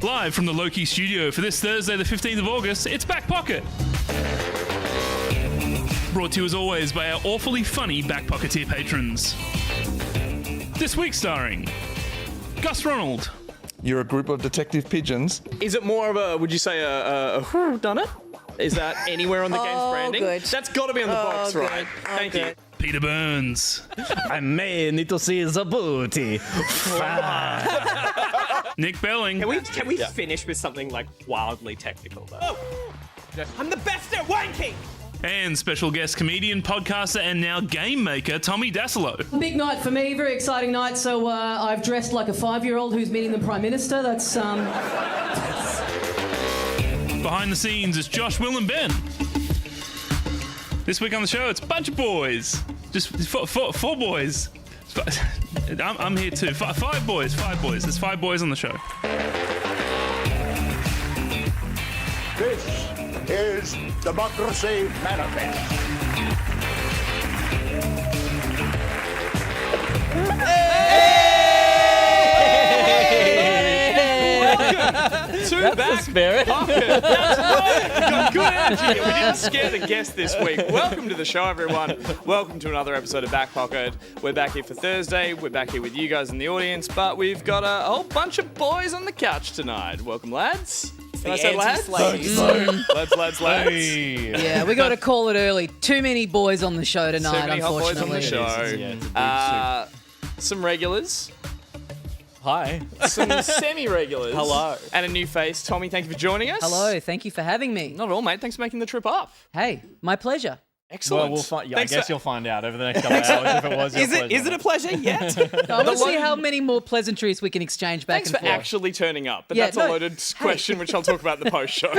Live from the Loki studio for this Thursday, the 15th of August, it's Back Pocket. Brought to you as always by our awfully funny Back Pocketeer patrons. This week starring Gus Ronald. You're a group of detective pigeons. Is it more of a, would you say a who done it? Is that anywhere on the game's branding? Good. That's got to be on the box, good. right? Thank you. Peter Burns. I may need to see the booty. Nick Belling. Can we finish with something like wildly technical though? I'm the best at wanking! And special guest comedian, podcaster, and now game maker, Tommy Dasilo. Big night for me, very exciting night. So I've dressed like a 5-year-old who's meeting the Prime Minister. That's Behind the scenes, it's Josh, Will, and Ben. This week on the show, it's a bunch of boys. Just four boys. I'm here too. Five boys. There's 5 boys on the show. This is Democracy Manifest. That's the spirit. That's right. We got good energy. We didn't scare the guest this week. Welcome to the show, everyone. Welcome to another episode of Back Pocket. We're back here for Thursday. We're back here with you guys in the audience, but we've got a whole bunch of boys on the couch tonight. Welcome, lads. Can I say lads? Lads. Yeah, we got to call it early. Too many boys on the show tonight, So many hot boys on unfortunately. the show. Some regulars. Hi. Some semi-regulars. Hello. And a new face. Tommy, thank you for joining us. Hello, thank you for having me. Not at all, mate. Thanks for making the trip up. Hey, my pleasure. Excellent. Well, we'll find. Yeah, I Thanks guess for- you'll find out over the next couple of hours if it was your pleasure. Is it a pleasure yet? I want to see how many more pleasantries we can exchange back Thanks and for forth. actually turning up, but Yeah, that's no, a loaded question, which I'll talk about in the post-show.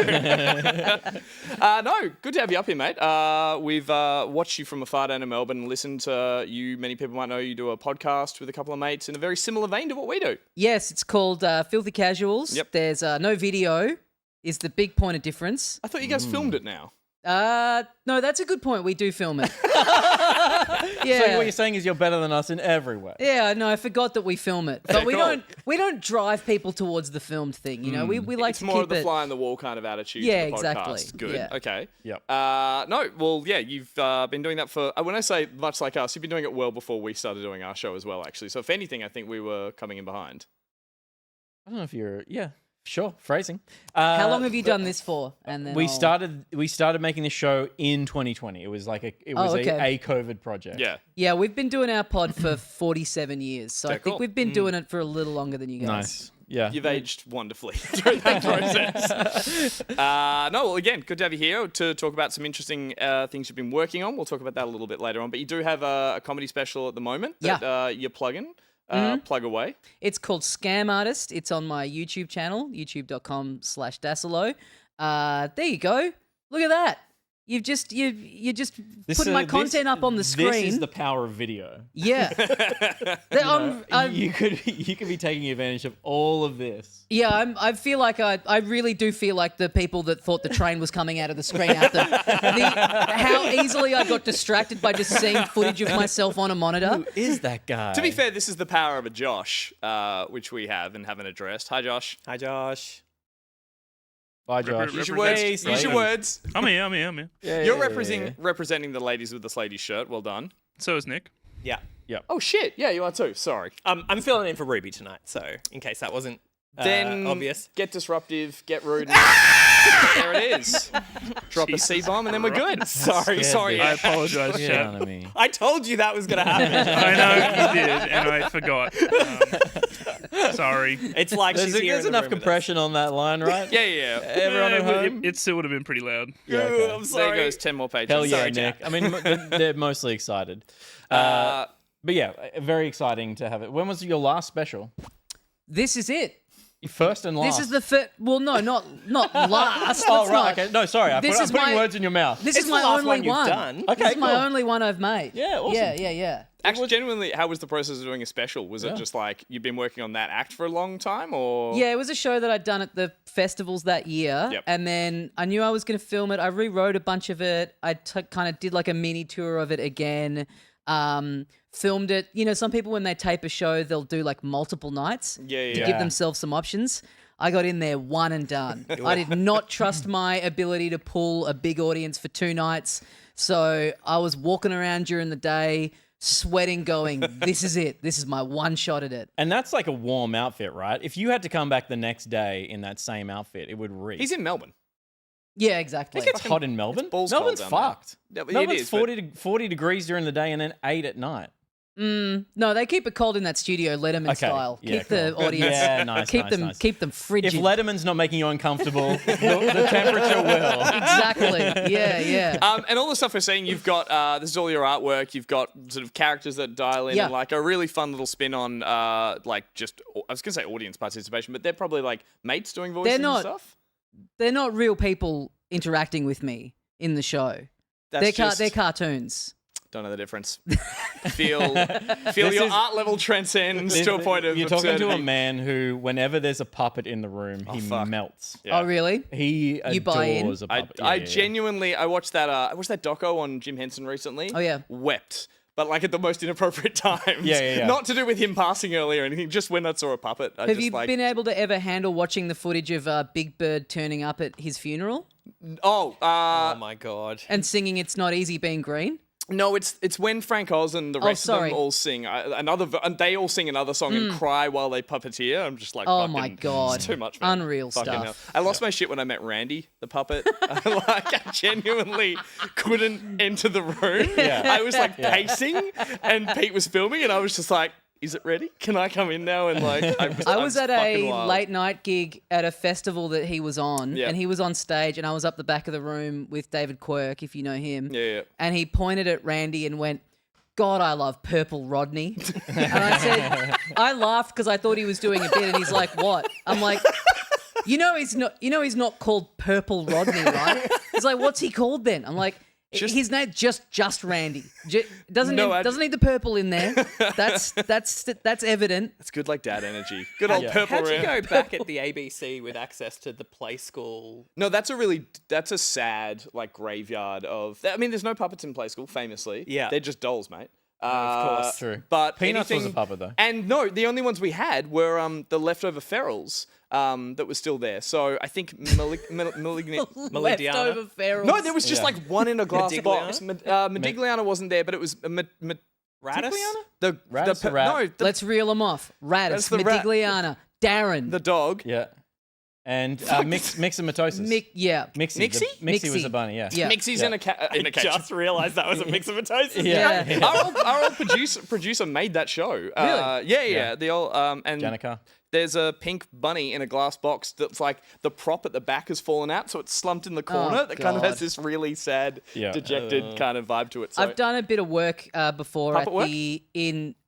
No, good to have you up here, mate. We've watched you from afar down in Melbourne and listened to you. Many people might know you do a podcast with a couple of mates in a very similar vein to what we do. Yes, it's called Filthy Casuals. Yep. There's no video, is the big point of difference. I thought you guys filmed it now. No, that's a good point. We do film it. So Yeah. what you're saying is you're better than us in every way. Yeah, no, I forgot that we film it, but Okay, we cool. don't drive people towards the filmed thing. You know, we like It's to more keep of the it. fly on the wall kind of attitude Yeah, to the exactly. podcast. Good. Yeah. Okay. Yep. No, well, yeah, you've been doing that for, when I say much like us, you've been doing it well before we started doing our show as well, actually. So if anything, I think we were coming in behind. I don't know if you're. Yeah. Sure. Phrasing. How long have you done this for? And then We I'll- started making this show in 2020. It was like a COVID project. Yeah. Yeah, we've been doing our pod for 47 years, so I Okay, think cool. we've been doing it for a little longer than you guys. Nice. Yeah. You've aged wonderfully through that process. No, well, again, good to have you here to talk about some interesting things you've been working on. We'll talk about that a little bit later on. But you do have a comedy special at the moment that you're plugging. Plug away. It's called Scam Artist. It's on my YouTube channel, youtube.com/Dasilo. There you go. Look at that. You're just putting my content up on the screen. This is the power of video. Yeah. You could be taking advantage of all of this. Yeah, I feel like I really do feel like the people that thought the train was coming out of the screen out there. How easily I got distracted by just seeing footage of myself on a monitor. Who is that guy? To be fair, this is the power of a Josh, which we have and haven't addressed. Hi, Josh. Hi, Josh. Bye, Josh. Use your words. Use your words. I'm here. You're representing the ladies with the Slady shirt. Well done. So is Nick. Yeah. Oh, shit. Yeah, you are too. Sorry. I'm filling in for Ruby tonight, so in case that wasn't Then obvious. get disruptive, get rude. There it is. Drop a C-bomb and then we're good. Sorry. I apologise, Get chat. on me. I told you that was going to happen. I know you did, and I forgot. Sorry. It's like she's here There's in the enough room with us. compression on that line, right? Yeah. Everyone at home? It still would have been pretty loud. Yeah, okay. I'm There sorry. goes 10 more pages. Hell yeah, Sorry, Nick. Jack. I mean, they're mostly excited. But yeah, very exciting to have it. When was your last special? This is it. Your first and last. This is the first. Well, no, not last. Oh, Let's right. not. Okay. No, sorry. I'm This is putting my- words in your mouth. This It's is the my last only one you've done. Okay, This is my cool. only one I've made. Yeah, awesome. Yeah. Actually, genuinely, how was the process of doing a special? Was it just like you've been working on that act for a long time, or? Yeah, it was a show that I'd done at the festivals that year. Yep. And then I knew I was going to film it. I rewrote a bunch of it. I kind of did like a mini tour of it again. Filmed it. You know, some people when they tape a show, they'll do like multiple nights to give themselves some options. I got in there one and done. I did not trust my ability to pull a big audience for 2 nights. So I was walking around during the day, sweating, going, this is it. This is my one shot at it. And that's like a warm outfit, right? If you had to come back the next day in that same outfit, it would reek. He's in Melbourne. Yeah, exactly. It gets hot in Melbourne. balls Melbourne's cold down there. fucked. Yeah, but it Melbourne's is, 40 degrees during the day and then 8 at night. No, they keep it cold in that studio, Letterman style. Yeah, Keep the cool. audience. Yeah, nice, Keep nice. Keep them frigid. If Letterman's not making you uncomfortable, the temperature will. Exactly. Yeah. And all the stuff we're seeing, you've got this is all your artwork. You've got sort of characters that dial in, Yeah. and like a really fun little spin on like just I was gonna say audience participation, but they're probably like mates doing voices and stuff. They're not real people interacting with me in the show. They're cartoons. Don't know the difference. Feel your art level transcends to a point of You're talking to a absurdity. man who, whenever there's a puppet in the room, he melts. Yeah. Oh, really? He You buy in? adores a puppet. I genuinely I watched that doco on Jim Henson recently. Oh, yeah. Wept. But like at the most inappropriate times. Yeah. Not to do with him passing early or anything, just when I saw a puppet. Have you been able to ever handle watching the footage of Big Bird turning up at his funeral Oh my god. and singing "It's Not Easy Being Green"? No, it's when Frank Oz and the rest of sorry. them all sing and they all sing another song and cry while they puppeteer. I'm just like, Oh fucking, my God. it's too much, man. Unreal Fucking stuff. hell. I lost my shit when I met Randy, the puppet. I genuinely couldn't enter the room. I was like pacing, and Pete was filming, and I was just like, is it ready? Can I come in now? And like, I was at fucking a wild. late night gig at a festival that he was on, Yeah. and he was on stage, and I was up the back of the room with David Quirk, if you know him. Yeah. And he pointed at Randy and went, "God, I love Purple Rodney." And I said, I laughed because I thought he was doing a bit, and he's like, "What?" I'm like, he's not called Purple Rodney, right? He's like, "What's he called then?" I'm like, his name just Randy. Doesn't need the purple in there. That's evident. It's good like dad energy. Good old purple How'd you room. go back at the ABC with access to the play school? No, that's a sad like graveyard of. I mean, there's no puppets in Play School, famously. Yeah. They're just dolls, mate. Of course. True. But Peanuts anything, was a puppet, though. And no, the only ones we had were the leftover ferals that was still there. So I think Malignant. Leftover ferals. No, there was just Yeah. like one in a glass Modigliana? box. Modigliana wasn't there, but it was Radis? Radis the rat? No, Let's reel them off. That's Radis, the rat. Modigliana, Darren. the dog. Yeah. And Mixomatosis. Yeah. Mixie. Mixie? Mixie was Mixie. a bunny, yeah. Yeah. Mixie's in a I just realised that was a mixomatosis. Yeah. Our old producer made that show. Really? Yeah. The old and Janica. there's a pink bunny in a glass box that's like the prop at the back has fallen out, so it's slumped in the corner. That kind of God. has this really sad, Yeah. dejected kind of vibe to it. So I've done a bit of work before Puppet at work?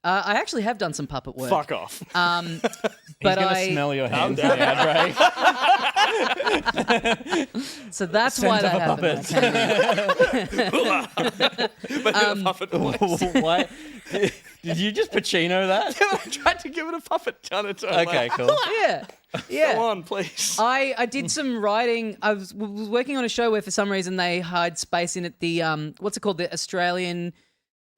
I actually have done some puppet work. fuck off. But He's going to I smell your hands in the ad break. so that's why Scent that of a happened. But in a puppet voice. What? Did you just Pacino that? I tried to give it a puppet ton of time. Okay, cool. Yeah. Go Yeah. on, please. I did some writing. I was working on a show where for some reason they hide space in it. The what's it called?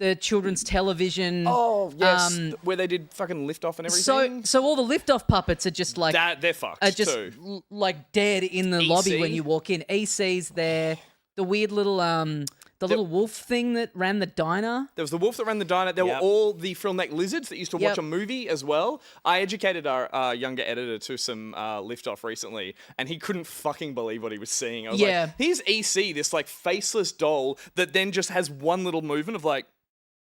The children's television. Oh yes, where they did fucking lift off and everything. So all the liftoff puppets are just like They're fucked are just too. like dead in the lobby when you walk in. EC's there. The weird little little wolf thing that ran the diner. There was the wolf that ran the diner. There were all the frill neck lizards that used to watch a movie as well. I educated our younger editor to some liftoff recently, and he couldn't fucking believe what he was seeing. I was Yeah. like, here's EC, this like faceless doll that then just has one little movement of like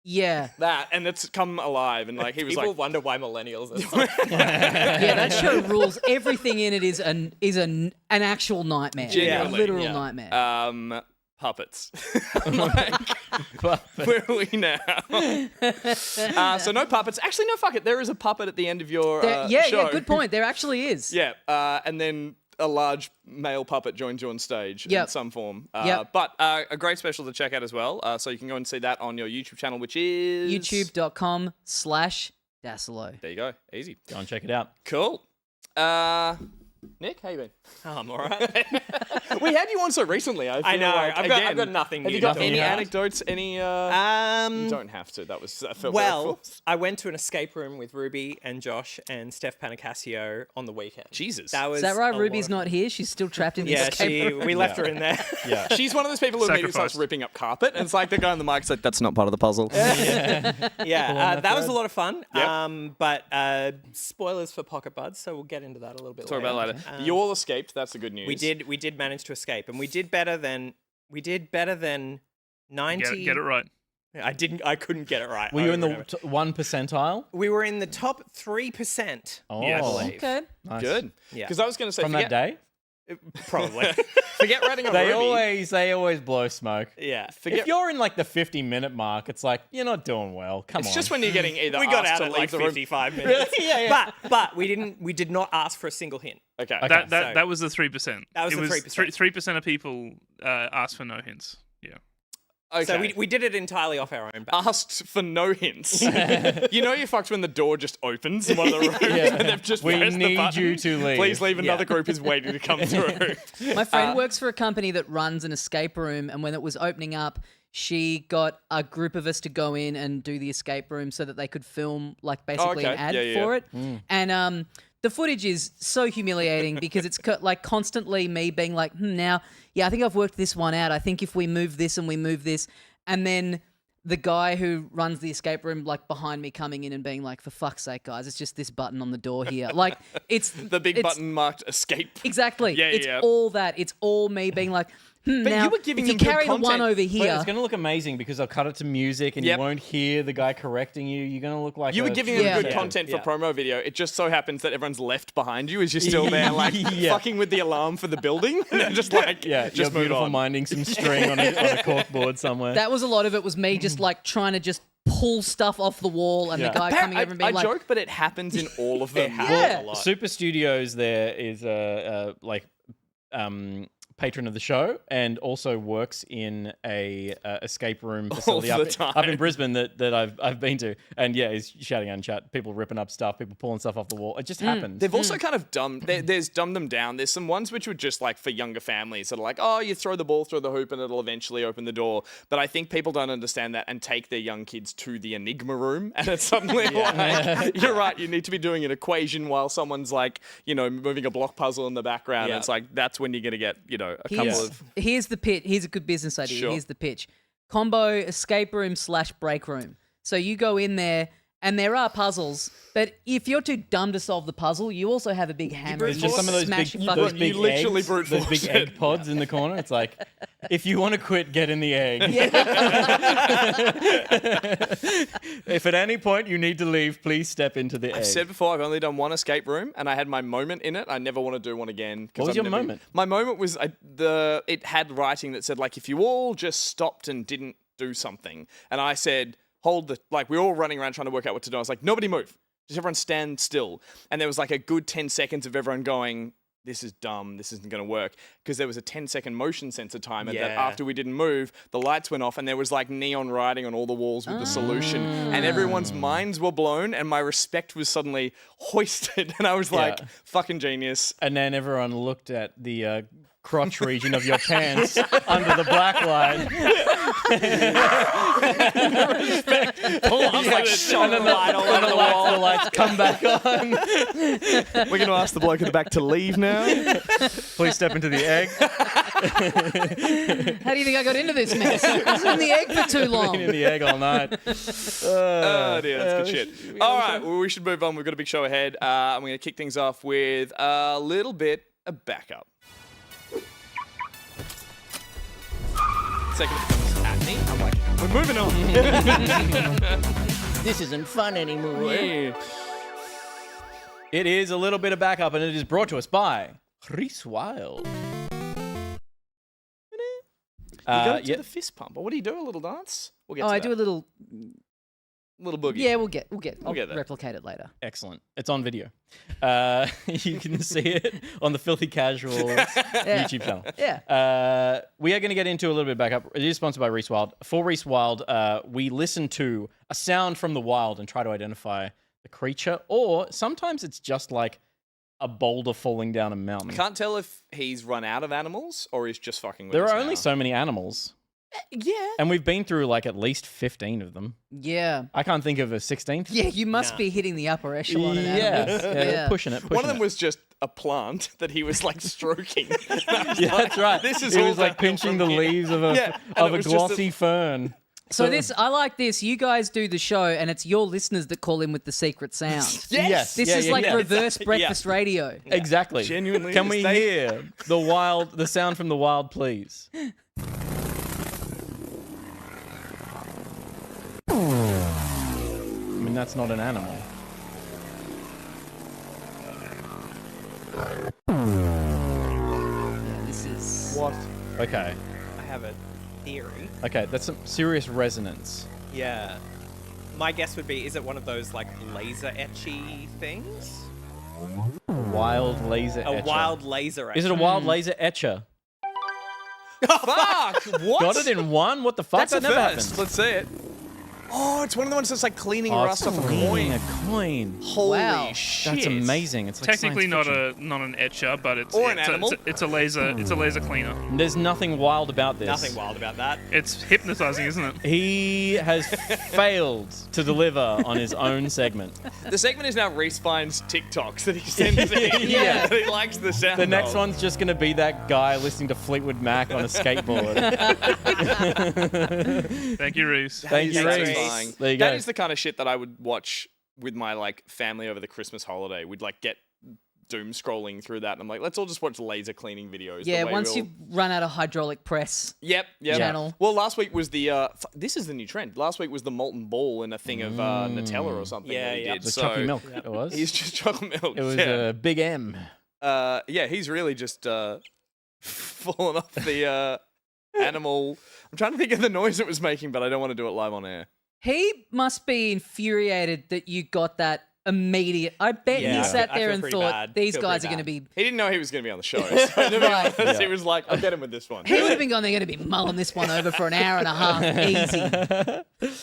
Yeah. that, and it's come alive. And like he was People like, wonder why millennials are so Yeah, that show rules. Everything in it is an actual nightmare. Genuinely, a literal yeah. nightmare. puppets. Like, where are we now? So no puppets. Actually, no, fuck it. There is a puppet at the end of your show. Yeah, good point. There actually is. Yeah, and then a large male puppet joins you on stage in some form. Yep. But a great special to check out as well. So you can go and see that on your YouTube channel, which is... YouTube.com/Dassolo. There you go. Easy. Go and check it out. Cool. Nick, how you been? Oh, I'm all right. We had you on so recently. I feel know. Like, I've got nothing Have new you got to any talk about. anecdotes? Any? You Um, don't have to. That was. I felt very well, forced. I went to an escape room with Ruby and Josh and Steph Panicasio on the weekend. Jesus. That was Is that right? a Ruby's lot of not here. She's still trapped in the Yeah, escape room. we left her in there. Yeah. She's one of those people who immediately starts Sacrificed. ripping up carpet, and it's like the guy on the mic's like, "That's not part of the puzzle." Yeah, that was a lot of fun. Yep. But spoilers for Pocket Buds, so we'll get into that a little bit Talk later. about it later. You all escaped. That's the good news. We did manage to escape, and we did better than 90. Get it right. I couldn't get it right. Were you in over the and over. 1 percentile? We were in the top 3%. Oh, Yes. Okay. nice. Good. Yeah. Because I was going to say From that day? Probably. forget writing on They Ruby. always blow smoke. Yeah. If you're in like the 50-minute mark, it's like you're not doing well. Come on. It's just when you're getting either We got asked out to at like leave the room. 55 minutes. Yeah. But we did not ask for a single hint. Okay. That was the 3%. That was it the was 3%. 3% of people asked for no hints. Yeah. Okay. So we did it entirely off our own back. asked for no hints. You know you fucked when the door just opens in one of the rooms and they've just We pressed the need button. you to leave. Please leave. Another group is waiting to come through. My friend works for a company that runs an escape room, and when it was opening up, she got a group of us to go in and do the escape room so that they could film like basically okay. an ad Yeah, for it. And the footage is so humiliating because it's like constantly me being like, now, yeah, I think I've worked this one out. I think if we move this and we move this, and then the guy who runs the escape room like behind me coming in and being like, for fuck's sake, guys, it's just this button on the door here. Like it's The big button marked escape. Exactly. Yeah, it's yeah. all that. It's all me being like, now, you were giving if you them good carry the one content. over But here. it's going to look amazing because I'll cut it to music and Yep. you won't hear the guy correcting you. You're going to look like You were giving them Yeah. good content for Yeah. promo video. It just so happens that everyone's left behind you as you're still there, like Yeah. fucking with the alarm for the building. And they're just like, Yeah, just you're move beautiful on. minding some string on a corkboard somewhere. That was a lot of it was me just like trying to just pull stuff off the wall and Yeah. the guy coming over and being I like, joke, but it happens in all of them. Yeah. Super Studios there is patron of the show and also works in a escape room facility the up in time. Brisbane that I've been to. And yeah, he's shouting out in chat, people ripping up stuff, people pulling stuff off the wall. It just happens. They've also kind of there's dumbed them down. There's some ones which were just like for younger families that are like, oh, you throw the ball through the hoop and it'll eventually open the door. But I think people don't understand that and take their young kids to the Enigma room. And it's suddenly like, you're right, you need to be doing an equation while someone's like, moving a block puzzle in the background. Yeah. It's like, that's when you're going to get, a couple of... here's the pitch. Here's a good business idea. Sure. Here's the pitch. Combo escape room / break room. So you go in there and there are puzzles, but if you're too dumb to solve the puzzle, you also have a big hammer. There's just some of those smash big, your fucking- those big You literally eggs, brute those big force egg it. pods in the corner. It's like, if you want to quit, get in the egg. If at any point you need to leave, please step into the egg. I've said before, I've only done one escape room, and I had my moment in it. I never want to do one again. 'cause What was I've your never- moment? My moment was it had writing that said like, if you all just stopped and didn't do something, and I said, we were all running around trying to work out what to do. I was like, nobody move, just everyone stand still. And there was like a good 10 seconds of everyone going, this is dumb, this isn't going to work, because there was a 10-second motion sensor timer that Yeah. after we didn't move, the lights went off and there was like neon writing on all the walls with the solution, and everyone's minds were blown and my respect was suddenly hoisted and I was like, Yeah. fucking genius. And then everyone looked at the crotch region of your pants under the black light. Pull up like shone the light all over the wall. The lights come back on. We're going to ask the bloke at the back to leave now. Please step into the egg. How do you think I got into this mess? I was in the egg for too long. Been in the egg all night. Oh dear, that's good shit. All right, well, we should move on. We've got a big show ahead. I'm going to kick things off with a little bit of backup. Second it becomes at me, I'm like, we're moving on. This isn't fun anymore. Yeah. It is a little bit of backup, and it is brought to us by Reese Wild. You got it to yeah. the fist pump. Or what do you do? A little dance? We'll get Oh, to I that. do a little. little boogie. Yeah, we'll get. I'll get there. replicate it later. Excellent. It's on video. You can see it on the Filthy Casuals YouTube channel. Yeah. We are going to get into a little bit back up. It is sponsored by Reese Wild. For Reese Wild, we listen to a sound from the wild and try to identify the creature, or sometimes it's just like a boulder falling down a mountain. Can't tell if he's run out of animals or he's just fucking with There us are only now. so many animals. Yeah. And we've been through like at least 15 of them. Yeah. I can't think of a 16th. Yeah, you must be hitting the upper echelon. in animals. Yeah, pushing it. One of them was just a plant that he was like stroking. Yeah, that's right. This is he all was like downhill pinching from the here. leaves of a Yeah, and of it a was just glossy fern. So I like this. You guys do the show, and it's your listeners that call in with the secret sound. Yes. This Yeah, is yeah, like yeah. reverse breakfast radio. Exactly. Genuinely Can we mistake. hear the sound from the wild, please? I mean, that's not an animal. Yeah, this is. What? Okay. I have a theory. Okay, that's some serious resonance. Yeah. My guess would be, is it one of those like laser etchy things? Wild laser A etcher. wild laser etcher. Is it a wild laser etcher? Fuck! What? Got it in one? What the fuck? That's that a never first. happened. Let's see it. Oh, it's one of the ones that's like cleaning Oh, rust it's off a cleaning coin. a coin. Holy Wow. shit! That's amazing. It's like Technically science not fiction. an etcher, but it's Or an it's a- animal. it's a laser cleaner. There's nothing wild about this. Nothing wild about that. It's hypnotizing, isn't it? He has failed to deliver on his own segment. The segment is now Respine's TikToks that he sends in. Yeah. That he likes the sound The next of. one's just going to be that guy listening to Fleetwood Mac on a skateboard. Thank you, Reese. Thank you, That's Reese. satisfying. There you That go. is the kind of shit that I would watch with my like family over the Christmas holiday. We'd like get doom scrolling through that, and I'm like, let's all just watch laser cleaning videos. Yeah, the way once we'll... you've run out of hydraulic press. Yep. Channel. Well, last week was the. This is the new trend. Last week was the molten ball in a thing of Nutella or something. Yeah, that he yeah. did. The So chocolate milk, it was. He's just chocolate milk. It was yeah. a big M. Yeah, he's really just fallen off the animal. I'm trying to think of the noise it was making, but I don't want to do it live on air. He must be infuriated that you got that immediate. I bet Yeah, he I sat feel- I there feel and pretty thought, bad. these Feel guys pretty are going to bad. be. He didn't know he was going to be on the show. So to be Right. honest, he was like, I'll get him with this one. He would have been going, they're going to be mulling this one over for an hour and a half. Easy.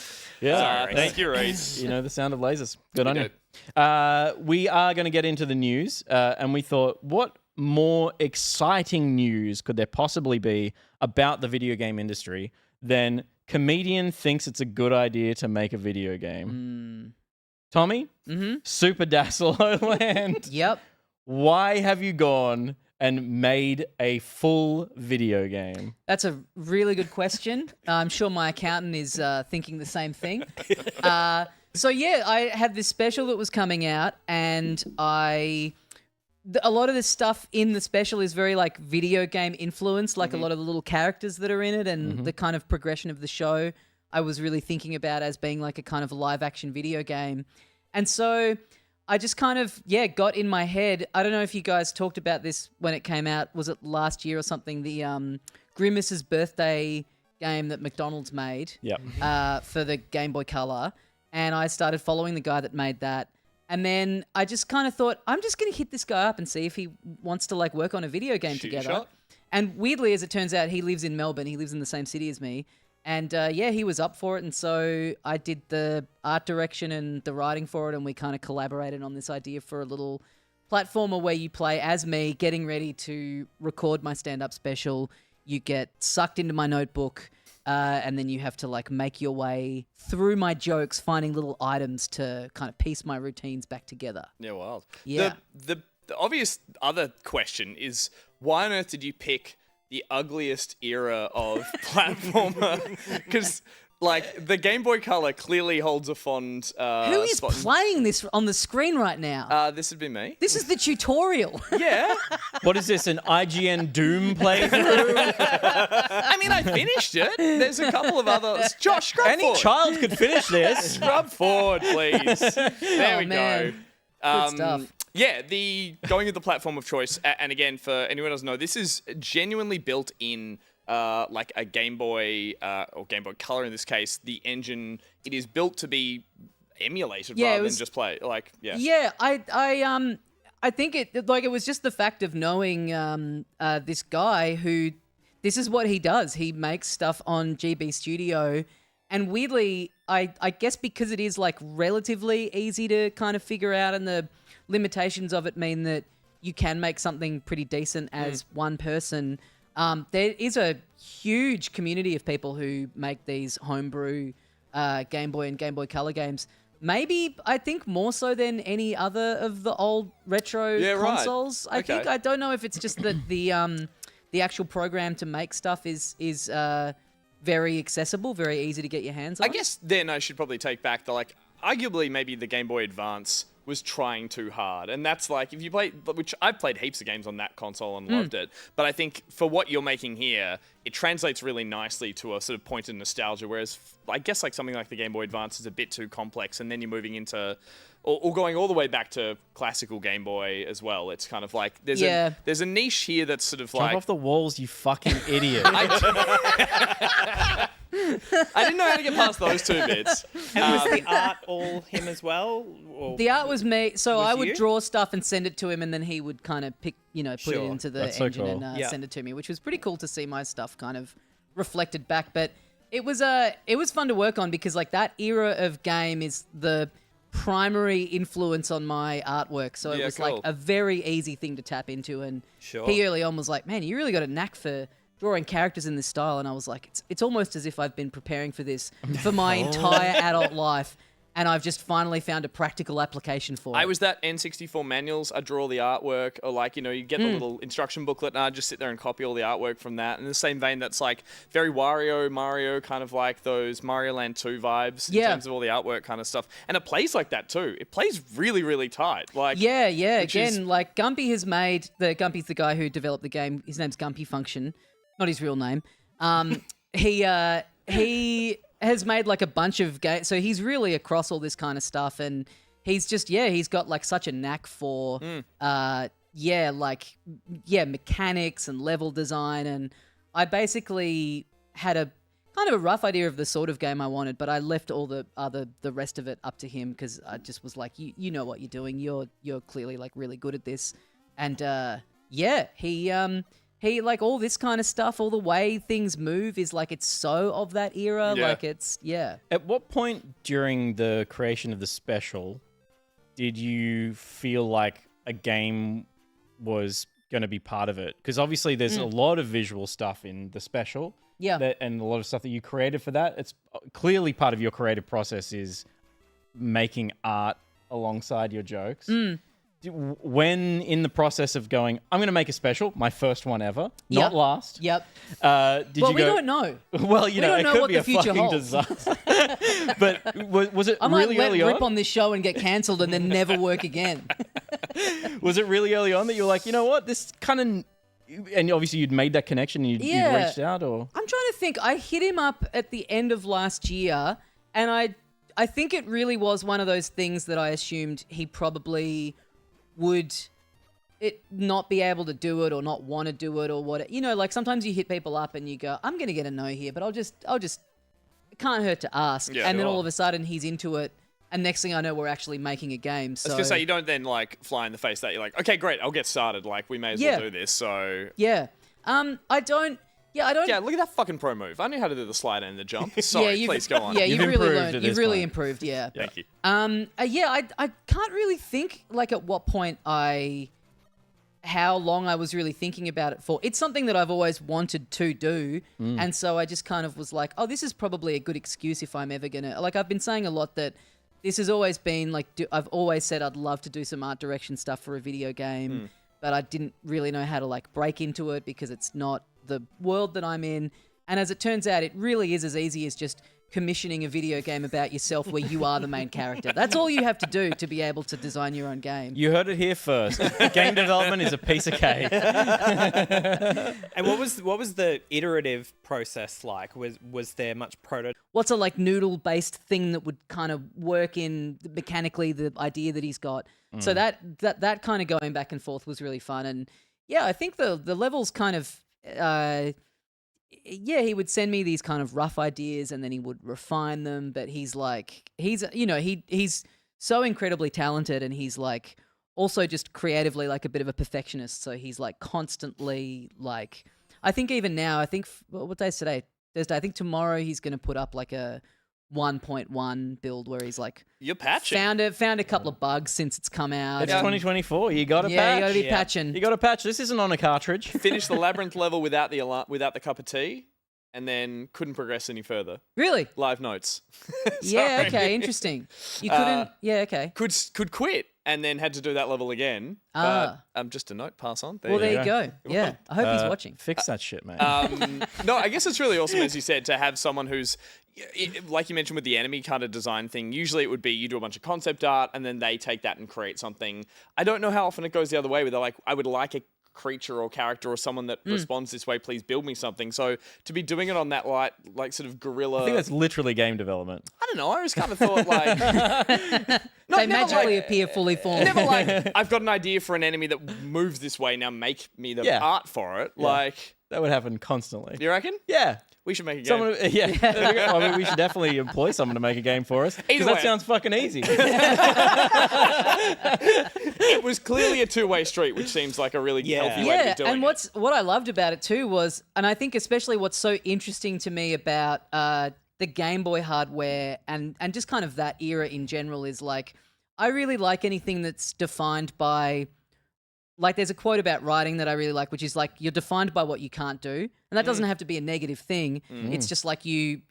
Yeah. Thank you, Reese. You know the sound of lasers. Good on did. you. We are going to get into the news, and we thought, what more exciting news could there possibly be about the video game industry than comedian thinks it's a good idea to make a video game? Tommy? Super Dazzle Land. Yep. Why have you gone and made a full video game? That's a really good question. I'm sure my accountant is thinking the same thing. So yeah, I had this special that was coming out, and a lot of the stuff in the special is very like video game influenced, like a lot of the little characters that are in it and the kind of progression of the show I was really thinking about as being like a kind of live action video game. And so I just kind of, got in my head. I don't know if you guys talked about this when it came out. Was it last year or something? The Grimace's birthday game that McDonald's made Yep. for the Game Boy Color. And I started following the guy that made that. And then I just kind of thought, I'm just going to hit this guy up and see if he wants to like work on a video game Shoot your together. shot. And weirdly, as it turns out, he lives in Melbourne. He lives in the same city as me. And he was up for it. And so I did the art direction and the writing for it. And we kind of collaborated on this idea for a little platformer where you play as me, getting ready to record my stand-up special. You get sucked into my notebook. And then you have to like make your way through my jokes, finding little items to kind of piece my routines back together. Yeah, wild. Yeah. The obvious other question is, why on earth did you pick the ugliest era of platformer? Because like the Game Boy Color clearly holds a fond Who is spot. playing this on the screen right now? This would be me. This is the tutorial. Yeah. What is this, an IGN Doom playthrough? I mean, I finished it. There's a couple of others. Josh, scrub Any forward. child could finish this. Scrub forward, please. There we man. go. Good stuff. Yeah, the going with the platform of choice, and again, for anyone who doesn't know, this is genuinely built in like a Game Boy or Game Boy Color in this case. The engine, it is built to be emulated Yeah, it rather was- than just play. Like, yeah. Yeah, I think it was just the fact of knowing this guy who this is what he does. He makes stuff on GB Studio, and weirdly, I guess because it is like relatively easy to kind of figure out, and the limitations of it mean that you can make something pretty decent as one person. There is a huge community of people who make these homebrew Game Boy and Game Boy Color games. Maybe, I think, more so than any other of the old retro consoles. Right. Okay. I don't know if it's just that the actual program to make stuff is very accessible, very easy to get your hands on. I guess then I should probably take back arguably maybe the Game Boy Advance was trying too hard. And that's like, if you play, which I've played heaps of games on that console and loved it, but I think for what you're making here, it translates really nicely to a sort of point of nostalgia, whereas I guess like something like the Game Boy Advance is a bit too complex, and then you're moving into, or going all the way back to classical Game Boy as well. It's kind of like, there's a niche here that's sort of like... Jump off the walls, you fucking idiot. I didn't know how to get past those two bits. And was the art all him as well? Or The art was me, so I would you? draw stuff and send it to him, and then he would kind of pick, put it Sure. into the That's so engine cool. and Yeah. send it to me, which was pretty cool to see my stuff kind of reflected back. But it was fun to work on because like that era of game is the primary influence on my artwork. So it was like cool. a very easy thing to tap into. And Sure. he early on was like, "Man, you really got a knack for drawing characters in this style." And I was like, it's almost as if I've been preparing for this for my entire adult life, and I've just finally found a practical application for it. I was that N64 manuals. I draw all the artwork, or like, you get the little instruction booklet, and I just sit there and copy all the artwork from that. In the same vein, that's like very Mario, kind of like those Mario Land 2 vibes in terms of all the artwork kind of stuff. And it plays like that too. It plays really, really tight. Like Yeah. which Again, is- like Gumpy Gumpy's the guy who developed the game. His name's Gumpy Function, not his real name. He has made like a bunch of games, so he's really across all this kind of stuff, and he's just he's got like such a knack for mechanics and level design. And I basically had a kind of a rough idea of the sort of game I wanted, but I left all the rest of it up to him because I just was like, you know what you're doing. You're clearly like really good at this. And he like all this kind of stuff, all the way things move is like it's so of that era. Yeah. Like it's At what point during the creation of the special did you feel like a game was going to be part of it? Because obviously there's a lot of visual stuff in the special. Yeah. And a lot of stuff that you created for that. It's clearly part of your creative process is making art alongside your jokes. When in the process of going, I'm going to make a special, my first one ever, not last. Yep. Did Well, you we go? don't know. Well, it don't know could what be the a future fucking holds. disaster. But was it I might really let early rip on? on this show and get cancelled and then never work again. Was it really early on that you were like, you know what, this kind of, and obviously you'd made that connection and you'd reached out, or I'm trying to think. I hit him up at the end of last year, and I think it really was one of those things that I assumed he probably would not be able to do it or not want to do it or what. Like sometimes you hit people up and you go, I'm going to get a no here, but I'll just it can't hurt to ask. Yeah, and then sure. all of a sudden he's into it, and next thing I know we're actually making a game. So I was gonna say, you don't then like fly in the face that you're like, okay, great, I'll get started. Like we may as well do this. So yeah. I don't. yeah, look at that fucking pro move. I knew how to do the slide and the jump. Sorry, please go on. Yeah, You've you've really improved learned. at You've this really point. improved. Yeah. Thank you. I can't really think like at what point how long I was really thinking about it for. It's something that I've always wanted to do, and so I just kind of was like, oh, this is probably a good excuse if I'm ever gonna. Like I've been saying a lot that this has always been like I've always said I'd love to do some art direction stuff for a video game, but I didn't really know how to like break into it because it's not the world that I'm in. And as it turns out, it really is as easy as just commissioning a video game about yourself where you are the main character. That's all you have to do to be able to design your own game. you heard it here first. Game development is a piece of cake. And what was the iterative process like? Was there much prototype? What's a like noodle-based thing that would kind of work in mechanically the idea that he's got? So that kind of going back and forth was really fun. And yeah, I think the levels kind of he would send me these kind of rough ideas and then he would refine them. But he's so incredibly talented, and he's like also just creatively like a bit of a perfectionist. So he's like constantly like, I think even now, what day's today? Thursday. I think tomorrow he's going to put up like a 1.1 build where he's like You're patching. found a couple of bugs since it's come out. It's 2024. You got to Yeah, patch. you got to be patching. You got to patch. This isn't on a cartridge. Finished the labyrinth level without the cup of tea, and then couldn't progress any further. Really? Live notes. Yeah. Sorry. Okay. Interesting. You couldn't. Yeah. Okay. Could quit and then had to do that level again. Ah. But just a note, pass on. Well, there you you go. Yeah. I hope he's watching. Fix that shit, man. No, I guess it's really awesome, as you said, to have someone who's, like you mentioned with the enemy kind of design thing, usually it would be you do a bunch of concept art and then they take that and create something. I don't know how often it goes the other way where they're like, I would like a creature or character or someone that responds this way, please build me something. So to be doing it on that like sort of guerrilla... I think that's literally game development. I don't know, I always kind of thought like... They magically appear fully formed. Never like, I've got an idea for an enemy that moves this way, now make me the art for it. Like... That would happen constantly. You reckon? Yeah. We should make a game. Someone, yeah. I mean, we should definitely employ someone to make a game for us. Because way. that sounds fucking easy. It was clearly a two-way street, which seems like a really healthy way to be doing and it. what I loved about it too was, and I think especially what's so interesting to me about the Game Boy hardware and just kind of that era in general is like, I really like anything that's defined by, like there's a quote about writing that I really like, which is like, you're defined by what you can't do. And that doesn't have to be a negative thing. It's just like you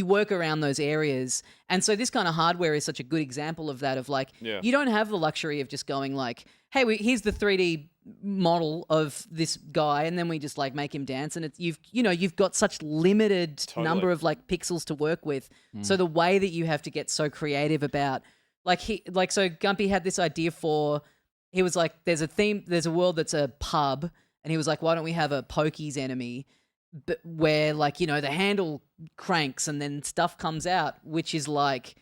work around those areas. And so this kind of hardware is such a good example of that, of like, you don't have the luxury of just going like, hey, here's the 3D model of this guy, and then we just like make him dance. And it's, you've got such limited number of like pixels to work with. So the way that you have to get so creative about so Gumpy had this idea for, he was like, there's a world that's a pub, and he was like, why don't we have a pokies enemy, but where like, the handle cranks and then stuff comes out, which is like,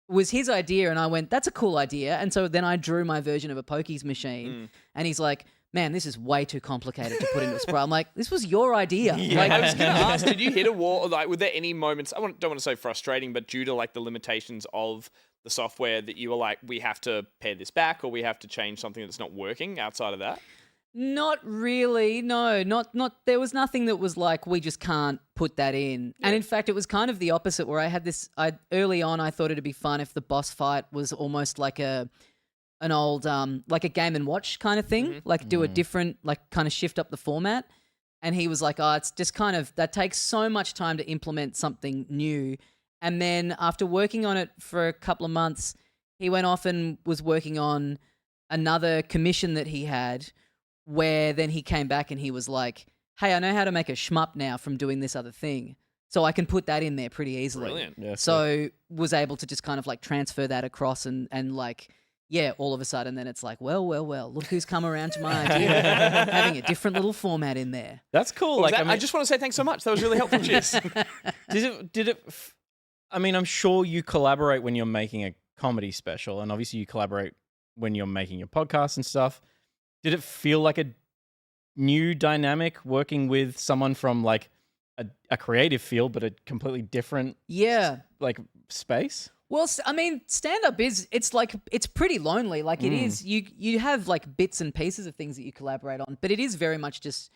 was his idea. And I went, that's a cool idea. And so then I drew my version of a pokies machine, and he's like, man, this is way too complicated to put into a sprite. I'm like, this was your idea. Like, I was going to ask, did you hit a wall? Like, were there any moments, don't want to say frustrating, but due to like the limitations of the software that you were like, we have to pare this back, or we have to change something that's not working outside of that? Not really. No, not. There was nothing that was like, we just can't put that in. Yeah. And in fact, it was kind of the opposite, where I had this. Early on, I thought it'd be fun if the boss fight was almost like an old like a Game & Watch kind of thing, like do a different, like kind of shift up the format. And he was like, oh, it's just kind of, that takes so much time to implement something new. And then after working on it for a couple of months, he went off and was working on another commission that he had, where then he came back and he was like, hey, I know how to make a shmup now from doing this other thing. So I can put that in there pretty easily. Brilliant. Yeah, so was able to just kind of like transfer that across and like, yeah, all of a sudden then it's like, well, look who's come around to my idea, having a different little format in there. That's cool. Like, I just want to say thanks so much. That was really helpful. Cheers. I mean, I'm sure you collaborate when you're making a comedy special, and obviously you collaborate when you're making your podcast and stuff. Did it feel like a new dynamic working with someone from like a creative field, but a completely different like space? Well, I mean, stand-up it's pretty lonely. Like it is, you have like bits and pieces of things that you collaborate on, but it is very much just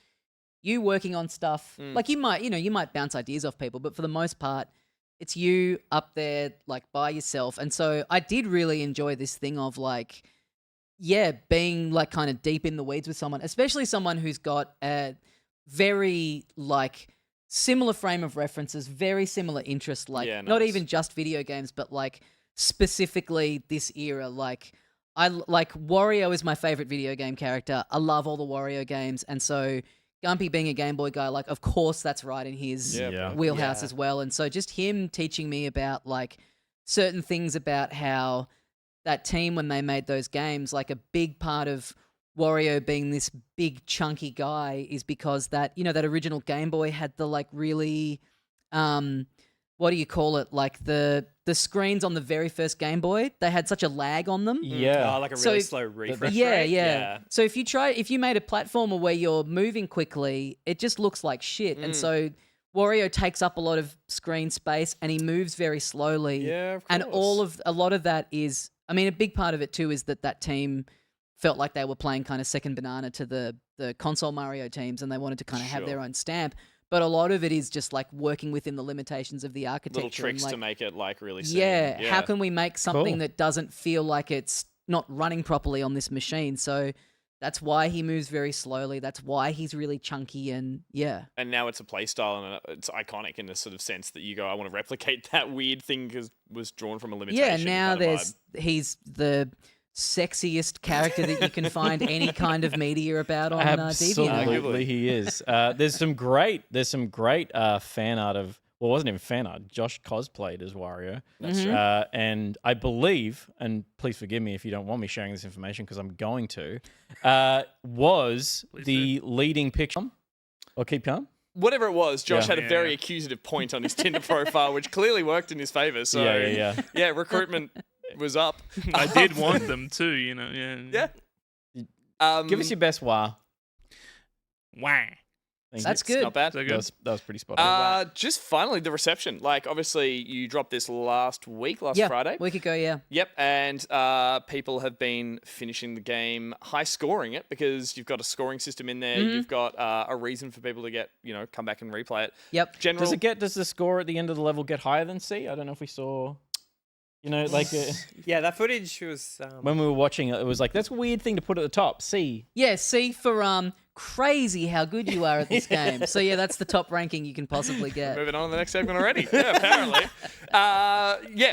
you working on stuff. Like you might bounce ideas off people, but for the most part, it's you up there like by yourself. And so I did really enjoy this thing of like, being like kind of deep in the weeds with someone, especially someone who's got a very like similar frame of references, very similar interest, like not even just video games, but like specifically this era. Like Wario is my favorite video game character. I love all the Wario games. And so Gumpy being a Game Boy guy, like of course that's right in his wheelhouse as well. And so just him teaching me about like certain things about how that team, when they made those games, like a big part of Wario being this big chunky guy is because that, that original Game Boy had the like really, what do you call it? Like the screens on the very first Game Boy, they had such a lag on them. Yeah. Oh, like a really slow refresh rate. Yeah. So if you made a platformer where you're moving quickly, it just looks like shit. And so Wario takes up a lot of screen space and he moves very slowly. Yeah, of and course. a lot of that is, I mean, a big part of it too is that team felt like they were playing kind of second banana to the console Mario teams, and they wanted to kind of have their own stamp. but a lot of it is just like working within the limitations of the architecture. Little tricks and, to make it like really seem. yeah, how can we make something Cool. that doesn't feel like it's not running properly on this machine? So that's why he moves very slowly. That's why he's really chunky and yeah. And now it's a play style and it's iconic in the sort of sense that you go, I want to replicate that weird thing because was drawn from a limitation. Yeah, now kind of vibe. he's the sexiest character that you can find any kind of media about on DeviantArt. Absolutely, he is. There's some great fan art of. Well, it wasn't even fan art. Josh cosplayed as Wario. That's true. And I believe, and please forgive me if you don't want me sharing this information because I'm going to, was the leading picture. Or keep calm. Whatever it was, Josh Yeah. had a very accusative point on his Tinder profile, which clearly worked in his favor. So Yeah. recruitment was up. I did want them too, you know. Yeah. Yeah. Give us your best wah. Wah. Thank That's you. good. Not bad. So That good. was pretty spot on. Just finally the reception. Like obviously you dropped this last Yeah, Friday. week ago, yeah. Yep, and people have been finishing the game high scoring it because you've got a scoring system in there. You've got a reason for people to get, come back and replay it. Yep. General. Does the score at the end of the level get higher than C? I don't know if we saw, Yeah, that footage was. when we were watching it, it was like, that's a weird thing to put at the top, C. Yeah, see for crazy how good you are at this game. So yeah, that's the top ranking you can possibly get. Moving on to the next segment already. Yeah, apparently.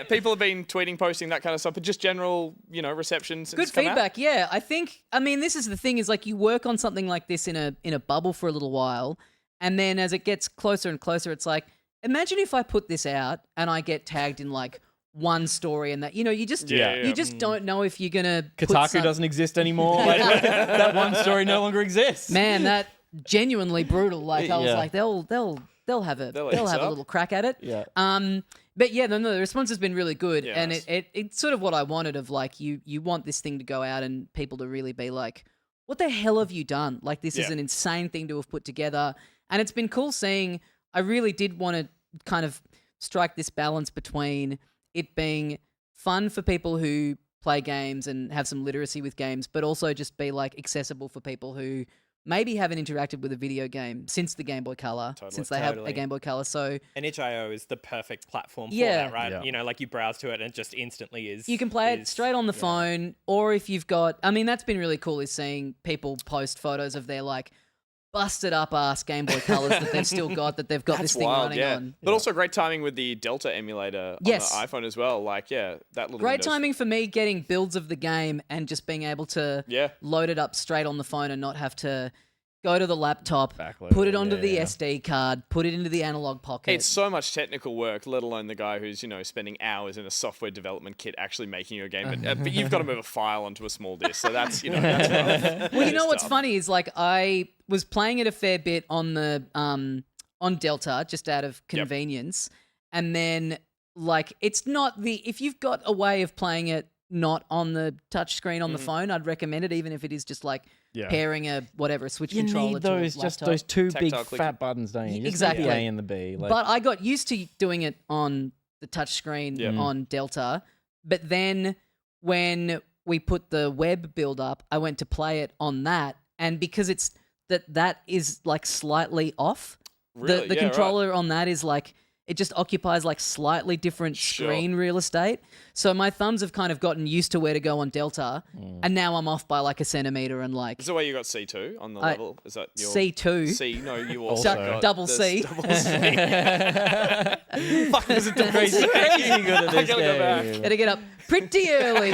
People have been tweeting, posting that kind of stuff, but just general, reception since Good it's come out. feedback, yeah. I mean, this is the thing is like you work on something like this in a bubble for a little while, and then as it gets closer and closer, it's like, imagine if I put this out and I get tagged in like one story and that, you just you just don't know if you're gonna Kotaku doesn't exist anymore. Like, that one story no longer exists. Man, that genuinely brutal. Like I was Yeah. like, they'll have a They'll they'll eat have a up. little crack at it. Yeah. But yeah, no, the response has been really good, Yeah, and nice. it's sort of what I wanted of like you want this thing to go out and people to really be like, what the hell have you done? Like this is Yeah. an insane thing to have put together, and it's been cool seeing. I really did want to kind of strike this balance between it being fun for people who play games and have some literacy with games, but also just be like accessible for people who maybe haven't interacted with a video game since the Game Boy Color, since they have a Totally. Game Boy Color. So And itch.io is the perfect platform for Yeah. that, right? Yeah. Like you browse to it and it just instantly is. you can play it is- straight on the yeah. phone, or if you've got, I mean, that's been really cool is seeing people post photos of their like busted up ass Game Boy Colors that they've still got, that they've got That's this thing wild, running yeah. on. But also great timing with the Delta emulator on Yes. the iPhone as well. Like, that little Great Windows- timing for me getting builds of the game and just being able to Yeah. load it up straight on the phone and not have to go to the laptop, Backload put it, it onto yeah, the yeah. SD card, put it into the analog pocket. It's so much technical work, let alone the guy who's, spending hours in a software development kit actually making you a game. But you've got to move a file onto a small disk, so that's, that's rough. Well, you know what's tough. funny is like I was playing it a fair bit on the on Delta just out of convenience, and then like it's not the if you've got a way of playing it not on the touch screen on the phone, I'd recommend it, even if it is just like pairing a Switch You controller need to a those laptop. those two big Tactile clicking. fat buttons, don't you? Just Exactly. the A and the B. Like, But I got used to doing it on the touch screen on Delta. But then when we put the web build up, I went to play it on that. And because it's that is like slightly off, Really? the Yeah, right. controller on that is like, it just occupies like slightly different screen real estate. So my thumbs have kind of gotten used to where to go on Delta. And now I'm off by like a centimeter and like Is that why you got C2 on the level? Is that your C2. C? No, you also Also. got Double this C. Double C. Fuck, there's a double crazy good at this gotta go back. game. Gotta get up pretty early.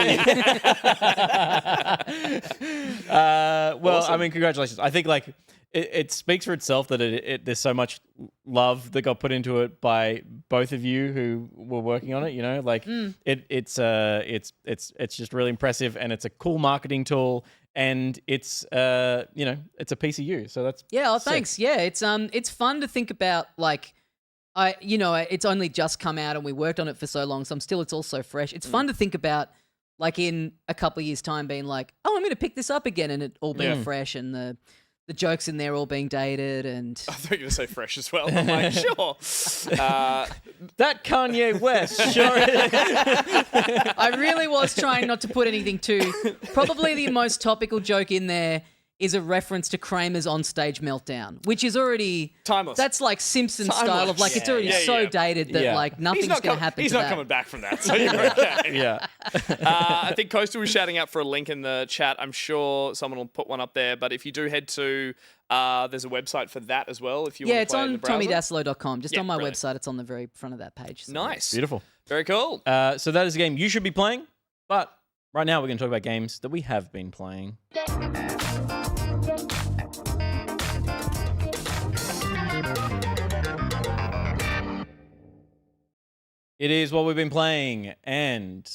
Well, Awesome. I mean, congratulations. I think like it speaks for itself that there's so much love that got put into it by both of you who were working on it. Like it's just really impressive, and it's a cool marketing tool, and it's it's a piece of you. So that's Yeah, sick. thanks. Yeah, it's fun to think about. Like, it's only just come out and we worked on it for so long, so it's all so fresh. It's fun to think about, like in a couple of years' time, being like, oh, I'm going to pick this up again, and it all being fresh, and the jokes in there all being dated, and I thought you were going to say fresh as well. I'm like, sure. That Kanye West sure is. I really was trying not to put anything too. Probably the most topical joke in there is a reference to Kramer's onstage meltdown, which is already Timeless. That's like Simpsons style of like it's already Yeah, so yeah. dated that like nothing's going to happen. He's to not that. coming back from that. So you're okay. Yeah. I think Coastal was shouting out for a link in the chat. I'm sure someone will put one up there. But if you do head to, there's a website for that as well. If you want to it's play it in the on browser. TommyDaslow.com. Just Yeah, on my brilliant. website, it's on the very front of that page. So. Nice. Beautiful. Very cool. So that is a game you should be playing. But right now we're going to talk about games that we have been playing. It is what we've been playing. And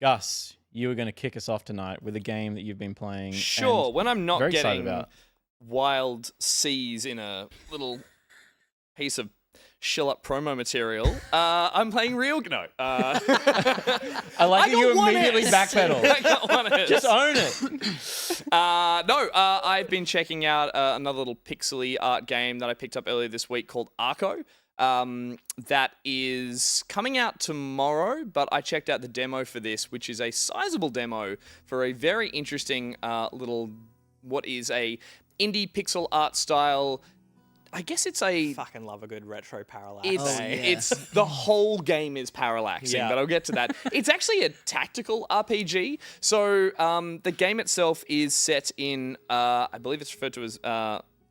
Gus, you were going to kick us off tonight with a game that you've been playing. Sure. and When I'm not very excited getting about. wild seas in a little piece of shill-up promo material, I'm playing real... No. I like that you immediately backpedal. I got one S. Just own it. I've been checking out another little pixely art game that I picked up earlier this week called Arco. That is coming out tomorrow, but I checked out the demo for this, which is a sizable demo for a very interesting what is a indie pixel art style. I guess it's a... Fucking love a good retro parallax. It's the whole game is parallaxing, Yeah. but I'll get to that. It's actually a tactical RPG. So the game itself is set in, I believe it's referred to as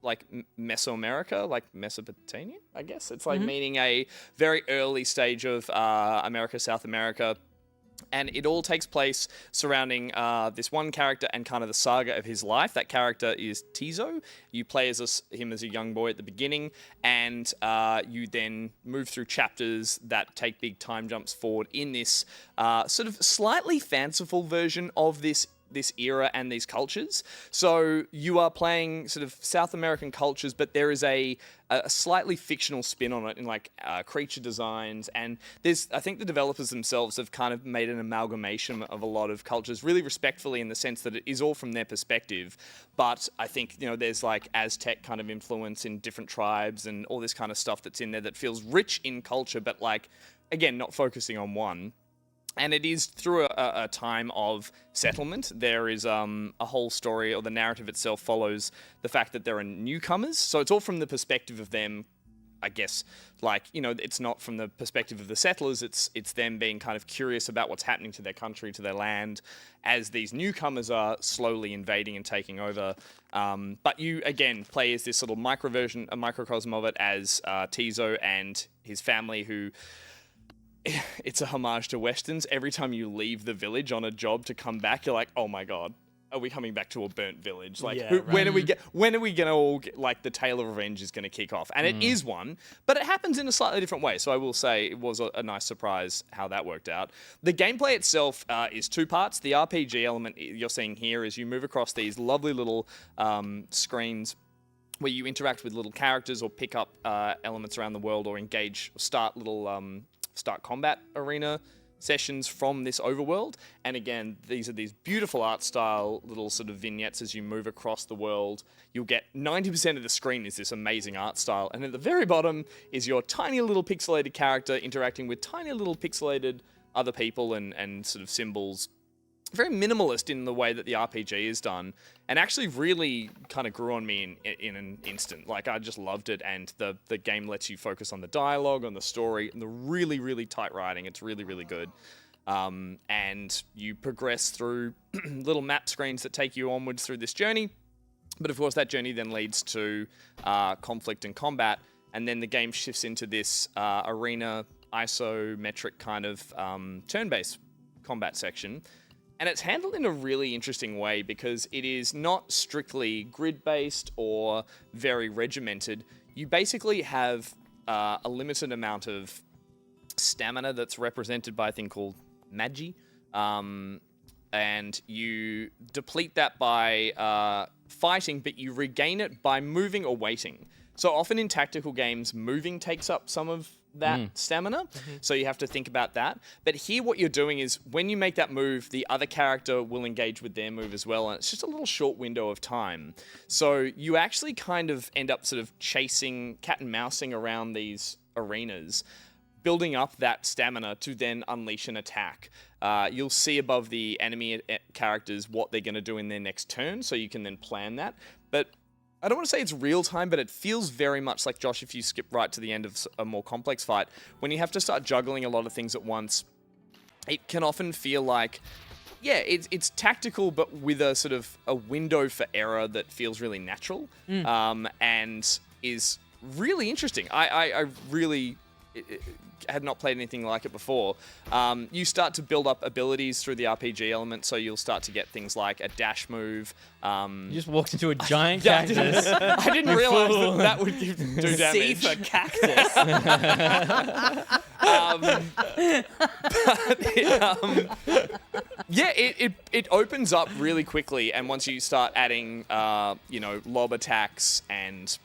like Mesoamerica, like Mesopotamia, I guess. It's like meaning a very early stage of America, South America. And it all takes place surrounding this one character and kind of the saga of his life. That character is Tizo. You play as him as a young boy at the beginning, and you then move through chapters that take big time jumps forward in this sort of slightly fanciful version of this era and these cultures. So you are playing sort of South American cultures, but there is a slightly fictional spin on it in like creature designs. And I think the developers themselves have kind of made an amalgamation of a lot of cultures really respectfully in the sense that it is all from their perspective. But I think, there's like Aztec kind of influence in different tribes and all this kind of stuff that's in there that feels rich in culture, but like, again, not focusing on one. And it is through a time of settlement. There is a whole story, or the narrative itself follows the fact that there are newcomers. So it's all from the perspective of them, I guess. Like, it's not from the perspective of the settlers. It's them being kind of curious about what's happening to their country, to their land, as these newcomers are slowly invading and taking over. But you, again, play as this little a microcosm of it as Tizo and his family who... It's a homage to Westerns. Every time you leave the village on a job to come back, you're like, oh my God, are we coming back to a burnt village? Like, when are we gonna all get, like, the tale of revenge is gonna kick off? And it is one, but it happens in a slightly different way. So I will say it was a nice surprise how that worked out. The gameplay itself is two parts. The RPG element you're seeing here is you move across these lovely little screens where you interact with little characters or pick up elements around the world or start combat arena sessions from this overworld. And again, these are these beautiful art style little sort of vignettes as you move across the world. You'll get 90% of the screen is this amazing art style. And at the very bottom is your tiny little pixelated character interacting with tiny little pixelated other people and sort of symbols. Very minimalist in the way that the RPG is done, and actually really kind of grew on me in an instant. Like, I just loved it, and the game lets you focus on the dialogue, on the story, and the really, really tight writing. It's really, really good. And you progress through little map screens that take you onwards through this journey. But of course, that journey then leads to conflict and combat, and then the game shifts into this arena, isometric kind of turn-based combat section. And it's handled in a really interesting way because it is not strictly grid-based or very regimented. You basically have a limited amount of stamina that's represented by a thing called Magi. And you deplete that by fighting, but you regain it by moving or waiting. So often in tactical games, moving takes up some of that stamina, so you have to think about that. But here what you're doing is when you make that move, the other character will engage with their move as well, and it's just a little short window of time. So you actually kind of end up sort of chasing, cat and mousing around these arenas, building up that stamina to then unleash an attack. You'll see above the enemy characters what they're going to do in their next turn, so you can then plan that. But I don't want to say it's real time, but it feels very much like, Josh, if you skip right to the end of a more complex fight, when you have to start juggling a lot of things at once, it can often feel like, yeah, it's tactical, but with a sort of a window for error that feels really natural, and is really interesting. I really had not played anything like it before. You start to build up abilities through the RPG element, so you'll start to get things like a dash move. You just walked into a giant cactus. I didn't realize that would do C damage. for cactus. Yeah, it opens up really quickly, and once you start adding, lob attacks and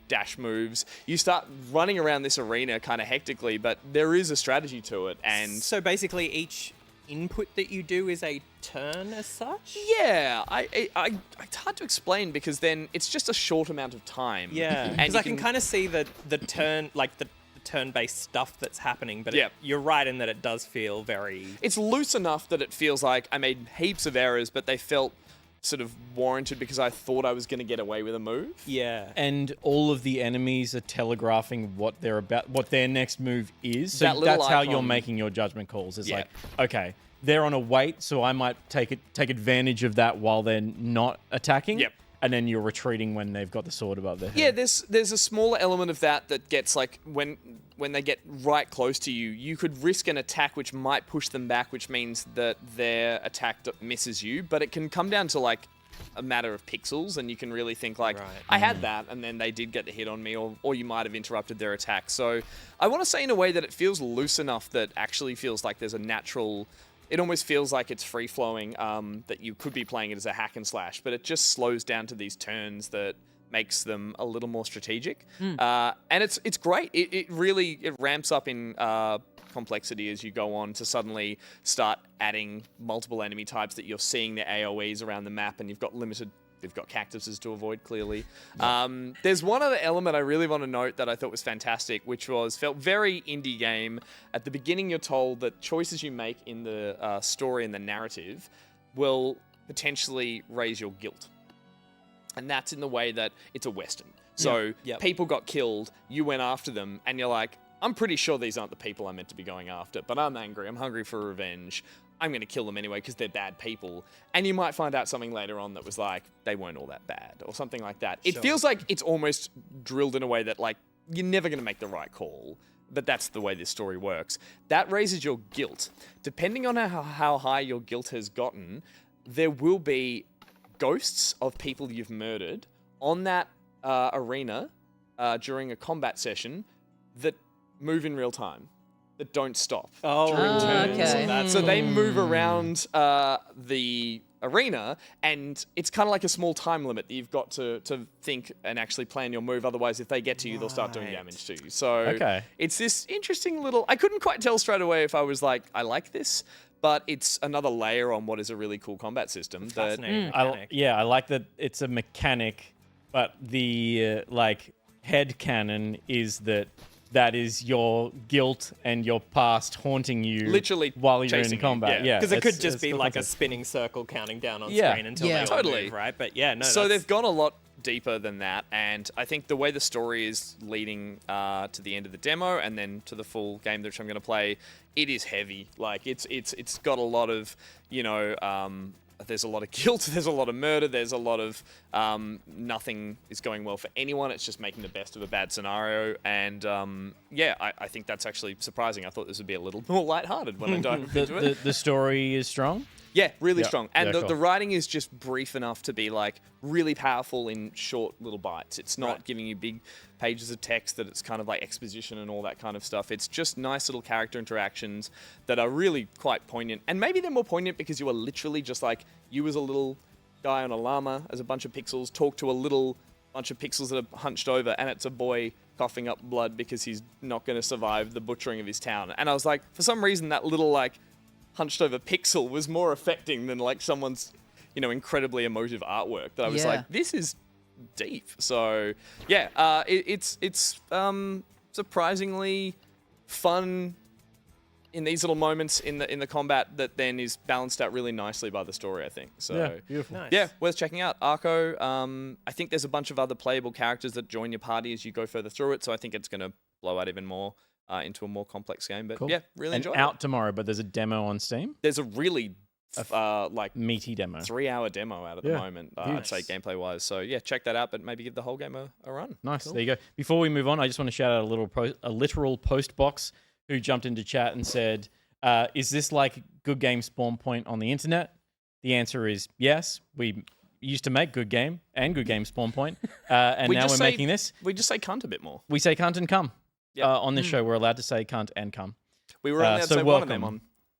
dash moves, you start running around this arena kind of hectically, but there is a strategy to it. And So basically, each input that you do is a turn as such? yeah, it's hard to explain because then it's just a short amount of time. Yeah, and because you I can kind of see the turn, like the turn-based stuff that's happening, but Yeah. you're right in that it does feel very... It's loose enough that it feels like I made heaps of errors, but they felt sort of warranted because I thought I was going to get away with a move. Yeah. And all of the enemies are telegraphing what they're about, what their next move is. So That little that's how you're icon- making your judgment calls. It's Yeah. like, okay, they're on a wait, so I might take advantage of that while they're not attacking. Yep. And then you're retreating when they've got the sword above their head. Yeah, there's a smaller element of that gets like when they get right close to you, you could risk an attack which might push them back, which means that their attack misses you, but it can come down to like a matter of pixels, and you can really think like, Right. I had that, and then they did get the hit on me, or you might have interrupted their attack. So I want to say in a way that it feels loose enough that actually feels like there's a natural... It almost feels like it's free-flowing, that you could be playing it as a hack and slash, but it just slows down to these turns that makes them a little more strategic. And it's great. It really ramps up in complexity as you go on to suddenly start adding multiple enemy types that you're seeing their AoEs around the map, and you've got cactuses to avoid, clearly. There's one other element I really want to note that I thought was fantastic, which felt very indie game. At the beginning, you're told that choices you make in the story and the narrative will potentially raise your guilt. And that's in the way that it's a Western. So people got killed, you went after them, and you're like, I'm pretty sure these aren't the people I'm meant to be going after, but I'm angry, I'm hungry for revenge. I'm going to kill them anyway because they're bad people. And you might find out something later on that was like, they weren't all that bad or something like that. It feels like it's almost drilled in a way that like, you're never going to make the right call. But that's the way this story works. That raises your guilt. Depending on how high your guilt has gotten, there will be ghosts of people you've murdered on that arena during a combat session that move in real time. That don't stop during turns. Okay. So they move around the arena, and it's kind of like a small time limit that you've got to think and actually plan your move. Otherwise, if they get to you, they'll start doing damage to you. So it's this interesting little... I couldn't quite tell straight away if I was like, I like this, but it's another layer on what is a really cool combat system. Fascinating mechanic. I like that it's a mechanic, but the head canon is that is your guilt and your past haunting you Literally while you're in chasing you, combat. yeah. Yeah, Because it could it's just be the like a concept. spinning circle counting down on Yeah. screen until Yeah. they all Totally. move, right? But yeah, no. So that's- they've gone a lot deeper than that, and I think the way the story is leading to the end of the demo and then to the full game, which I'm going to play, it is heavy. Like it's got a lot of there's a lot of guilt, there's a lot of murder, there's a lot of nothing is going well for anyone. It's just making the best of a bad scenario, and I think that's actually surprising. I thought this would be a little more lighthearted when I dived into it. The story is strong. Yeah, really Yeah. strong. And Yeah, the, cool. the writing is just brief enough to be like really powerful in short little bites. It's not giving you big pages of text that it's kind of like exposition and all that kind of stuff. It's just nice little character interactions that are really quite poignant. And maybe they're more poignant because you are literally just like, you as a little guy on a llama as a bunch of pixels talk to a little bunch of pixels that are hunched over, and it's a boy coughing up blood because he's not going to survive the butchering of his town. And I was like, for some reason, that little like hunched over pixel was more affecting than like someone's, incredibly emotive artwork that I was like, this is deep. So yeah, it's surprisingly fun in these little moments in the combat that then is balanced out really nicely by the story, I think. So Yeah, beautiful. Nice. yeah, worth checking out. Arco, I think there's a bunch of other playable characters that join your party as you go further through it, so I think it's going to blow out even more into a more complex game. But yeah, really And enjoy out it. tomorrow, but there's a demo on Steam. There's a really like Meaty demo. 3-hour demo out at the moment, I'd say gameplay wise. So yeah, check that out, but maybe give the whole game a run. Nice. There you go. Before we move on, I just want to shout out a literal post box who jumped into chat and said, is this like Good Game Spawn Point on the internet? The answer is yes. We used to make Good Game and Good Game Spawn Point, and now we're making this. We just say cunt a bit more. We say cunt and cum. Yep. On this show, we're allowed to say cunt and cum. We were only so so one of them on.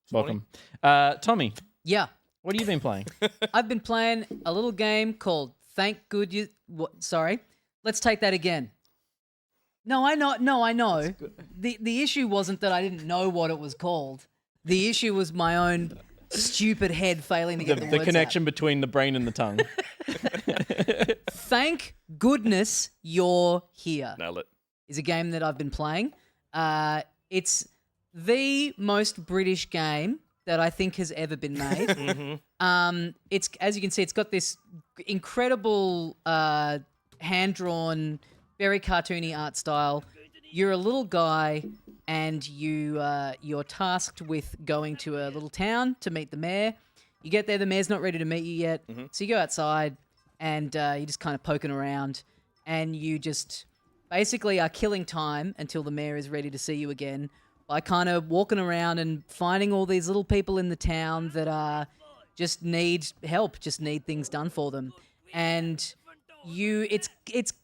Welcome. Tommy, Yeah. what have you been playing? I've been playing a little game called Thank Good You... Sorry. Let's take that again. No, I know. No, I know. The issue wasn't that I didn't know what it was called. The issue was my own stupid head failing to get the The words connection between the brain and the tongue. Thank goodness you're here. Nailed it. Is a game that I've been playing. It's the most British game that I think has ever been made. It's, as you can see, it's got this incredible hand-drawn, very cartoony art style. You're a little guy, and you're tasked with going to a little town to meet the mayor. You get there, the mayor's not ready to meet you yet, so you go outside, and you're just kind of poking around, and you just basically are killing time until the mayor is ready to see you again by kind of walking around and finding all these little people in the town that just need help, just need things done for them. And it's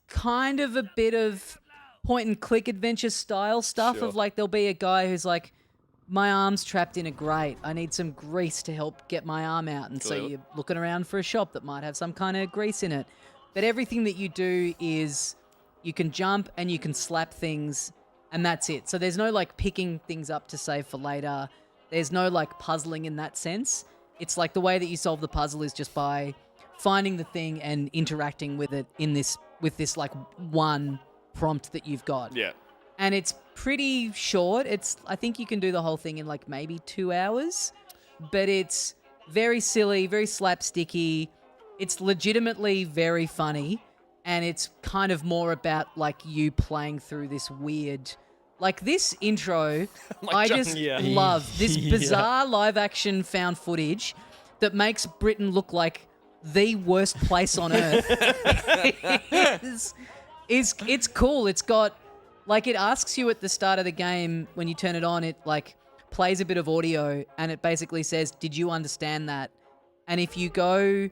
kind of a bit of point and click adventure style stuff of like there'll be a guy who's like, my arm's trapped in a grate. I need some grease to help get my arm out. And so you're looking around for a shop that might have some kind of grease in it. But everything that you do is you can jump and you can slap things and that's it. So there's no like picking things up to save for later. There's no like puzzling in that sense. It's like the way that you solve the puzzle is just by finding the thing and interacting with it with this like one prompt that you've got. Yeah. And it's pretty short. I think you can do the whole thing in like maybe 2 hours, but it's very silly, very slapsticky. It's legitimately very funny. And it's kind of more about like you playing through this weird, like this intro. I just love this bizarre live action found footage that makes Britain look like the worst place on earth. It's cool. It's got like it asks you at the start of the game when you turn it on. It like plays a bit of audio and it basically says, "Did you understand that?" And if you go,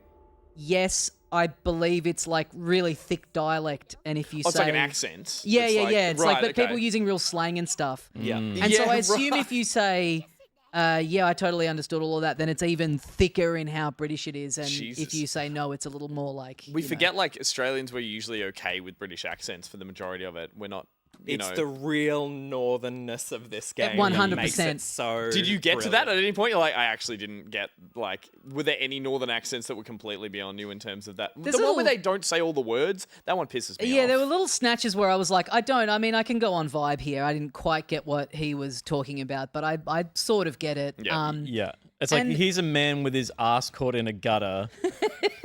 "Yes." I believe it's like really thick dialect, and if you say it's like an accent. Yeah. It's right, like but people using real slang and stuff. Yeah. And so I assume if you say, "Yeah, I totally understood all of that," then it's even thicker in how British it is. And if you say no, it's a little more like we forget like Australians were usually okay with British accents for the majority of it. We're not. It's the real northernness of this game. 100%. So did you get to that at any point? You're like, I actually didn't get like. Were there any northern accents that were completely beyond you in terms of that? The one where they don't say all the words, that one pisses me off. Yeah, there were little snatches where I was like, I mean, I can go on vibe here. I didn't quite get what he was talking about, but I sort of get it. Yeah. It's like he's a man with his ass caught in a gutter.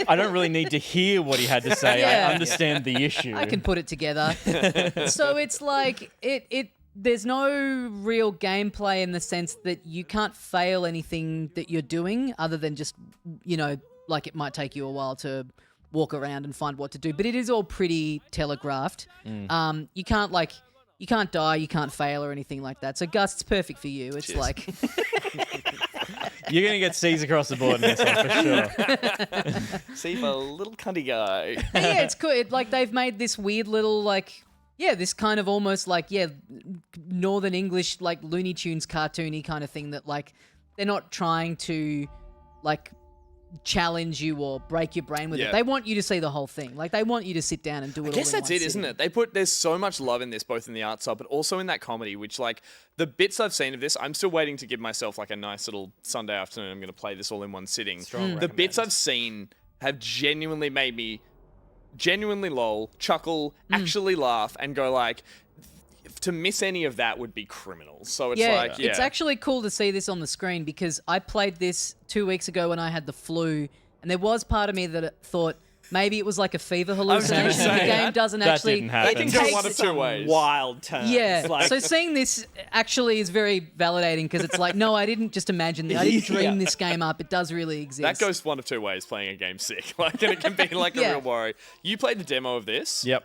I don't really need to hear what he had to say. Yeah. I understand the issue. I can put it together. So it's like there's no real gameplay in the sense that you can't fail anything that you're doing other than just, like it might take you a while to walk around and find what to do. But it is all pretty telegraphed. You can't die, you can't fail or anything like that. So Gus, it's perfect for you. It's like you're going to get C's across the board in this one for sure. See, for a little cunty guy. Yeah, it's cool. Like they've made this weird little this kind of almost Northern English like Looney Tunes cartoony kind of thing that like they're not trying to like challenge you or break your brain with it. They want you to see the whole thing. Like they want you to sit down and do it all in one I guess that's it, isn't sitting. it? There's so much love in this, both in the art side, but also in that comedy, which like the bits I've seen of this, I'm still waiting to give myself like a nice little Sunday afternoon. I'm going to play this all in one sitting. The bits I've seen have genuinely made me genuinely lol, chuckle, actually laugh and go like, to miss any of that would be criminal. So it's it's actually cool to see this on the screen because I played this 2 weeks ago when I had the flu, and there was part of me that thought maybe it was like a fever hallucination. The game doesn't That actually. didn't happen. It can go one of two ways. Wild turns. Yeah. Like, So seeing this actually is very validating because it's like, no, I didn't just imagine this. I didn't dream this game up. It does really exist. That goes one of two ways, playing a game sick. Like, and it can be like a real worry. You played the demo of this. Yep.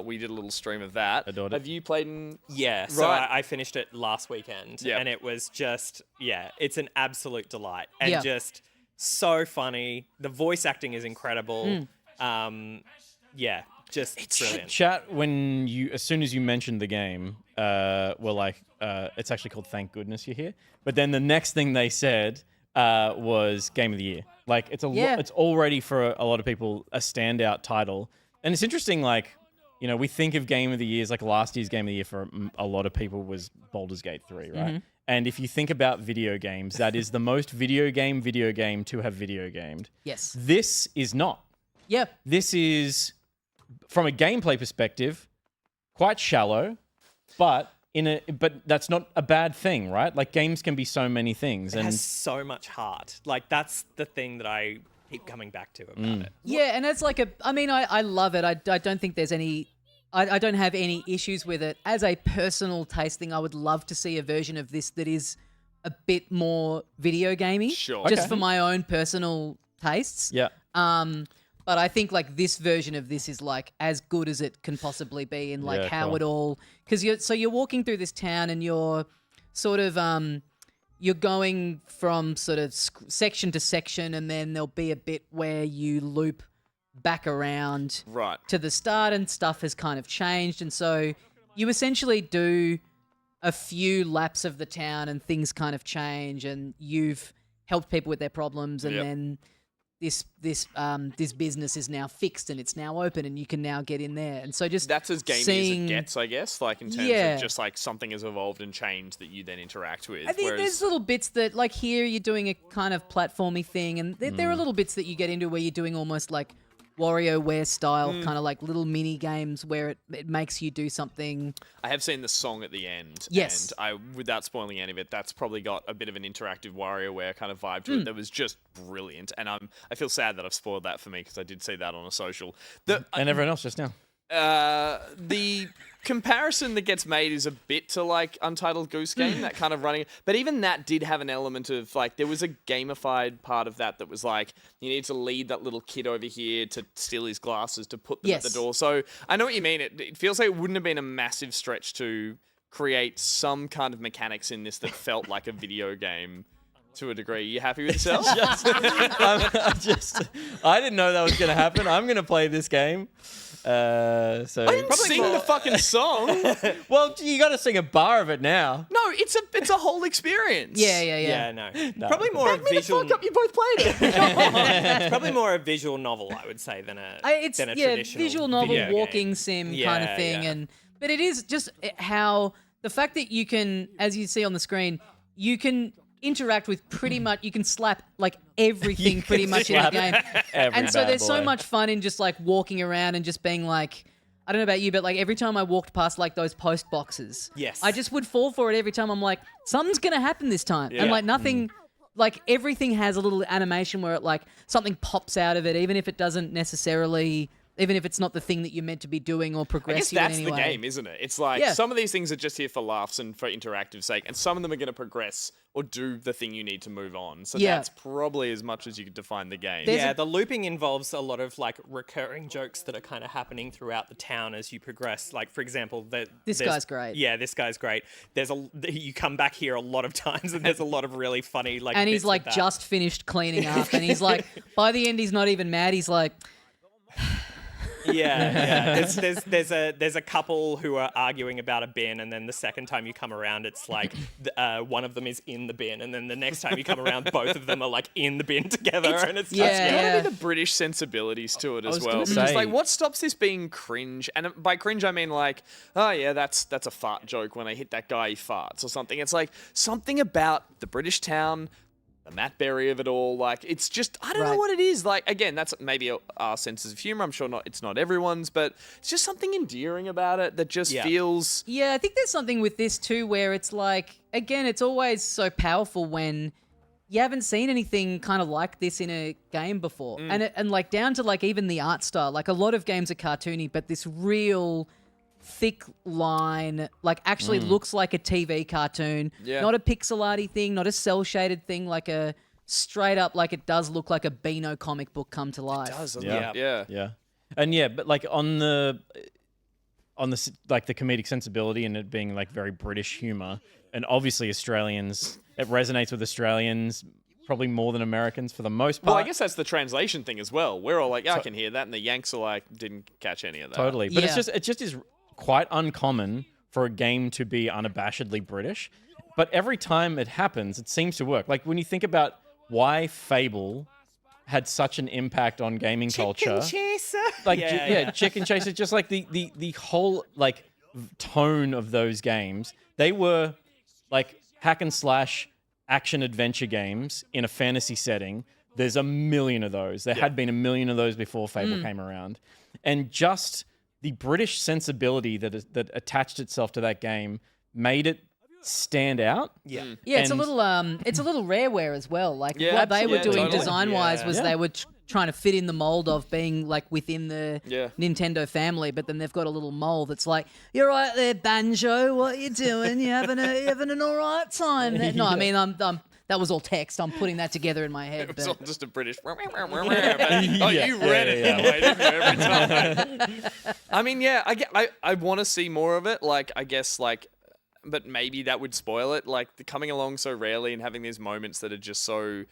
We did a little stream of that. Adored it. Have you played in... yeah, so Right. I finished it last weekend, Yep. and it was just, it's an absolute delight. And Yeah. just so funny. The voice acting is incredible. Just brilliant. Chat, as soon as you mentioned the game, were like, it's actually called Thank Goodness You're Here. But then the next thing they said was Game of the Year. Like, it's it's already for a lot of people a standout title. And it's interesting, like, you know, we think of Game of the Year as like last year's Game of the Year for a lot of people was Baldur's Gate 3, right? Mm-hmm. And if you think about video games, that is the most video game to have video gamed. Yes. This is not. Yeah. This is, from a gameplay perspective, quite shallow, but that's not a bad thing, right? Like, games can be so many things, It and has so much heart. Like, that's the thing that I keep coming back to about it. Yeah, and it's like I love it. I don't think there's any. I don't have any issues with it. As a personal taste thing, I would love to see a version of this that is a bit more video gamey. Sure. Just Okay. for my own personal tastes. yeah. But I think like this version of this is like as good as it can possibly be, and like Yeah, how cool. it all because you're walking through this town and you're sort of you're going from sort of section to section, and then there'll be a bit where you loop back around Right. to the start, and stuff has kind of changed, and so you essentially do a few laps of the town, and things kind of change, and you've helped people with their problems, and Yep. then this business is now fixed and it's now open and you can now get in there. And so just That's as gamey seeing, as it gets, I guess. Like, in terms Yeah. of just like something has evolved and changed that you then interact with. I think there's little bits that, like here, you're doing a kind of platformy thing, and there are little bits that you get into where you're doing almost like WarioWare style, kind of like little mini games where it makes you do something. I have seen the song at the end. Yes. And without spoiling any of it, that's probably got a bit of an interactive WarioWare kind of vibe to it that was just brilliant. And I feel sad that I've spoiled that for me because I did see that on a social. And everyone else just now. The comparison that gets made is a bit to like Untitled Goose Game, that kind of running. But even that did have an element of like, there was a gamified part of that was like, you need to lead that little kid over here to steal his glasses to put them at the Yes. door. So I know what you mean. It feels like it wouldn't have been a massive stretch to create some kind of mechanics in this that felt like a video game to a degree. You happy with yourself? I didn't know that was going to happen. I'm going to play this game. I didn't sing the fucking song. Well, you got to sing a bar of it now. No, it's a whole experience. Yeah, no. Probably more a Back me the visual. fuck up, you both played it. It's probably more a visual novel, I would say, than a It's than a traditional visual novel, video game. walking sim kind Yeah, of thing, yeah. but it is just how the fact that you can, as you see on the screen, you can interact with pretty much, you can slap like everything pretty much in the game. And so bad there's so boy. much fun in just like walking around and just being like, I don't know about you, but like every time I walked past like those post boxes, Yes. I just would fall for it every time. I'm like, something's gonna happen this time, and Yeah. like nothing. Like everything has a little animation where it like something pops out of it, even if it doesn't necessarily, even if it's not the thing that you're meant to be doing or I progress guess you in that's any the way. game, isn't it? It's like Yeah. some of these things are just here for laughs and for interactive sake, and some of them are going to progress or do the thing you need to move on. So Yeah. that's probably as much as you could define the game. There's Yeah, the looping involves a lot of like recurring jokes that are kind of happening throughout the town as you progress. Like, for example, This guy's great. Yeah, this guy's great. You come back here a lot of times, and there's a lot of really funny like. And he's bits with like that. just finished cleaning up, and he's like, by the end, he's not even mad. He's like, Yeah. There's a couple who are arguing about a bin, and then the second time you come around, it's like one of them is in the bin, and then the next time you come around, both of them are like in the bin together, and it's Yeah. just There's got to be the British sensibilities to it as was well. gonna Because say- like, what stops this being cringe? And by cringe, I mean like, oh yeah, that's a fart joke when I hit that guy, he farts or something. It's like something about the British town Matt Berry of it all. Like, it's just, I don't know Right. what it is. Like, again, that's maybe our senses of humor. I'm sure it's not everyone's, but it's just something endearing about it that just feels. Yeah, I think there's something with this too where it's like, again, it's always so powerful when you haven't seen anything kind of like this in a game before. And like down to like even the art style, like a lot of games are cartoony, but this real thick line, like actually looks like a TV cartoon, not a pixel arty thing, not a cell shaded thing, like a straight up, like it does look like a Beano comic book come to life. It does, Yeah. And but like on the like the comedic sensibility and it being like very British humor, and obviously Australians, it resonates with Australians probably more than Americans for the most part. Well, I guess that's the translation thing as well. We're all like, I can hear that, and the Yanks are like, didn't catch any of that. Totally. But it just is quite uncommon for a game to be unabashedly British. But every time it happens, it seems to work. Like when you think about why Fable had such an impact on gaming culture. Chaser. Like Chicken Chaser, just like the whole like tone of those games. They were like hack and slash action adventure games in a fantasy setting. There's a million of those. There had been a million of those before Fable came around. And just the British sensibility that attached itself to that game made it stand out. Yeah, it's a little rareware as well. Like what they were doing totally. design-wise was they were trying to fit in the mold of being like within the Nintendo family, but then they've got a little mold that's like, "You're right there, Banjo. What you doing? You having an all right time?" No, I mean, I'm that was all text. I'm putting that together in my head. It was But all just a British. You read it anyway, didn't you, every time? I mean, I want to see more of it. Like, I guess, like, but maybe that would spoil it. Like, coming along so rarely and having these moments that are just so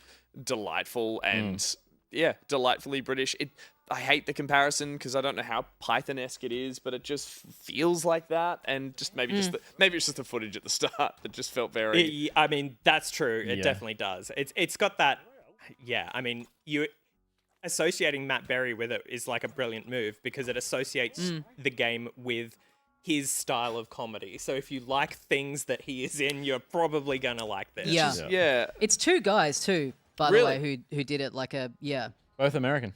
delightful and delightfully British. I hate the comparison because I don't know how Python-esque it is, but it just feels like that. And just maybe maybe it's just the footage at the start that just felt very. I mean, that's true. It definitely does. It's got that. Yeah, I mean, you associating Matt Berry with it is like a brilliant move because it associates the game with his style of comedy. So if you like things that he is in, you're probably gonna like this. Yeah. It's two guys too, by the way, who did it. Like Both American.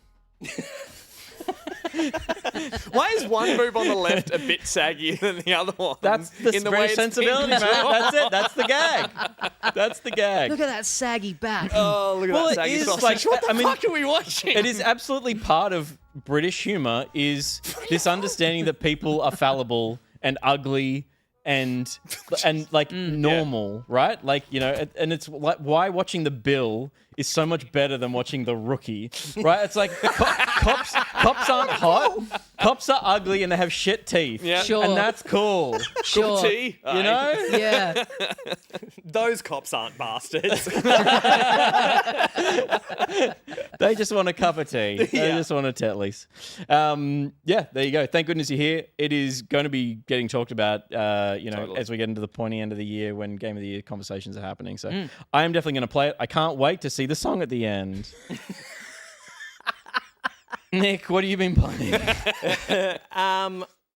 Why is one move on the left a bit saggier than the other one? That's the British sensibility, man. That's it. That's the gag. That's the gag. Look at that saggy back. Oh, look at that saggy sausage. What the fuck are we watching? It is absolutely part of British humor is this understanding that people are fallible and ugly and like normal, right? Like, you know, and it's like why watching The Bill is so much better than watching The Rookie, right? It's like cops aren't hot, cops are ugly and they have shit teeth, Sure. and that's cool. Sure. Tea, You know? Yeah. Those cops aren't bastards. They just want a cup of tea. They just want a Tetley's. There you go. Thank goodness you're here. It is going to be getting talked about, as we get into the pointy end of the year when Game of the Year conversations are happening. So I am definitely going to play it. I can't wait to see the song at the end. Nick, what have you been playing?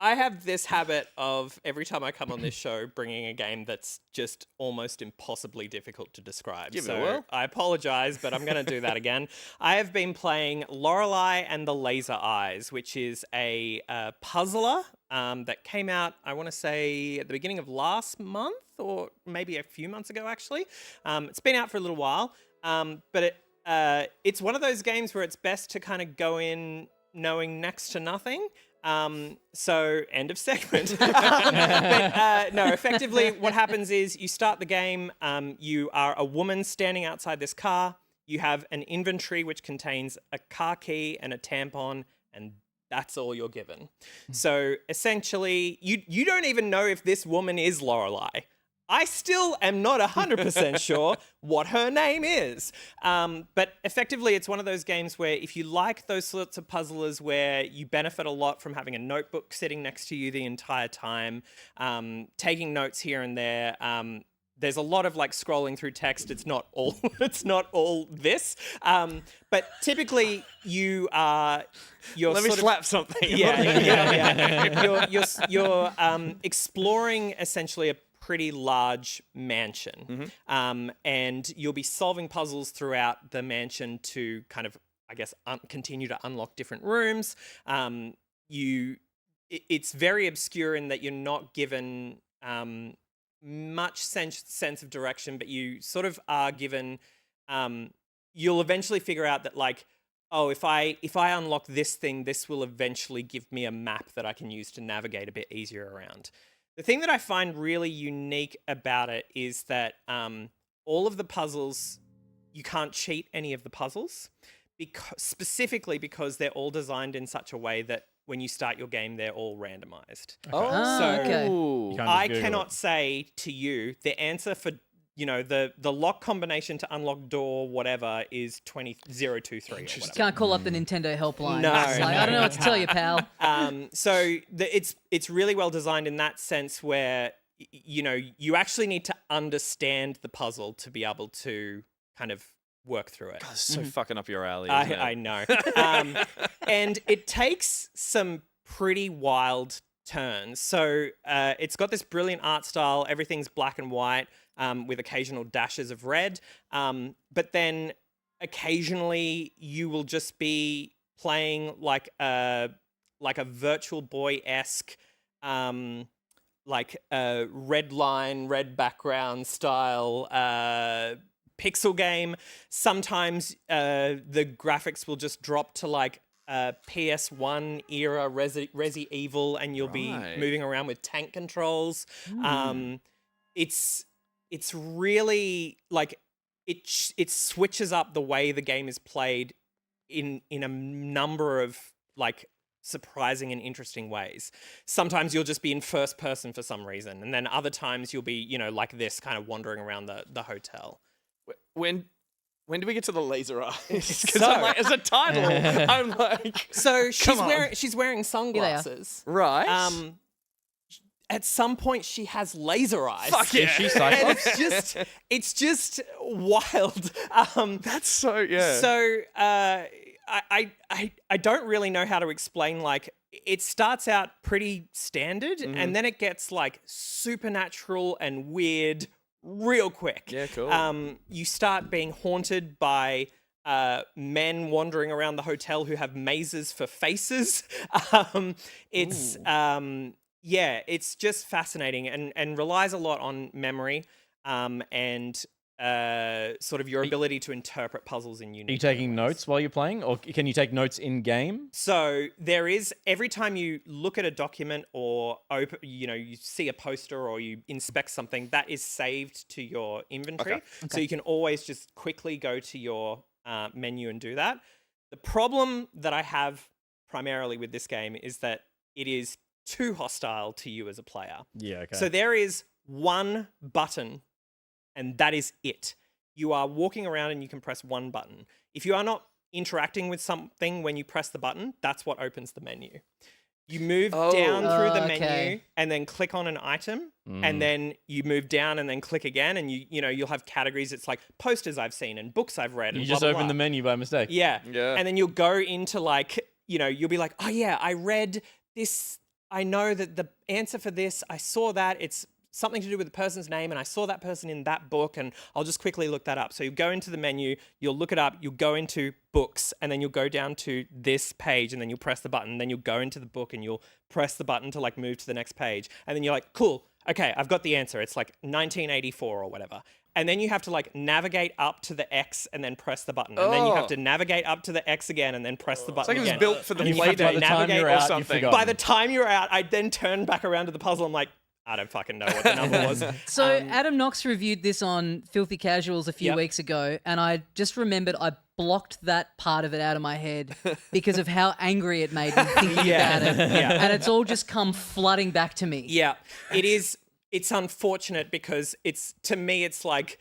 I have this habit of every time I come on this show bringing a game that's just almost impossibly difficult to describe. Give it a whirl. I apologize, but I'm going to do that again. I have been playing Lorelei and the Laser Eyes, which is a puzzler that came out, I want to say, at the beginning of last month or maybe a few months ago, actually. It's been out for a little while, but it's one of those games where it's best to kind of go in knowing next to nothing. So end of segment. No, effectively what happens is you start the game, you are a woman standing outside this car, you have an inventory which contains a car key and a tampon, and that's all you're given. So essentially, you don't even know if this woman is Lorelei. I still am not 100% sure what her name is. But effectively, it's one of those games where if you like those sorts of puzzlers where you benefit a lot from having a notebook sitting next to you the entire time, taking notes here and there, there's a lot of like scrolling through text. It's not all this. But typically you're Let me slap something. Yeah. You're exploring essentially a pretty large mansion, and you'll be solving puzzles throughout the mansion to kind of, I guess, continue to unlock different rooms. It's very obscure in that you're not given much sense of direction, but you sort of are given. You'll eventually figure out that, like, oh, if I unlock this thing, this will eventually give me a map that I can use to navigate a bit easier around. The thing that I find really unique about it is that all of the puzzles, you can't cheat any of the puzzles, specifically because they're all designed in such a way that when you start your game, they're all randomized. Okay. You can't just I Google cannot it. say to you the answer for the lock combination to unlock door whatever is 20023 or whatever. Can't call up the Nintendo helpline. No, It's like, I don't know what to tell you, pal. So it's really well designed in that sense where you actually need to understand the puzzle to be able to kind of work through it. It's so fucking up your alley. Isn't it? I know. And it takes some pretty wild turns. So it's got this brilliant art style. Everything's black and white with occasional dashes of red. But then occasionally you will just be playing like a Virtual Boy-esque red line, red background style pixel game. Sometimes the graphics will just drop to like PS1 era Resi Evil, and you'll be moving around with tank controls. It's really like it switches up the way the game is played in a number of like surprising and interesting ways. Sometimes you'll just be in first person for some reason, and then other times you'll be like this, kind of wandering around the hotel. When do we get to the laser eyes? Because So- I'm like, as a title, I'm like, So Come on. she's wearing sunglasses. right. At some point, she has laser eyes. Fuck yeah. Is she And Cyclops? it's just wild. That's so, yeah. So I don't really know how to explain. Like, it starts out pretty standard, and then it gets like supernatural and weird real quick. Yeah, cool. You start being haunted by men wandering around the hotel who have mazes for faces. It's just fascinating and relies a lot on memory and sort of your ability to interpret puzzles in unique Are you taking ways. notes while you're playing, or can you take notes in game? So there is, every time you look at a document or open, you see a poster or you inspect something, that is saved to your inventory. So you can always just quickly go to your menu and do that. The problem that I have primarily with this game is that it is too hostile to you as a player. Yeah, okay. So there is one button, and that is it. You are walking around and you can press one button. If you are not interacting with something when you press the button, that's what opens the menu. You move down through the menu and then click on an item, and then you move down and then click again, and you'll have categories. It's like posters I've seen and books I've read. You and just blah, blah, opened blah. the menu by mistake. Yeah. Yeah. And then you'll go into like, you'll be like, oh yeah, I read this. I know that the answer for this, I saw that. It's something to do with the person's name, and I saw that person in that book, and I'll just quickly look that up. So you go into the menu, you'll look it up, you'll go into books, and then you'll go down to this page, and then you'll press the button, then you'll go into the book, and you'll press the button to like move to the next page. And then you're like, cool, okay, I've got the answer. It's like 1984 or whatever. And then you have to like navigate up to the X and then press the button. And then you have to navigate up to the X again and then press the button It's like it was again. built for the And you play have to, by date the time navigate you're or out, you've something. forgotten. By the time you're out, I then turn back around to the puzzle. I'm like, I don't fucking know what the number was. So Adam Knox reviewed this on Filthy Casuals a few Yep. weeks ago, and I just remembered I blocked that part of it out of my head because of how angry it made me thinking about it. Yeah. And it's all just come flooding back to me. Yeah, it is. It's unfortunate because to me, it's like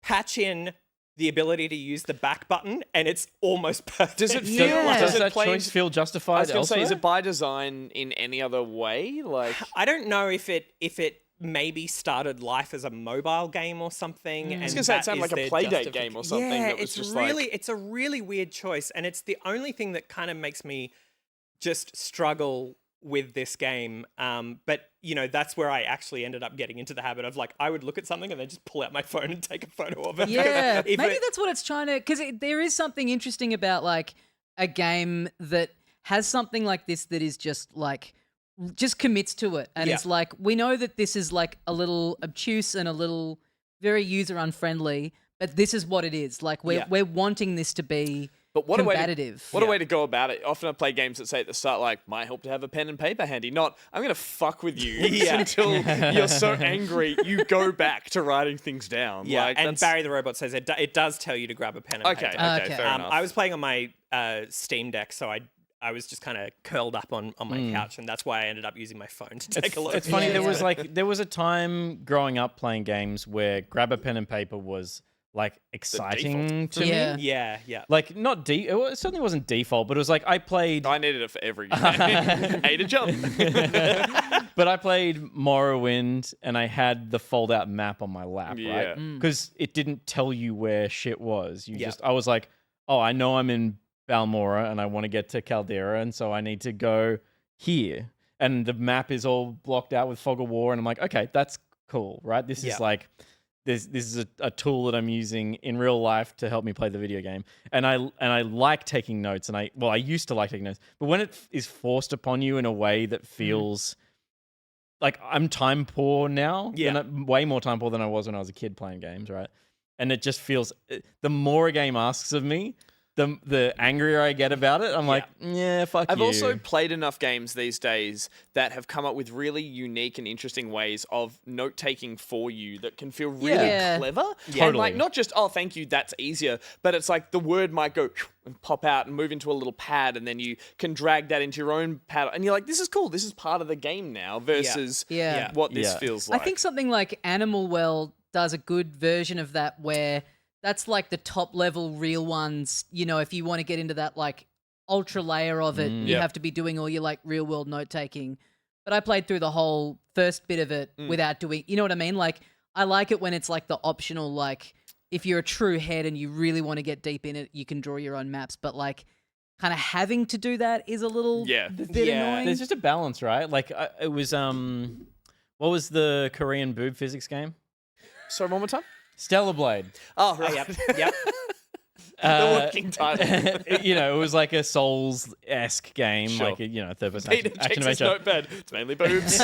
patch in the ability to use the back button, and it's almost perfect. Does it feel Yeah. like Does does that it play? choice feel I justified was gonna say, elsewhere? is it by design in any other way? Like, I don't know if it maybe started life as a mobile game or something. I was gonna say it sounded like a Playdate game or something Yeah, that was it's just really, like- it's a really weird choice, and it's the only thing that kind of makes me just struggle with this game. But you know, that's where I actually ended up getting into the habit of like, I would look at something and then just pull out my phone and take a photo of it. Yeah, maybe that's what it's trying to. Because there is something interesting about like a game that has something like this that is just commits to it, and it's like, we know that this is like a little obtuse and a little very user unfriendly, but this is what it is. Like we're wanting this to be. But what combative. a way to go about it. Often I play games that say at the start, like, might help to have a pen and paper handy. Not, I'm going to fuck with you until you're so angry you go back to writing things down. Yeah, like, and Barry the Robot says it does tell you to grab a pen and paper. Okay, fair enough. I was playing on my Steam Deck, so I was just kind of curled up on my couch, and that's why I ended up using my phone to take a look. It's funny, there was a time growing up playing games where grab a pen and paper was like exciting to me. Yeah. Like not it certainly wasn't default, but it was like I needed it for every game. A to jump. But I played Morrowind and I had the fold out map on my lap, right? Because it didn't tell you where shit was. I was like, oh, I know I'm in Balmora and I want to get to Caldera, and so I need to go here. And the map is all blocked out with Fog of War, and I'm like, okay, that's cool, right? This is like this is a tool that I'm using in real life to help me play the video game. And I like taking notes, and I used to like taking notes. But when it is forced upon you in a way that feels like I'm time poor now, way more time poor than I was when I was a kid playing games, right? And it just feels, the more a game asks of me, the angrier I get about it. I'm like, yeah, fuck you. I've also played enough games these days that have come up with really unique and interesting ways of note-taking for you that can feel really clever. Totally. And like, not just, oh, thank you, that's easier, but it's like the word might go and pop out and move into a little pad, and then you can drag that into your own pad. And you're like, this is cool. This is part of the game now versus what this feels like. I think something like Animal World does a good version of that, where that's like the top level real ones. You know, if you want to get into that like ultra layer of it, you have to be doing all your like real world note taking. But I played through the whole first bit of it without doing, you know what I mean? Like, I like it when it's like the optional, like if you're a true head and you really want to get deep in it, you can draw your own maps. But like kind of having to do that is a little bit annoying. There's just a balance, right? Like it was, what was the Korean boob physics game? Sorry, one more time? Stellar Blade. Oh, right. Yep. The working title. You know, it was like a Souls-esque game, like a, third-person action adventure. Notepad. It's mainly boobs.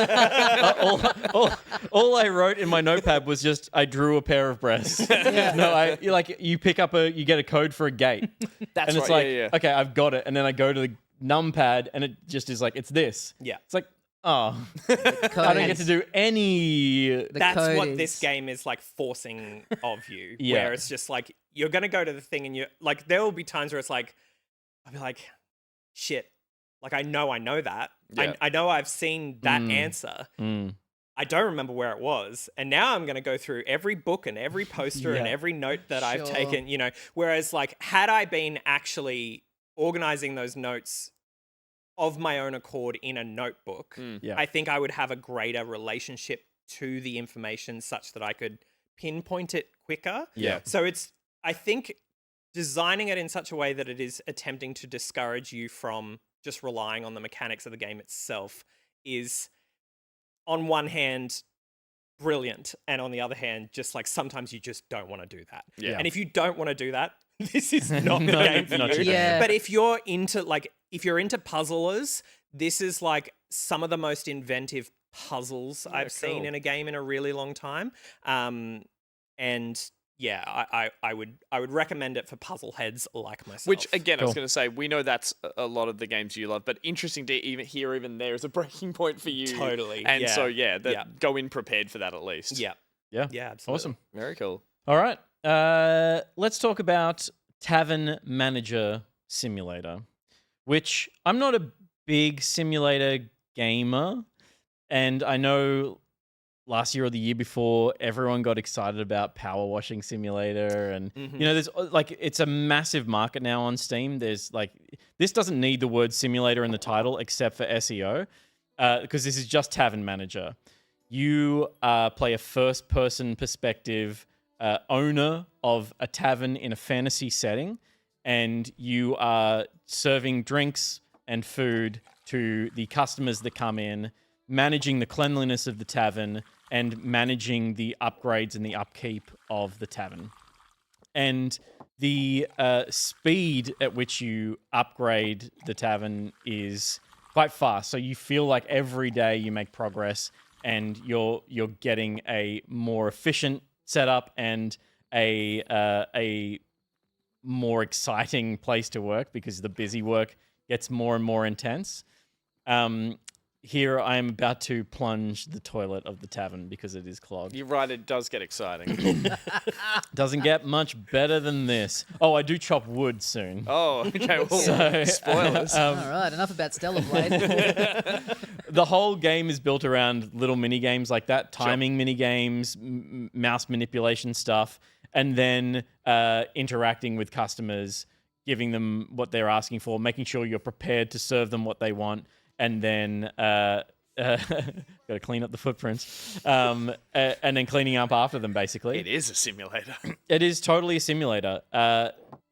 all I wrote in my notepad was just, I drew a pair of breasts. No, you pick up you get a code for a gate. That's and it's right. okay, I've got it. And then I go to the numpad, and it just is like, it's this. Yeah. It's like, oh, I don't get to do any. That's what this game is like forcing of you. Where it's just like, you're going to go to the thing and you're like, there will be times where it's like, I'll be like, shit, like I know that. Yeah. I know I've seen that answer. I don't remember where it was. And now I'm going to go through every book and every poster and every note that I've taken, whereas like, had I been actually organizing those notes of my own accord in a notebook, I think I would have a greater relationship to the information such that I could pinpoint it quicker. Yeah. So I think designing it in such a way that it is attempting to discourage you from just relying on the mechanics of the game itself is, on one hand, brilliant, and on the other hand, just like sometimes you just don't want to do that. Yeah. And if you don't want to do that, this is not the game for you. Yeah. But if you're into puzzlers, this is like some of the most inventive puzzles I've seen in a game in a really long time. And yeah, I would recommend it for puzzle heads like myself. Which again, I was going to say, we know that's a lot of the games you love, but interesting to even hear even there is a breaking point for you. Totally. And so go in prepared for that at least. Yeah, absolutely. Awesome. Very cool. All right. Let's talk about Tavern Manager Simulator, which I'm not a big simulator gamer, and I know last year or the year before, everyone got excited about Power Washing Simulator, and there's like, it's a massive market now on Steam. There's like, this doesn't need the word simulator in the title except for SEO, because this is just Tavern Manager. You play a first-person perspective owner of a tavern in a fantasy setting, and you are serving drinks and food to the customers that come in, managing the cleanliness of the tavern, and managing the upgrades and the upkeep of the tavern. And the speed at which you upgrade the tavern is quite fast. So you feel like every day you make progress, and you're getting a more efficient setup and a more exciting place to work, because the busy work gets more and more intense. Here I am about to plunge the toilet of the tavern because it is clogged. You're right, it does get exciting. Doesn't get much better than this. Oh, I do chop wood soon. Oh, okay. Well, So- spoilers. All right, enough about Stellar Blade. The whole game is built around little mini games like that, timing mini games, mouse manipulation stuff, and then interacting with customers, giving them what they're asking for, making sure you're prepared to serve them what they want, and then got to clean up the footprints, and then cleaning up after them, basically. It is a simulator. It is totally a simulator,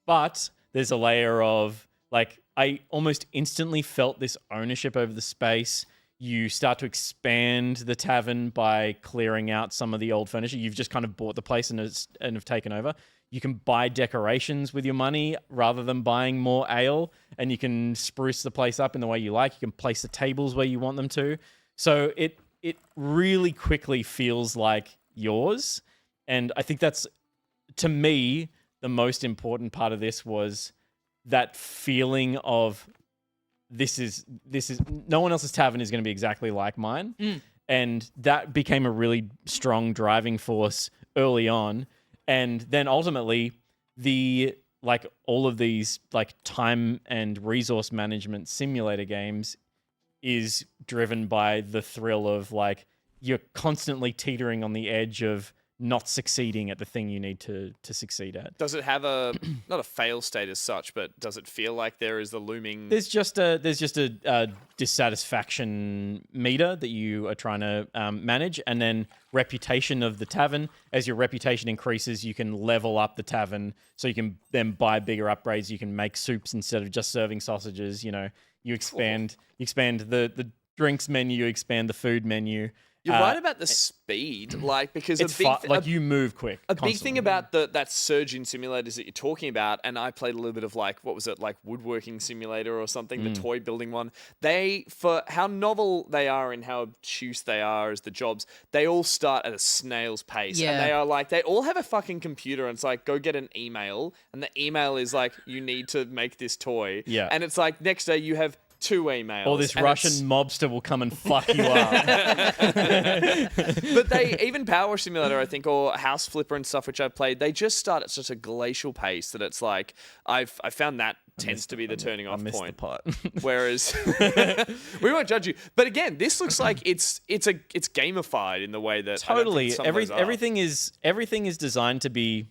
but there's a layer of, like, I almost instantly felt this ownership over the space. You start to expand the tavern by clearing out some of the old furniture. You've just kind of bought the place and have taken over. You can buy decorations with your money rather than buying more ale, and you can spruce the place up in the way you like. You can place the tables where you want them to. So it really quickly feels like yours. And I think that's, to me, the most important part of this was that feeling of this is no one else's tavern is going to be exactly like mine. And that became a really strong driving force early on. And then ultimately, all of these like time and resource management simulator games is driven by the thrill of, like, you're constantly teetering on the edge of not succeeding at the thing you need to succeed at. Does it have not a fail state as such, but does it feel like there is the looming... There's just a dissatisfaction meter that you are trying to manage, and then reputation of the tavern. As your reputation increases, you can level up the tavern, so you can then buy bigger upgrades. You can make soups instead of just serving sausages. You know, you expand the drinks menu, you expand the food menu. You're right about the speed, like, because It's you move quick. A big thing about that surge in simulators that you're talking about, and I played a little bit of, like, what was it, like woodworking simulator or something, the toy building one. For how novel they are and how obtuse they are as the jobs, they all start at a snail's pace. Yeah. And they are like, they all have a fucking computer, and it's like, go get an email, and the email is like, you need to make this toy. Yeah. And it's like, next day you have 2 emails. Or this and Russian mobster will come and fuck you up. But even Power Wash Simulator, I think, or House Flipper and stuff, which I've played, they just start at such a glacial pace that it's like, I found that tends to be the turning off point. The part. Whereas we won't judge you, but again, this looks like it's gamified in the way that Totally. Everything Everything is designed to be,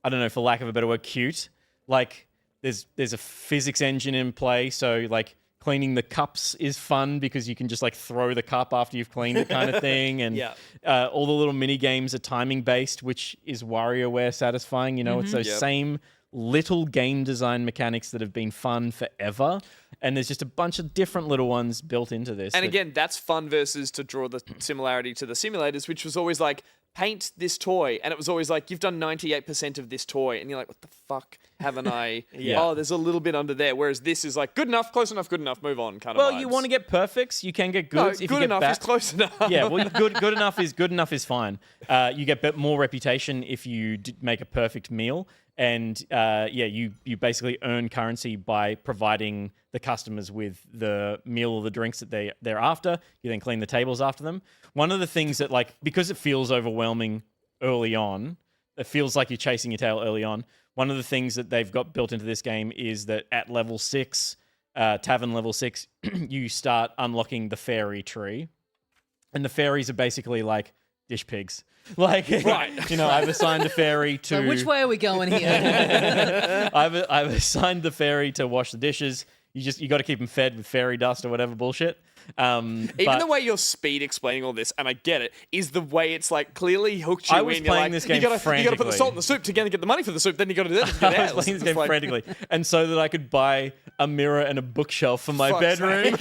I don't know, for lack of a better word, cute. Like, there's a physics engine in play, so, like, cleaning the cups is fun because you can just, like, throw the cup after you've cleaned it, kind of thing. And all the little mini games are timing based, which is WarioWare satisfying. You know, it's those same little game design mechanics that have been fun forever. And there's just a bunch of different little ones built into this. And again, that's fun versus, to draw the similarity to the simulators, which was always like, paint this toy, and it was always like, you've done 98% of this toy, and you're like, what the fuck haven't I? Oh, there's a little bit under there. Whereas this is like, good enough, close enough, good enough, move on, kind of. Well, vibes. you want to get perfects, you can get goods. No, if good you get enough is close enough. Yeah, well, good enough is fine. You get more reputation if you make a perfect meal, and you basically earn currency by providing the customers with the meal or the drinks that they're after. You then clean the tables after them. One of the things that, like, because it feels overwhelming early on, it feels like you're chasing your tail early on. One of the things that they've got built into this game is that at level 6, tavern level 6, you start unlocking the fairy tree. And the fairies are basically like dish pigs. Like, right. You know, I've assigned a fairy to... So which way are we going here? I've assigned the fairy to wash the dishes. You got to keep them fed with fairy dust or whatever bullshit. Even the way your speed explaining all this, and I get it, is the way it's like clearly hooked you I in. was You're playing like, this game you gotta put the frantically. salt in the soup to get the money for the soup. Then you got to do that to get I out. was playing this It's game like, frantically, and so that I could buy a mirror and a bookshelf for my Fuck's bedroom.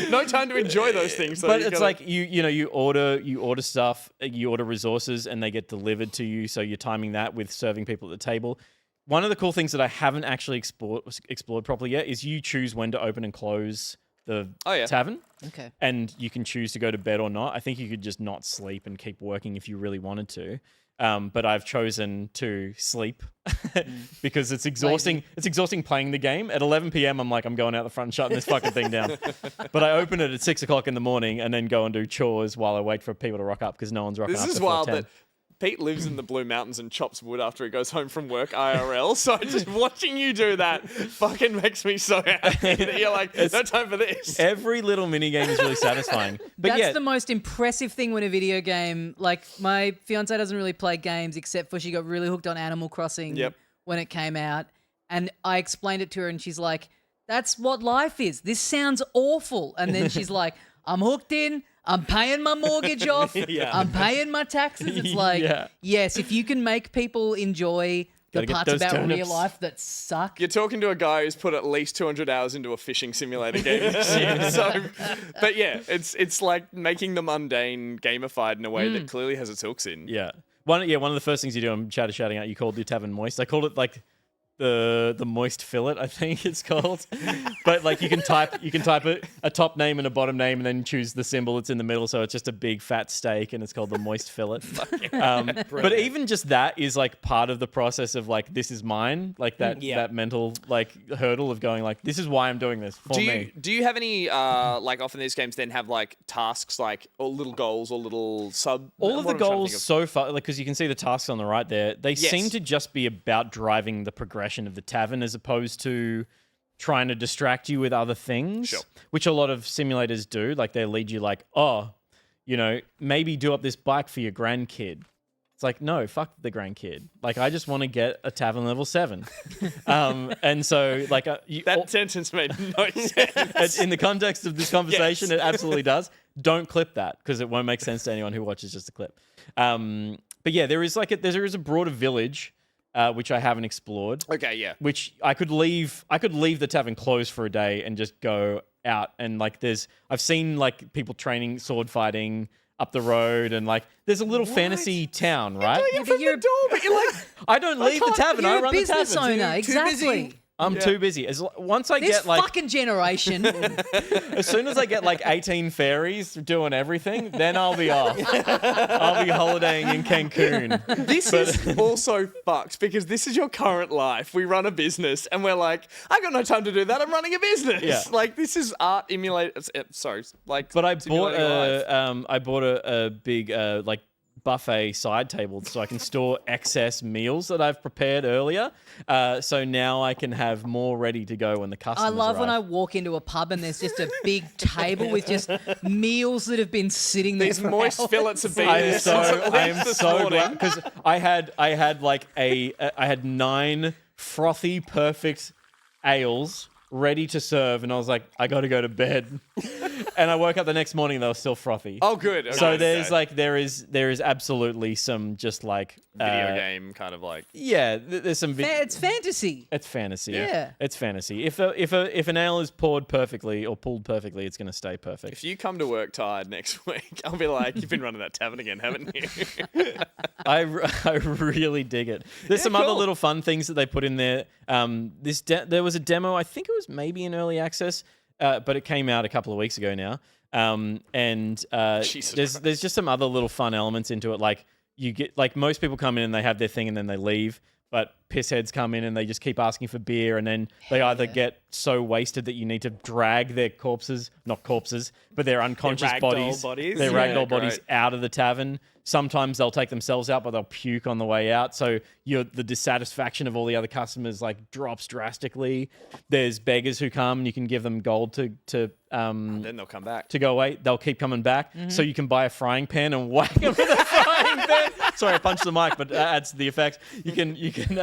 no time to enjoy those things. So But you it's gotta- like you order stuff, you order resources, and they get delivered to you. So you're timing that with serving people at the table. One of the cool things that I haven't actually explored properly yet is you choose when to open and close the tavern. Okay. And you can choose to go to bed or not. I think you could just not sleep and keep working if you really wanted to. But I've chosen to sleep because it's exhausting. Lazy. It's exhausting playing the game. At 11 p.m., I'm like, I'm going out the front and shutting this fucking thing down. But I open it at 6 o'clock in the morning and then go and do chores while I wait for people to rock up because no one's rocking up. this is before wild 10. that Pete lives in the Blue Mountains and chops wood after he goes home from work IRL. So just watching you do that fucking makes me so happy that you're like, no time for this. Every little mini game is really satisfying. But That's yeah, the most impressive thing when a video game, like my fiance doesn't really play games except for she got really hooked on Animal Crossing when it came out. And I explained it to her and she's like, that's what life is. This sounds awful. And then she's like, I'm hooked in. I'm paying my mortgage off. I'm paying my taxes. It's like, yes, if you can make people enjoy the Gotta get parts those about turnips. real life that suck. You're talking to a guy who's put at least 200 hours into a fishing simulator game this year. So, but yeah, it's like making the mundane gamified in a way that clearly has its hooks in. yeah. One of the first things you do, I'm shouting out, you called your tavern moist. I called it like the moist fillet, I think it's called. But like you can type a top name and a bottom name and then choose the symbol that's in the middle, so it's just a big fat steak and it's called the moist fillet. But even just that is like part of the process of like, this is mine, like that mental like hurdle of going like, this is why I'm doing this for me. Do you have any like often these games then have like tasks like or little goals or little sub? All of the what I'm trying to goals think of. so far, like because you can see the tasks on the right there, they Yes. seem to just be about driving the progression of the tavern as opposed to trying to distract you with other things, Sure. which a lot of simulators do. Like they lead you like, oh, maybe do up this bike for your grandkid. It's like, no, fuck the grandkid. Like, I just want to get a tavern level 7. And so, like, That sentence made no sense. in the context of this conversation, it absolutely does. Don't clip that because it won't make sense to anyone who watches just a clip. But yeah, there is a broader village, which I haven't explored. Okay, yeah. Which I could leave the tavern closed for a day and just go out and like I've seen like people training sword fighting up the road and like there's a little fantasy town, right? Yeah, but you're, But you're like, I don't leave the tavern. I you're a run the business tavern. owner, exactly. I'm too busy. Once I This get like fucking generation. as soon as I get like 18 fairies doing everything, then I'll be off. I'll be holidaying in Cancun. this is also fucked because this is your current life. We run a business and we're like, I got no time to do that. I'm running a business. Yeah. Like this is art emulated. Sorry, like. But I bought simulating life. a big like buffet side table so I can store excess meals that I've prepared earlier. So now I can have more ready to go when the customers I love when I arrive. walk into a pub and there's just a big table with just meals that have been sitting there. These for moist hours. fillets have been I there am since so at I least am this so morning. glad because I had 9 frothy perfect ales ready to serve and I was like, I got to go to bed. And I woke up the next morning and they were still frothy. Oh, good. Okay. So there is absolutely some just like video game kind of like. Yeah, there's some. It's fantasy. It's fantasy. Yeah. It's fantasy. If an ale is poured perfectly or pulled perfectly, it's going to stay perfect. If you come to work tired next week, I'll be like, you've been running that tavern again, haven't you? I really dig it. There's some other cool. little fun things that they put in there. There was a demo. I think it was maybe in early access, but it came out a couple of weeks ago now. There's just some other little fun elements into it. Like you get like most people come in and they have their thing and then they leave. But pissheads come in and they just keep asking for beer, and then they either get so wasted that you need to drag their not corpses, but their unconscious bodies, their ragdoll bodies out of the tavern. Sometimes they'll take themselves out, but they'll puke on the way out. So the dissatisfaction of all the other customers like drops drastically. There's beggars who come and you can give them gold to then they'll come back. to go away. They'll keep coming back. So you can buy a frying pan and whack them with a frying pan. Sorry, I punched the mic, but adds to the effect. You can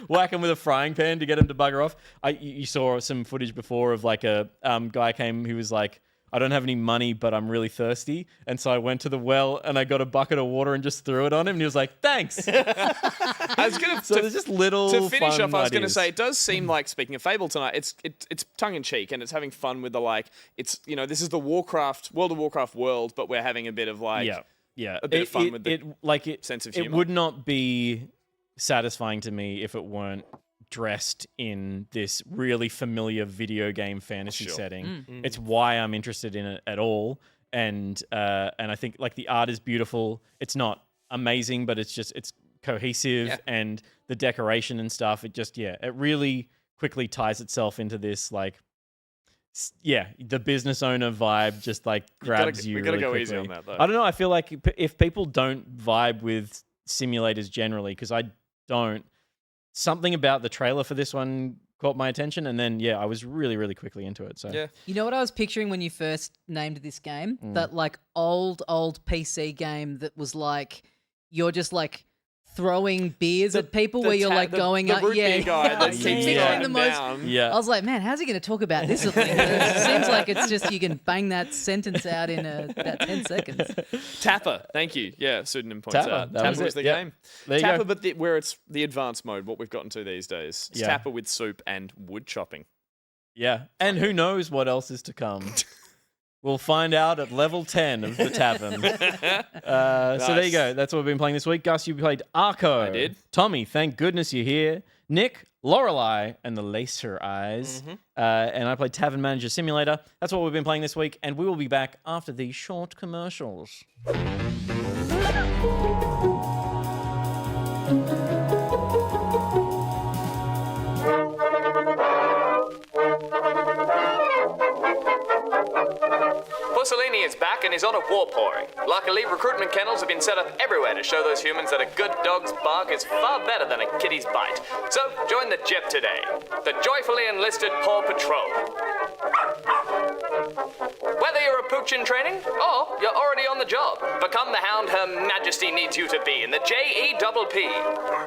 whack him with a frying pan to get him to bugger off. You saw some footage before of like a guy came who was like, I don't have any money, but I'm really thirsty. And so I went to the well and I got a bucket of water and just threw it on him. And he was like, thanks. I was gonna So there's just little to finish fun off. I was going to ideas. say it does seem like, speaking of Fable tonight, it's tongue in cheek and it's having fun with the like. It's this is the World of Warcraft world, but we're having a bit of like yeah, a bit of fun with the sense of It humor. would not be satisfying to me if it weren't dressed in this really familiar video game fantasy setting. It's why I'm interested in it at all. And I think like the art is beautiful. It's not amazing, but it's cohesive and the decoration and stuff. It really quickly ties itself into this like, the business owner vibe just like grabs you. We gotta really go quickly. easy on that though. I don't know. I feel like if people don't vibe with simulators generally, because I don't, something about the trailer for this one caught my attention, and then I was really, really quickly into it. So You know what I was picturing when you first named this game? That like old PC game that was like you're just like throwing beers at people where you're like going the root beer guy that keeps Picturing throwing the them most- down. yeah. I was like, man, how's he going to talk about this? It seems like it's just you can bang that sentence out in about 10 seconds. Tapper, thank you. Yeah, pseudonym points Tapper, out. that was Tapper was it. the Yep. game. There you Tapper, go. but where it's the advanced mode, what we've gotten to these days. It's Yeah. Tapper with soup and wood chopping. Yeah, and who knows what else is to come. We'll find out at level 10 of the tavern. So there you go. That's what we've been playing this week. Gus, you played Arco. I did. Tommy, thank goodness you're here. Nick, Lorelei, and the Laser Eyes. And I played Tavern Manager Simulator. That's what we've been playing this week, and we will be back after these short commercials. Mussolini is back and is on a war pouring. Luckily, recruitment kennels have been set up everywhere to show those humans that a good dog's bark is far better than a kitty's bite. So, join the JEP today, the Joyfully Enlisted Paw Patrol. Whether you're a pooch in training, or you're already on the job, become the hound Her Majesty needs you to be in the JEPP.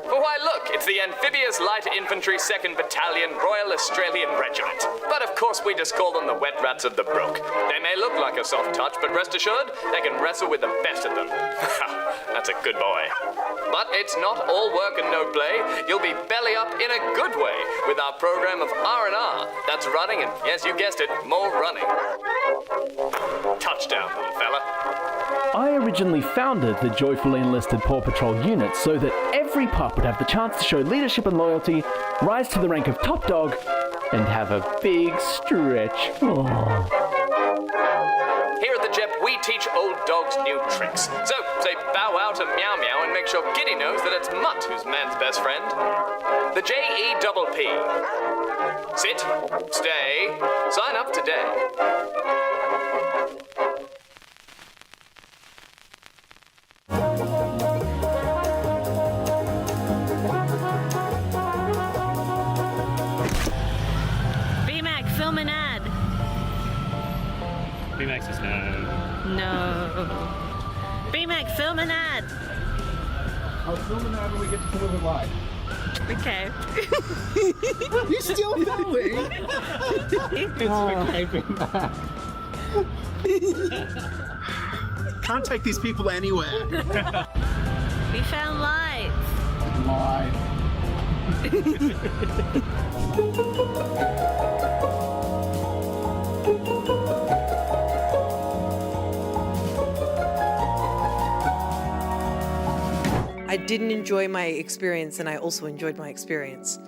Why look, it's the Amphibious Light Infantry 2nd Battalion Royal Australian Regiment. But of course we just call them the wet rats of the brook. They may look like a soft touch, but rest assured, they can wrestle with the best of them. That's a good boy. But it's not all work and no play. You'll be belly up in a good way with our program of R&R. That's running and, yes, you guessed it, more running. Touchdown, little fella. I originally founded the Joyfully Enlisted Paw Patrol unit so that every pup would have the chance to show leadership and loyalty, rise to the rank of top dog, and have a big stretch. Here at the JEP, we teach old dogs new tricks. So, say bow wow to Meow Meow and make sure Kitty knows that it's Mutt who's man's best friend. The JEPP. Sit, stay, sign up today. BMAC, film an ad. BMAX is no. No. BMAC, film an ad. I'll film an ad when we get to film it live. Okay. You're still filming? Can't take these people anywhere. We found lights. I didn't enjoy my experience, and I also enjoyed my experience.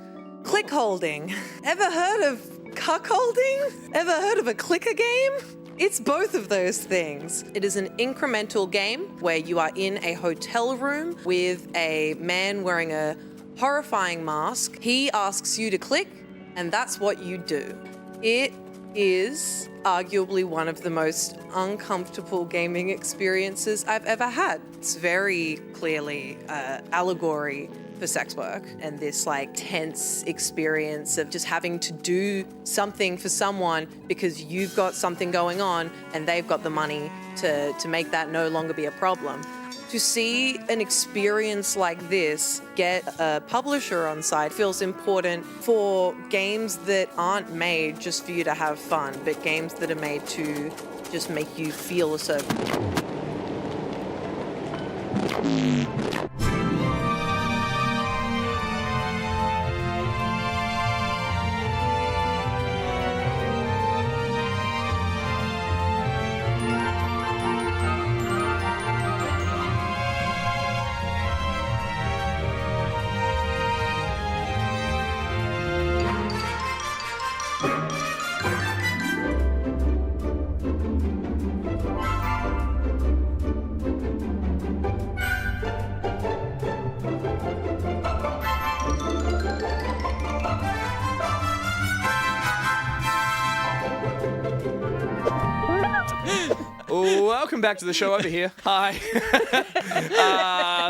Click holding. Ever heard of cuckolding? Ever heard of a clicker game? It's both of those things. It is an incremental game where you are in a hotel room with a man wearing a horrifying mask. He asks you to click, and that's what you do. It is arguably one of the most uncomfortable gaming experiences I've ever had. It's very clearly allegory for sex work and this like tense experience of just having to do something for someone because you've got something going on and they've got the money to make that no longer be a problem. to see an experience like this get a publisher on side feels important for games that aren't made just for you to have fun, but games that are made to just make you feel a certain. Welcome back to the show over here. Hi.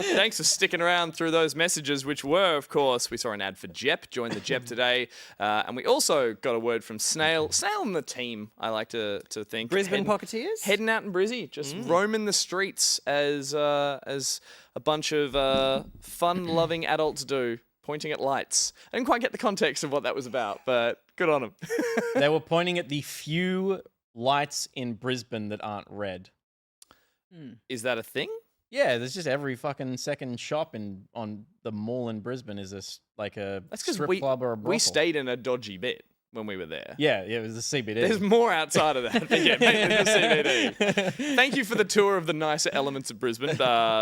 Thanks for sticking around through those messages, which were, of course, we saw an ad for Jep, joined the Jep today, and we also got a word from Snail. Snail and the team, I like to think. Brisbane Pocketeers? Heading out in Brizzy, just roaming the streets as a bunch of fun-loving adults do, pointing at lights. I didn't quite get the context of what that was about, but good on them. They were pointing at the few lights in Brisbane that aren't red. Is that a thing? Yeah, there's just every fucking second shop on the mall in Brisbane is like a strip club or a brothel. We stayed in a dodgy bit when we were there. Yeah, it was the CBD. There's more outside of that than the CBD. Thank you for the tour of the nicer elements of Brisbane,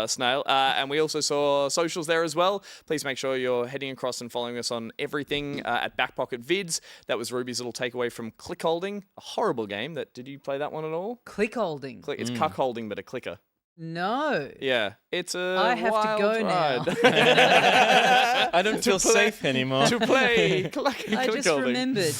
Snail. And we also saw socials there as well. Please make sure you're heading across and following us on everything at Backpocket Vids. That was Ruby's little takeaway from Click Holding, a horrible game. Did you play that one at all? Click holding. It's cuck holding, but a clicker. No. Yeah, it's a I have to wild go ride. now. I don't feel safe anymore. To play I just remembered.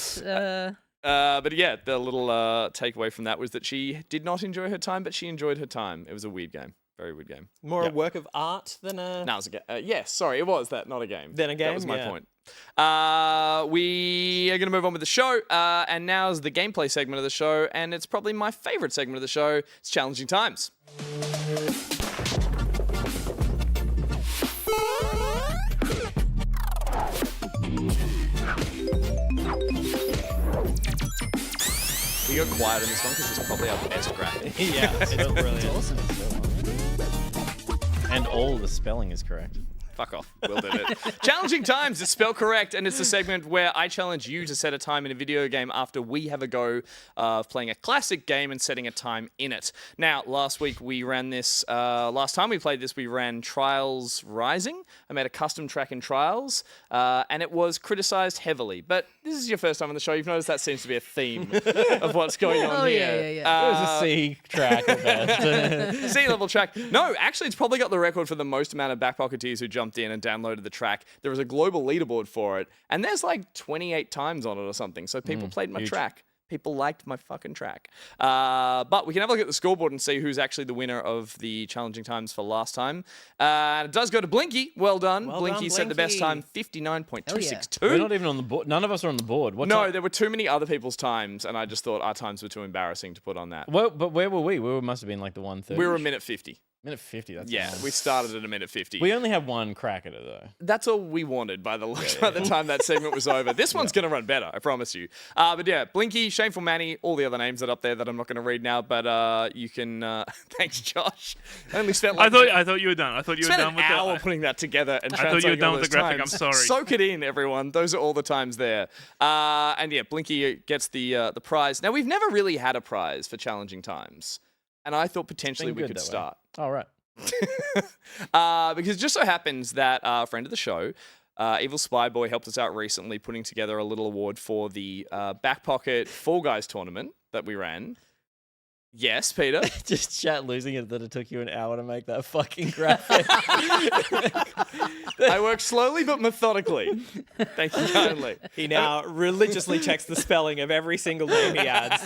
But yeah, the little takeaway from that was that she did not enjoy her time, but she enjoyed her time. It was a weird game. Very weird game. More a work of art than a... No, it was a game. Yes, sorry, it was that, not a game. Than a game, That was my point. We are going to move on with the show, and now's the gameplay segment of the show, and it's probably my favourite segment of the show. It's Challenging Times. We go quiet on this one because it's probably our best graphic. Yeah, it's brilliant. Awesome. And all the spelling is correct. Fuck off. Will did it. Challenging Times is spelled correct, and it's the segment where I challenge you to set a time in a video game after we have a go of playing a classic game and setting a time in it. Now, last week we ran this, last time we played this, we ran Trials Rising. I made a custom track in Trials, and it was criticized heavily. But this is your first time on the show. You've noticed that seems to be a theme of what's going on here. Yeah. It was a C track at best. C-level track. No, actually, it's probably got the record for the most amount of backpocketeers who jumped in and downloaded the track. There was a global leaderboard for it, and there's like 28 times on it or something. So people played my track. People liked my fucking track. But we can have a look at the scoreboard and see who's actually the winner of the Challenging Times for last time. It does go to Blinky. Well done. Blinky set the best time, 59.262. We're not even on the board. None of us are on the board. There were too many other people's times, and I just thought our times were too embarrassing to put on that. Well, but where were we? We must have been like the 1:30. We were a minute 50. Minute 50, that's Yeah, nice. we started at a minute 50. We only had one crack at it, though. That's all we wanted by the time that segment was over. This one's going to run better, I promise you. But yeah, Blinky, Shameful Manny, all the other names that are up there that I'm not going to read now, but you can... thanks, Josh. I only spent I thought you were done. I thought you were done with an hour that. putting that together and I thought you were translating done all with the those graphic. times. I'm sorry. Soak it in, everyone. Those are all the times there. And yeah, Blinky gets the prize. Now, we've never really had a prize for Challenging Times, and I thought potentially we could start. All right. Because it just so happens that a friend of the show, Evil Spy Boy, helped us out recently putting together a little award for the Back Pocket Fall Guys tournament that we ran. Yes, Peter? Just chat losing it that it took you an hour to make that fucking graphic. I work slowly but methodically. Thank you kindly. He now religiously checks the spelling of every single name he adds.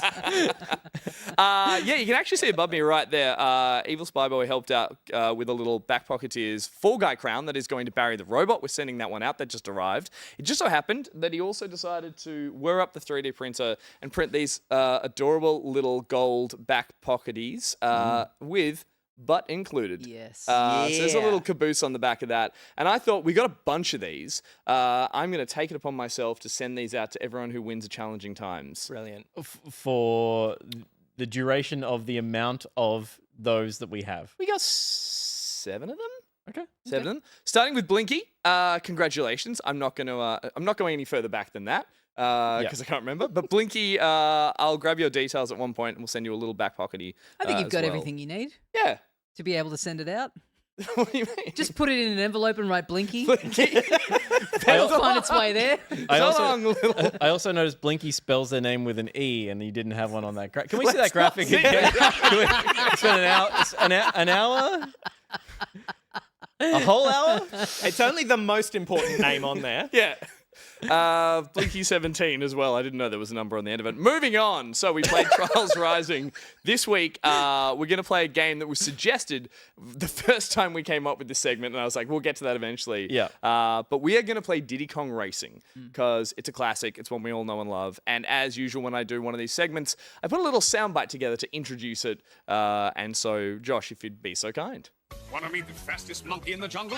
Yeah, you can actually see above me right there. Evil Spy Boy helped out with a little Backpocketeers Fall Guy crown that is going to Barry the Robot. We're sending that one out. That just arrived. It just so happened that he also decided to whir up the 3D printer and print these adorable little gold Backpocketees with but included. Yes. So there's a Yeah. little caboose on the back of that. And I thought, we got a bunch of these. I'm going to take it upon myself to send these out to everyone who wins a Challenging Times. Brilliant. For the duration of the amount of those that we have. We got 7 of them. Okay. 7 of them. Starting with Blinky. Congratulations. I'm not going any further back than that. Because I can't remember. But Blinky, I'll grab your details at one point and we'll send you a little back pockety. I think you've as got well. everything you need Yeah. to be able to send it out. What do you mean? Just put it in an envelope and write Blinky. Blinky. It'll find its way there. I also noticed Blinky spells their name with an E, and you didn't have one on that. Can we see that graphic again? Can we spend an hour? A whole hour? It's only the most important name on there. Yeah. Blinky 17 as well. I didn't know there was a number on the end of it. Moving on. So we played Trials Rising. This week, we're going to play a game that was suggested the first time we came up with this segment. And I was like, we'll get to that eventually. Yeah. But we are going to play Diddy Kong Racing because it's a classic. It's one we all know and love. And as usual, when I do one of these segments, I put a little soundbite together to introduce it. And so, Josh, if you'd be so kind. Want to meet the fastest monkey in the jungle?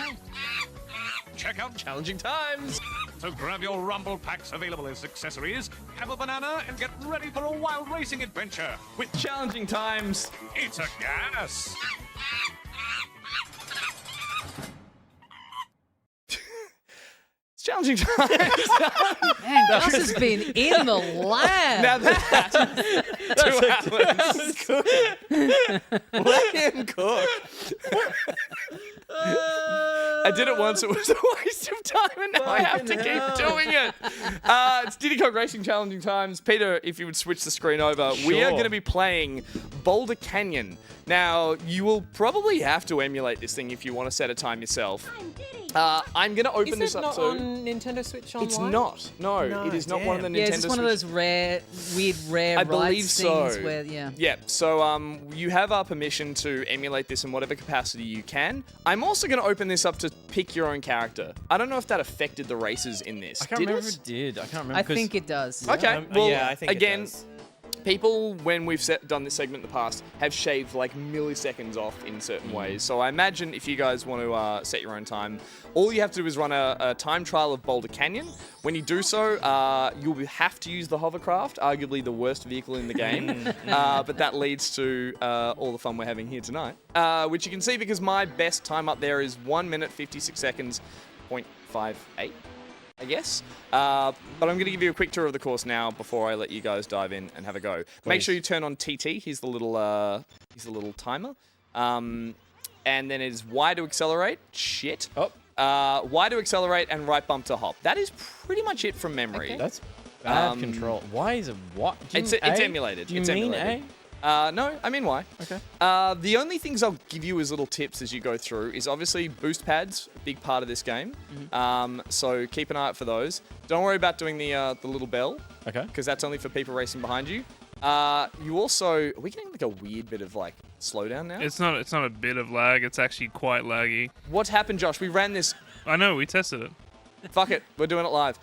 Check out Challenging Times. So grab your rumble packs available as accessories, have a banana, and get ready for a wild racing adventure with Challenging Times. It's a gas. It's Challenging Times. Man, Gus has been in the lab. Now that 2 hours. Let him cook. I did it once. It was a waste of time, and now I have to keep doing it. It's Diddy Kong Racing Challenging Times. Peter, if you would switch the screen over, we are Sure. going to be playing Boulder Canyon. Now, you will probably have to emulate this thing if you want to set a time yourself. I'm going to open this up not to... on Nintendo Switch Online? It's not. No, it is not one of the Nintendo Yeah, it's one of Switch- those weird rare I rights believe so. things where, yeah. Yeah, so you have our permission to emulate this in whatever capacity you can. I'm also going to open this up to pick your own character. I don't know if that affected the races in this. I can't Did remember it? if it did. I can't remember. I 'cause- think it does. Okay, well, yeah, I think it again, does. people, when we've done this segment in the past, have shaved like milliseconds off in certain ways. So I imagine if you guys want to set your own time, all you have to do is run a time trial of Boulder Canyon. When you do so, you'll have to use the hovercraft, arguably the worst vehicle in the game. But that leads to all the fun we're having here tonight, which you can see because my best time up there is 1 minute 56 seconds, 0.58. I guess. But I'm going to give you a quick tour of the course now before I let you guys dive in and have a go. Make sure you turn on TT. Here's the little timer. And then it is Y to accelerate. Shit. Y to accelerate and right bump to hop. That is pretty much it from memory. Okay. That's bad control. Why is it what? Do you It's mean A? emulated. Do you It's mean emulated. No, I mean Y. Okay. The only things I'll give you as little tips as you go through is obviously boost pads, a big part of this game. So keep an eye out for those. Don't worry about doing the little bell. Okay. Because that's only for people racing behind you. You also... Are we getting like a weird bit of like slowdown now? It's not a bit of lag. It's actually quite laggy. What happened, Josh? We ran this... I know. We tested it. Fuck it. We're doing it live.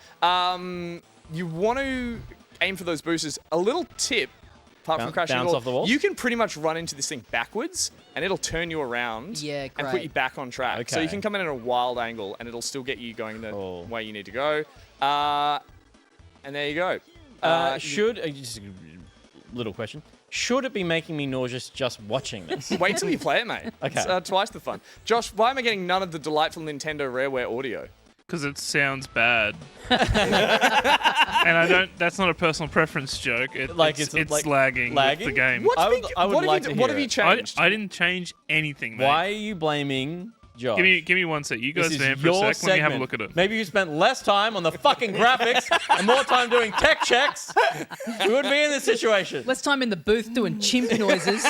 You want to aim for those boosters. A little tip, apart from crashing bounce off the wall? you can pretty much run into this thing backwards and it'll turn you around Yeah, and put great. you back on track. So you Okay. can come in at a wild angle and it'll still get you going the Cool. way you need to go. And there you go. Just a little question. Should it be making me nauseous just watching this? Wait till you play it, mate. Okay. It's twice the fun. Josh, why am I getting none of the delightful Nintendo Rareware audio? Because it sounds bad. And I don't. That's not a personal preference joke. It's like lagging with the game. What I have would- you- I would what have like you, to What hear have you it. changed? I didn't change anything, mate. Why are you blaming Josh? Give me one sec. You This guys is vamp for a your sec. Let me have a segment. look at it. Maybe you spent less time on the fucking graphics and more time doing tech checks. We wouldn't be in this situation. Less time in the booth doing chimp noises.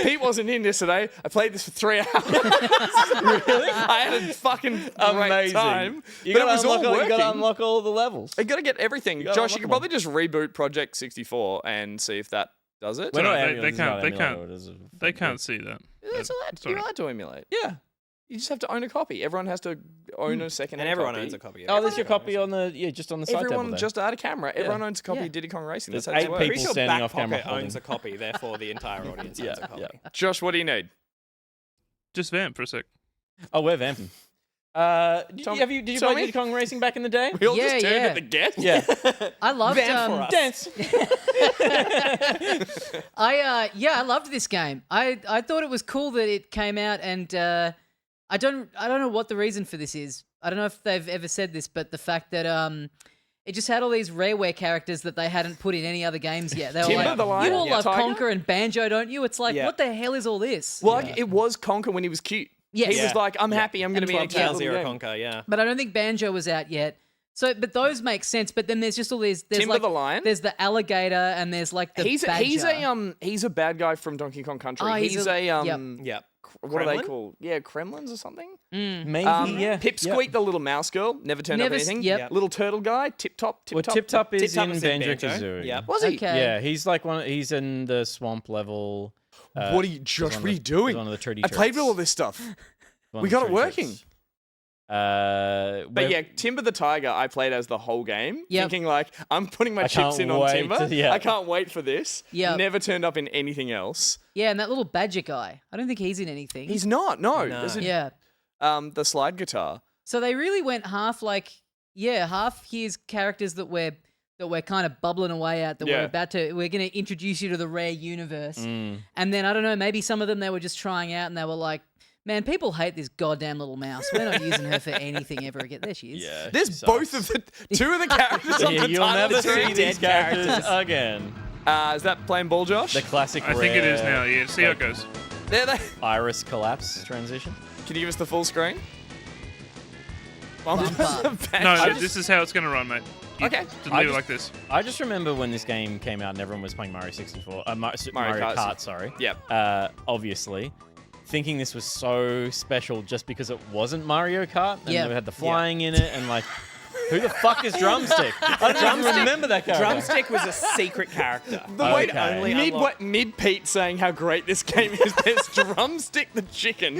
Pete wasn't in yesterday. I played this for 3 hours. Really? I had a fucking great Amazing. time. You but it gotta was all unlock working. You gotta unlock all the levels. I gotta get everything. gotta Josh, you unlock could them probably just reboot Project 64 and see if that does it. We're not No, emulating, they this is not can't. They emulating, can't. it is a They can't see that. It's allowed, Sorry. you're allowed to emulate. Yeah. You just have to own a copy. Everyone has to own a second. And everyone owns a copy. Oh, there's your copy on the just on the side table Everyone there. just had a camera. Everyone owns a copy Yeah. of Diddy Kong Racing. There's That's how 8 it works. people Pretty sure standing Back off camera Pocket owns a copy, therefore the entire audience owns a copy. Josh, what do you need? Just vamp for a sec. Oh, we're vamping. Did you play Diddy Kong Racing back in the day? We all Yeah, just turned yeah. at the guest. Yeah. I loved Dance. I loved this game. I thought it was cool that it came out, and I don't know what the reason for this is. I don't know if they've ever said this, but the fact that it just had all these rareware characters that they hadn't put in any other games yet. They were Timber like, the Lion? you all love Tiger? Conker and Banjo, don't you? It's like, Yeah. what the hell is all this? Well, like, it was Conker when he was cute. Yes. He was like, I'm happy. I'm going to be in a Club cute Tale little Zero game. Conker, yeah. But I don't think Banjo was out yet. So, but those make sense. But then there's just all these. There's Timber like, the Lion? There's the alligator, and there's like the badger. He's a bad guy from Donkey Kong Country. Oh, he's a Yep. what are they Kremlin? called? Yeah, Kremlins or something. Maybe, yeah. Pipsqueak, the little mouse girl, never turned up Never anything. yep. Little turtle guy, Tip Top. Well, Tip Top is Tip Top in is in Banjo Banjo. Kazooie. Yep. Was he? Okay. Yeah, he's like he's in the swamp level. What are you, Josh? he's What are you doing? One of the treaty I played with all this stuff. We got it working. But yeah, Timber the Tiger, I played as the whole game, Yep. thinking like, I'm putting my I chips can't in on wait Timber. to- yeah. I can't wait for this. Yep. Never turned up in anything else. Yeah, and that little badger guy. I don't think he's in anything. He's not. No. No. There's a, yeah. the slide guitar. So they really went half here's characters that we're kind of bubbling away at that Yeah. we're going to introduce you to the rare universe. Mm. And then I don't know, maybe some of them they were just trying out and they were like, man, people hate this goddamn little mouse. We're not using her for anything ever again. There she is. Yeah, There's both of the two of the characters on Yeah, the you'll title never screen. see these characters again. Is that playing ball, Josh? The classic. I think it is rare, now. Yeah, see how it goes. There they. Iris collapse transition. Can you give us the full screen? Bumper. No, this is how it's gonna run, mate. You Okay. just leave it like this. I just remember when this game came out and everyone was playing Mario 64. Mario Kart, sorry. Yep. Obviously. Thinking this was so special just because it wasn't Mario Kart and Yep. it had the flying in it and like, who the fuck is Drumstick? I don't even remember that character. Drumstick was a secret character. The way Okay. Only mid Pete saying how great this game is. There's Drumstick the chicken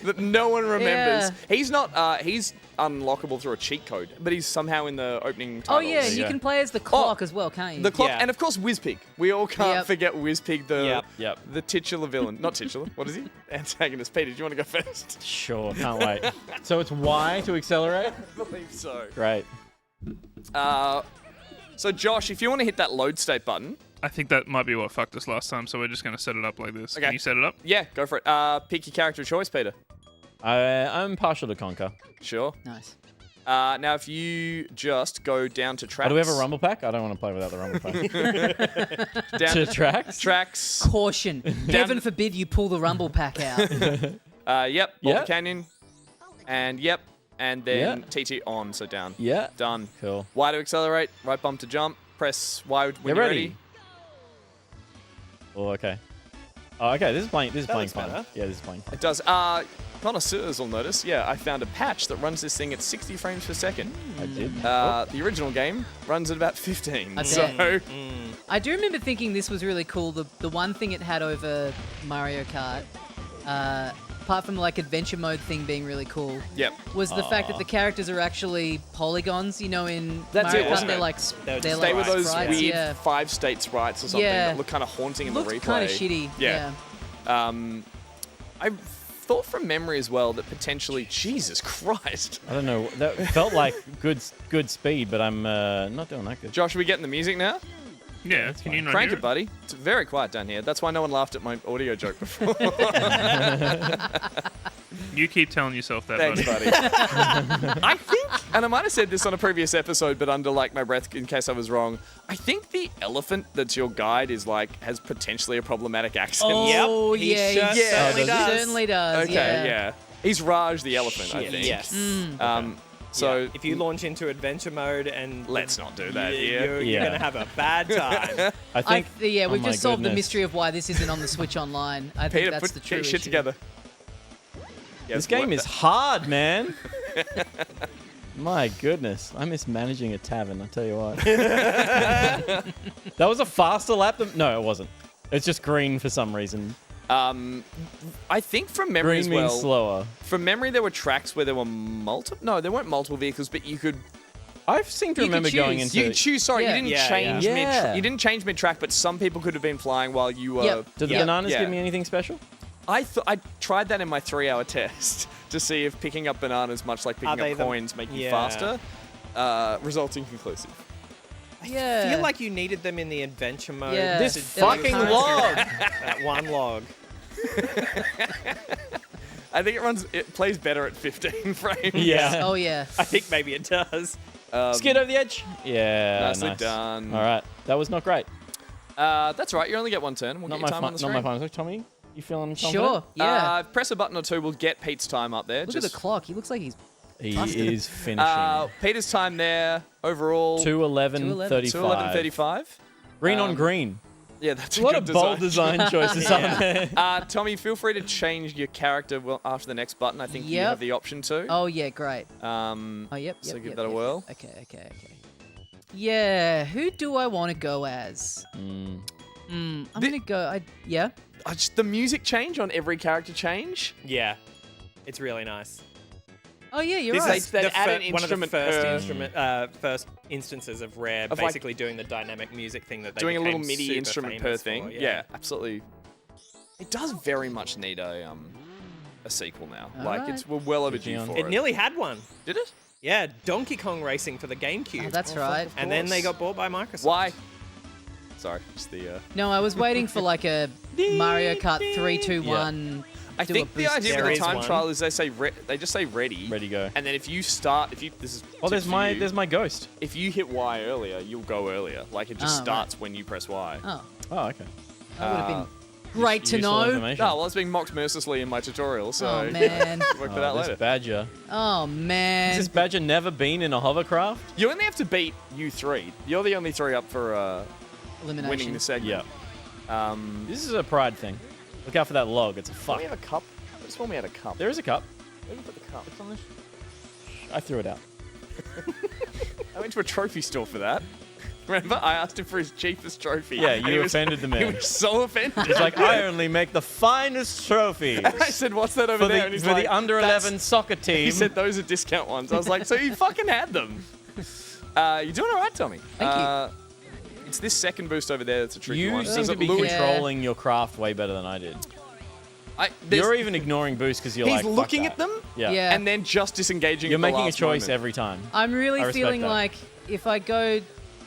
that no one remembers. Yeah. He's not. He's unlockable through a cheat code, but he's somehow in the opening Oh titles. yeah, you go. can play as the clock as well, can't you? The clock, Yeah. and of course Whizpig. We all can't Yep. forget Whizpig, Yep. the titular villain. Not titular. What is he? Antagonist. Peter, do you want to go first? Sure, can't wait. So it's Y to accelerate? I believe so. Great. So Josh, if you want to hit that load state button, I think that might be what fucked us last time, so we're just gonna set it up like this. Okay. Can you set it up? yeah, go for it. Pick your character of choice, Peter. I'm partial to Conker. Sure. Nice. Now, if you just go down to tracks. Oh, do we have a rumble pack? I don't want to play without the rumble pack. Down to tracks? Tracks. Caution. Heaven forbid you pull the rumble pack out. Yep. Boulder Yep. Canyon. And yep. And then TT on, so down. Yeah. Done. Cool. Y to accelerate. Right bump to jump. Press Y when You're you're ready. ready. Oh, okay. Oh, okay. This is playing looks fine. better. Yeah, this is playing. It does. Connoisseurs will notice. Yeah, I found a patch that runs this thing at 60 frames per second. I did. The original game runs at about 15. I So bet. I do remember thinking this was really cool. The one thing it had over Mario Kart, apart from like adventure mode thing being really cool, Yep. was the fact that the characters are actually polygons. You know, in That's Mario it, Kart, wasn't they're it? like They They like were those sprites, weird yeah. 5-state sprites or something Yeah. that look kind of haunting in the replay. Looked kind of shitty. Yeah. I thought from memory as well that potentially, Jesus Christ. I don't know. That felt like good speed, but I'm not doing that good. Josh, are we getting the music now? Yeah. Can you not Crank hear it, buddy. It's very quiet down here. That's why no one laughed at my audio joke before. You keep telling yourself that, Thanks, buddy. buddy. I think, and I might have said this on a previous episode, but under like my breath in case I was wrong, I think the elephant that's your guide is like, has potentially a problematic accent. Oh, He yeah, sure he certainly does. certainly does. Okay, yeah. yeah. He's Raj the elephant, I think. Yes. So Yeah, if you launch into adventure mode and let's not do that here. you're Yeah. gonna have a bad time. I think. Yeah, oh we've my just solved the goodness. mystery of why this isn't on the Switch Online. I think Peter, that's put the true get shit issue. together. This game is hard, man. My goodness, I miss managing a tavern. I tell you what. That was a faster lap than. No, it wasn't. It's just green for some reason. I think from memory Green as well. means slower. From memory, there were tracks where there were multiple. No, there weren't multiple vehicles, but you could. I seem to remember going into. You could choose. Sorry, Yeah. you didn't change mid. You didn't change mid-track, but some people could have been flying while you were. Yep. Did the bananas give me anything special? I tried that in my 3-hour test to see if picking up bananas, much like picking up coins, make you faster. Resulting conclusive. Yeah. I feel like you needed them in the adventure mode. Yeah. This to fucking do log. that one log. I think it plays better at 15 frames. Yeah. Oh yeah. I think maybe it does. Skid over the edge. Yeah. Nicely nice. done. All right. That was not great. That's right. You only get one turn. We'll Not get my your time on the not screen. my final. Tommy, you feeling confident? Sure. Yeah. Press a button or two. We'll get Pete's time up there. Look at the clock. He looks like he's. He busted. is finishing. Peter's time there overall. 2:11:35. 2:11:35. Green on green. Yeah, that's a What a good bold design choices on there. Tommy, feel free to change your character after the next button. I think you have the option to. Oh yeah, great. Oh yep. So give that a whirl. Okay. Yeah. Who do I want to go as? I'm gonna go. The music change on every character change. Yeah. It's really nice. Oh yeah, you're This right. is They add an one of the instrument first instances of Rare Of, like, basically doing the dynamic music thing that they doing a little became MIDI super instrument per famous thing. for, Yeah, absolutely. It does very much need a sequel now. We're well overdue for it. It nearly had one. Did it? Yeah, Donkey Kong Racing for the GameCube. Oh, that's right. And then they got bought by Microsoft. Why? Sorry, just the. No, I was waiting for like a Mario Kart 3, 2, 1. I think the idea There with is the time one. trial is they just say ready. Ready go. And then if you start, this is. Oh, tip for you. there's my ghost. If you hit Y earlier, you'll go earlier. Like it just starts when you press Y. Oh, Oh, okay. that would have been great to Useful know. information. No, well, it's being mocked mercilessly in my tutorial, so Oh man. work that out This later. badger. Oh man. Has this badger never been in a hovercraft? You only have to beat you 3. You're the only 3 up for Elimination. winning the segment. Yeah. This is a pride thing. Look out for that log. It's a fuck. We have a cup. I just want me had a cup. There is a cup. Where did you put the cup? It's on this. I threw it out. I went to a trophy store for that. Remember? I asked him for his cheapest trophy. Yeah, And he you was- offended the He man. was so offended. He's like, I only make the finest trophies And I said, what's that over for there? the, And he's for like, the under "That's-" 11 soccer team. He said those are discount ones. I was like, so you fucking had them. You're doing all right, Tommy. Thank you. It's this second boost over there that's a tricky You one. seem Does to it be lure- controlling your craft way better than I did. You're even ignoring boosts because you're He's like, fuck looking that. at them Yeah. and then just disengaging. You're at the making a last choice moment. every time. I'm really I respect feeling that. like if I go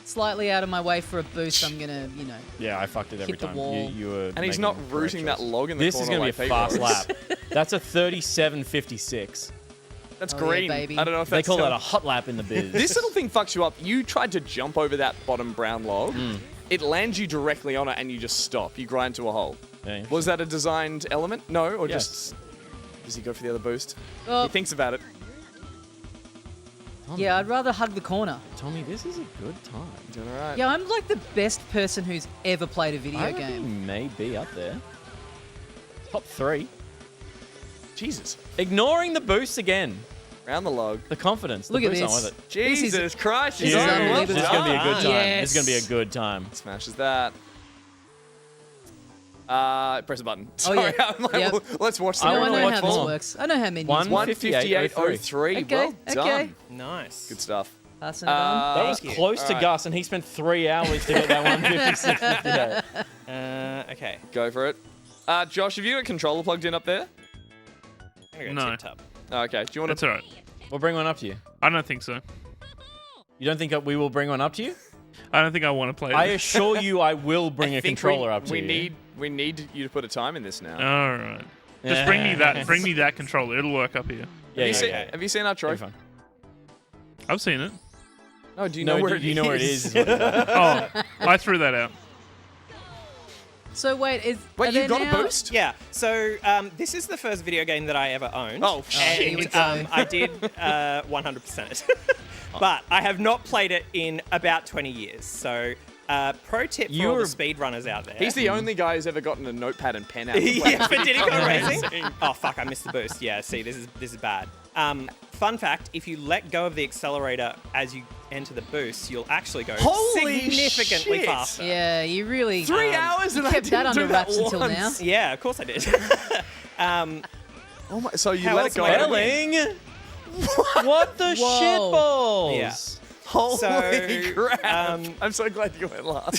slightly out of my way for a boost, I'm gonna, Yeah, I fucked it every hit the time. wall. You were And he's making not the correct rooting that choice. log in the This corner is going to like be a Pete fast was. lap. That's a 37.56. That's Oh, yeah, green. baby. I don't know if They that's call that telling- a hot lap in the biz. This little thing fucks you up. You tried to jump over that bottom brown log. It lands you directly on it and you just stop. You grind to a hole. Yeah. Was that a designed element? No, or Yeah. just... Does he go for the other boost? Oh. He thinks about it. Yeah, I'd rather hug the corner. Tommy, this is a good time. Doing all right. Yeah, I'm like the best person who's ever played a video I reckon game. you may be up there. Top 3. Jesus. Ignoring the boosts again. Round the log. The confidence. The Look at boosts aren't this. with it. Jesus Christ. this he's is on. unbelievable. This is going to be a good time. Yes. This is going to be a good time. Smashes that. Press a button. Oh, Sorry, yeah. I'm like, Yep. well, let's watch No, the I know watch how this more. works. I know how menus One- work. 158.03. Okay, Well okay. done. Nice. Good stuff. Passing it on. That was Thank you. close to Alright. Gus, and he spent 3 hours to get that 156. Okay. Go for it. Josh, have you got a controller plugged in up there? I'm gonna No. go tip-top. Okay. Do you want That's to... all right. We'll bring one up to you. I don't think so. You don't think that we will bring one up to you? I don't think I want to play I this. assure you I will bring a think controller up to we you. We need you to put a time in this now. All right. Just bring me that. Bring me that controller. It'll work up here. Yeah, Have you seen our Very trophy? fun. I've seen it. No, do you No, know where do you know where it is? is what it is. Oh, I threw that out. So wait, are Wait, there you got now- a boost? Yeah, so this is the first video game that I ever owned. Oh, shit. Here we And, go. I did 100% it. But I have not played it in about 20 years. So pro tip for all the speedrunners out there. He's the only guy who's ever gotten a notepad and pen out. Yeah, for Diddy Kong Racing. Oh fuck, I missed the boost. Yeah, see, this is bad. Fun fact, if you let go of the accelerator as you enter the boost, you'll actually go Holy significantly shit. faster. Yeah, you really 3 hours you and I kept that didn't under do that wraps until now. once. Yeah, of course I did. Oh my! So you How let else it go. am I Spelling? What the Whoa. shitballs? Yeah. Holy So, crap! I'm so glad you went last.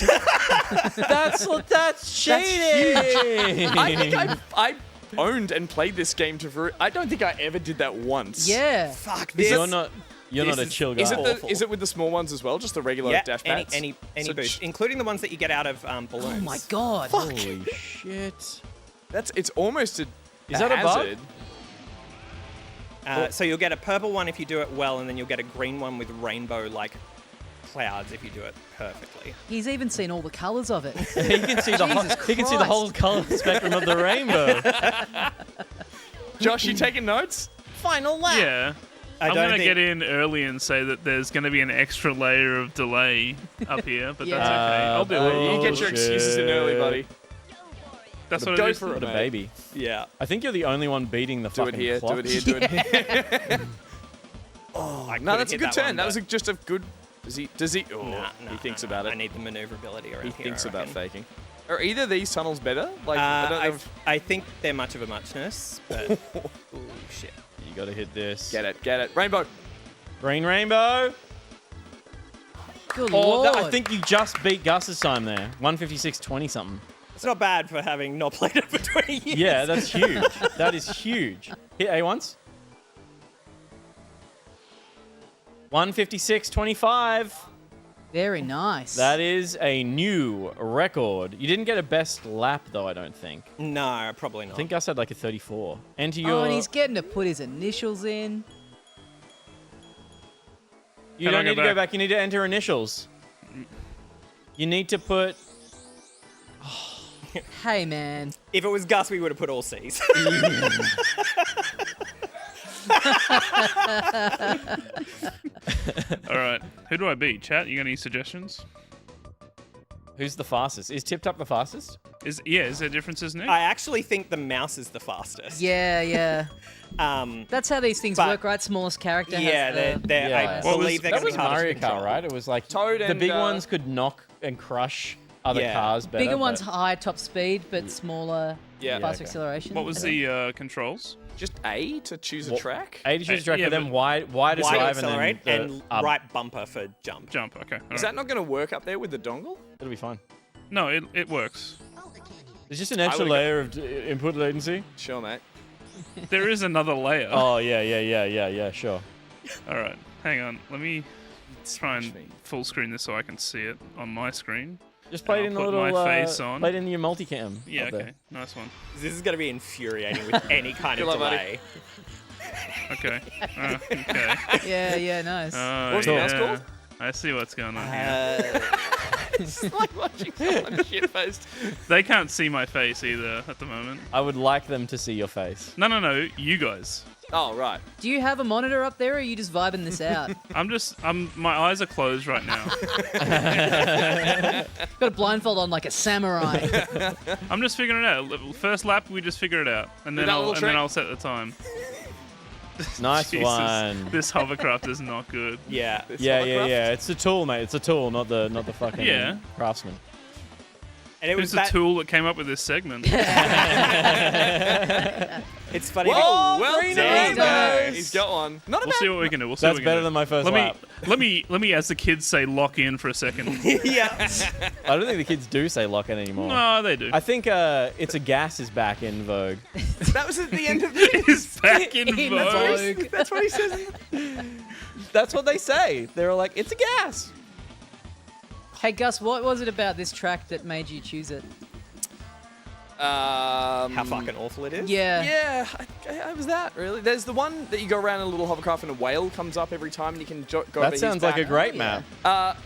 That's cheating. I think I owned and played this game I don't think I ever did that once. Yeah. Fuck this. You're not a chill guy. Is it with the small ones as well? Just the regular Yeah, dash any pads? any So boost, including the ones that you get out of balloons. Oh my god. Holy shit. It's almost a Is that a bug? hazard. So you'll get a purple one if you do it well, and then you'll get a green one with rainbow clouds if you do it perfectly. He's even seen all the colours of it. He can see the whole color spectrum of the rainbow. Josh, you taking notes? Final lap. Yeah. I'm going to get in early and say that there's going to be an extra layer of delay up here, but that's okay. I'll do it. You get your excuses in early, buddy. That's what Go it is. for it, What a mate. baby. Yeah. I think you're the only one beating the Do it fucking here, clock. do it here, do it here. I No, that's a hit good that turn. one, That was but- just a good... Does he? Oh, Nah, he thinks nah, about I it. need the maneuverability around He here. thinks I about reckon. faking. Are either of these tunnels better? Like, I don't know if... I think they're much of a muchness, but ooh, shit. You got to hit this. Get it. Rainbow. Green rainbow. Good Oh, lord. I think you just beat Gus's time there. 156.20 something. It's not bad for having not played it for 20 years. Yeah, that's huge. That is huge. Hit A once. 156.25. Very nice. That is a new record. You didn't get a best lap though, I don't think. No, probably not. I think Gus had like a 34. Enter Oh, your. and he's getting to put his initials in. You don't need to go back. You need to enter initials. You need to put. Hey, man. If it was Gus, we would have put all C's. All right. Who do I beat? Chat, you got any suggestions? Who's the fastest? Is Tip Top the fastest? Is there differences, Nick? I actually think the mouse is the fastest. Yeah, yeah. That's how these things but- work, right? Smallest character Yeah, has the... they're, I believe they're that going was to be harder Mario to Kart, control. right? It was like Toad the and, big ones could knock and crush other Yeah. cars better. Bigger one's but- high top speed, but smaller Yeah. fast okay. acceleration. What was the controls? Just A to choose a What- track? A to choose a track, Yeah, but then but- wide to Wide to drive accelerate and then and the up. right bumper for jump. Jump. Okay. all Is right. that not going to work up there with the dongle? It'll be fine. No, it works. There's just an extra would've layer of input latency. Sure, mate. There is another layer. Oh yeah, sure. All right. Hang on. Let me try and full screen this so I can see it on my screen. Just play it I'll in the put little my face on. Play it in your multicam. Yeah. up there. Okay. Nice one. This is going to be infuriating with any kind of Good luck, buddy. delay. Okay. Okay. Yeah, nice. Oh, What's the mouse yeah. called? I see what's going on here. It's like watching someone shit-faced. They can't see my face either at the moment. I would like them to see your face. No. You guys. Oh, right. Do you have a monitor up there, or are you just vibing this out? My eyes are closed right now. Got a blindfold on like a samurai. I'm just figuring it out. First lap, we just figure it out, and then that little trick? I'll set the time. Nice Jesus, one. This hovercraft is not good. Yeah. Yeah. It's a tool, mate. It's a tool, not the fucking Yeah. craftsman. And it Who's was the that, tool that came up with this segment? It's funny. Whoa, well green done. rainbows. He's got one. Not a We'll bad... see what we can do. We'll see That's what we can better do. than my first lap. Let me, as the kids say, lock in for a second. yeah. I don't think the kids do say lock in anymore. No, they do. I think it's a gas is back in vogue. That was at the end of the... It's back in In vogue. vogue. That's what he says. That's what they say. They're like, it's a gas. Hey, Gus, what was it about this track that made you choose it? How fucking awful it is. Yeah. Yeah, I was that, really. There's the one that you go around in a little hovercraft and a whale comes up every time and you can go over That his sounds like a back. great map.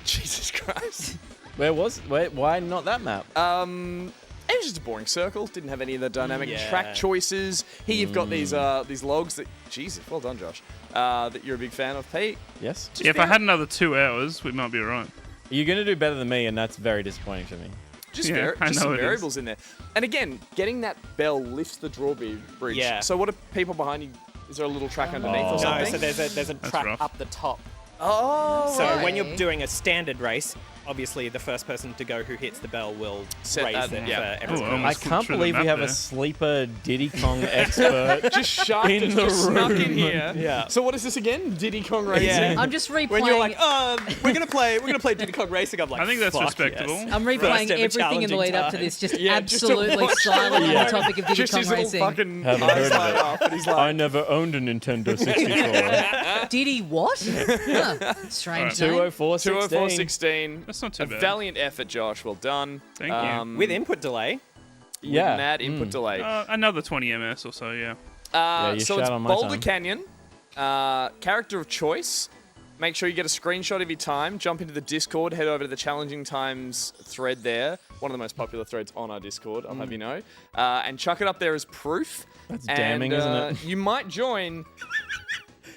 Jesus Christ. Why not that map? It was just a boring circle. Didn't have any of the dynamic Yeah. track choices. Here you've got these logs that... Jesus, well done, Josh. That you're a big fan of. Pete. Yes. Yeah, if I had another 2 hours, we might be alright. You're going to do better than me, and that's very disappointing to me. Just, Yeah, I just know some it is. variables in there. And again, getting that bell lifts the drawbridge. Yeah. So what do people behind you Is there a little track underneath or something? No, so there's a track rough. up the top. Oh, So right. when you're doing a standard race, obviously the first person to go who hits the bell will Set raise that, them yeah. for everyone Ooh, else. I almost can't through the believe we map have there. a sleeper Diddy Kong expert. Just shark in the just snuck in room. here. Yeah. So what is this again? Diddy Kong Racing? Yeah. I'm just replaying. When you're like, we're gonna play Diddy Kong Racing, I'm like, I think that's fuck respectable. yes. I'm replaying First ever everything in the lead up to challenging this, just Yeah, just to absolutely watch silent on Yeah. the topic of Diddy Just Kong his little Racing. fucking Haven't heard eyes of light it. up, and he's I like, never owned a Nintendo 64. Diddy what? Huh, strange name. 20416. 204-16. That's not too A bad. valiant effort, Josh. Well done. Thank you. With input delay. Yeah. With mad input delay. Another 20 ms or so, yeah. you So shout it's on my Boulder time. Canyon. Character of choice. Make sure you get a screenshot of your time. Jump into the Discord. Head over to the Challenging Times thread there. One of the most popular threads on our Discord, I'll have you know. And chuck it up there as proof. That's damning, isn't it? You might join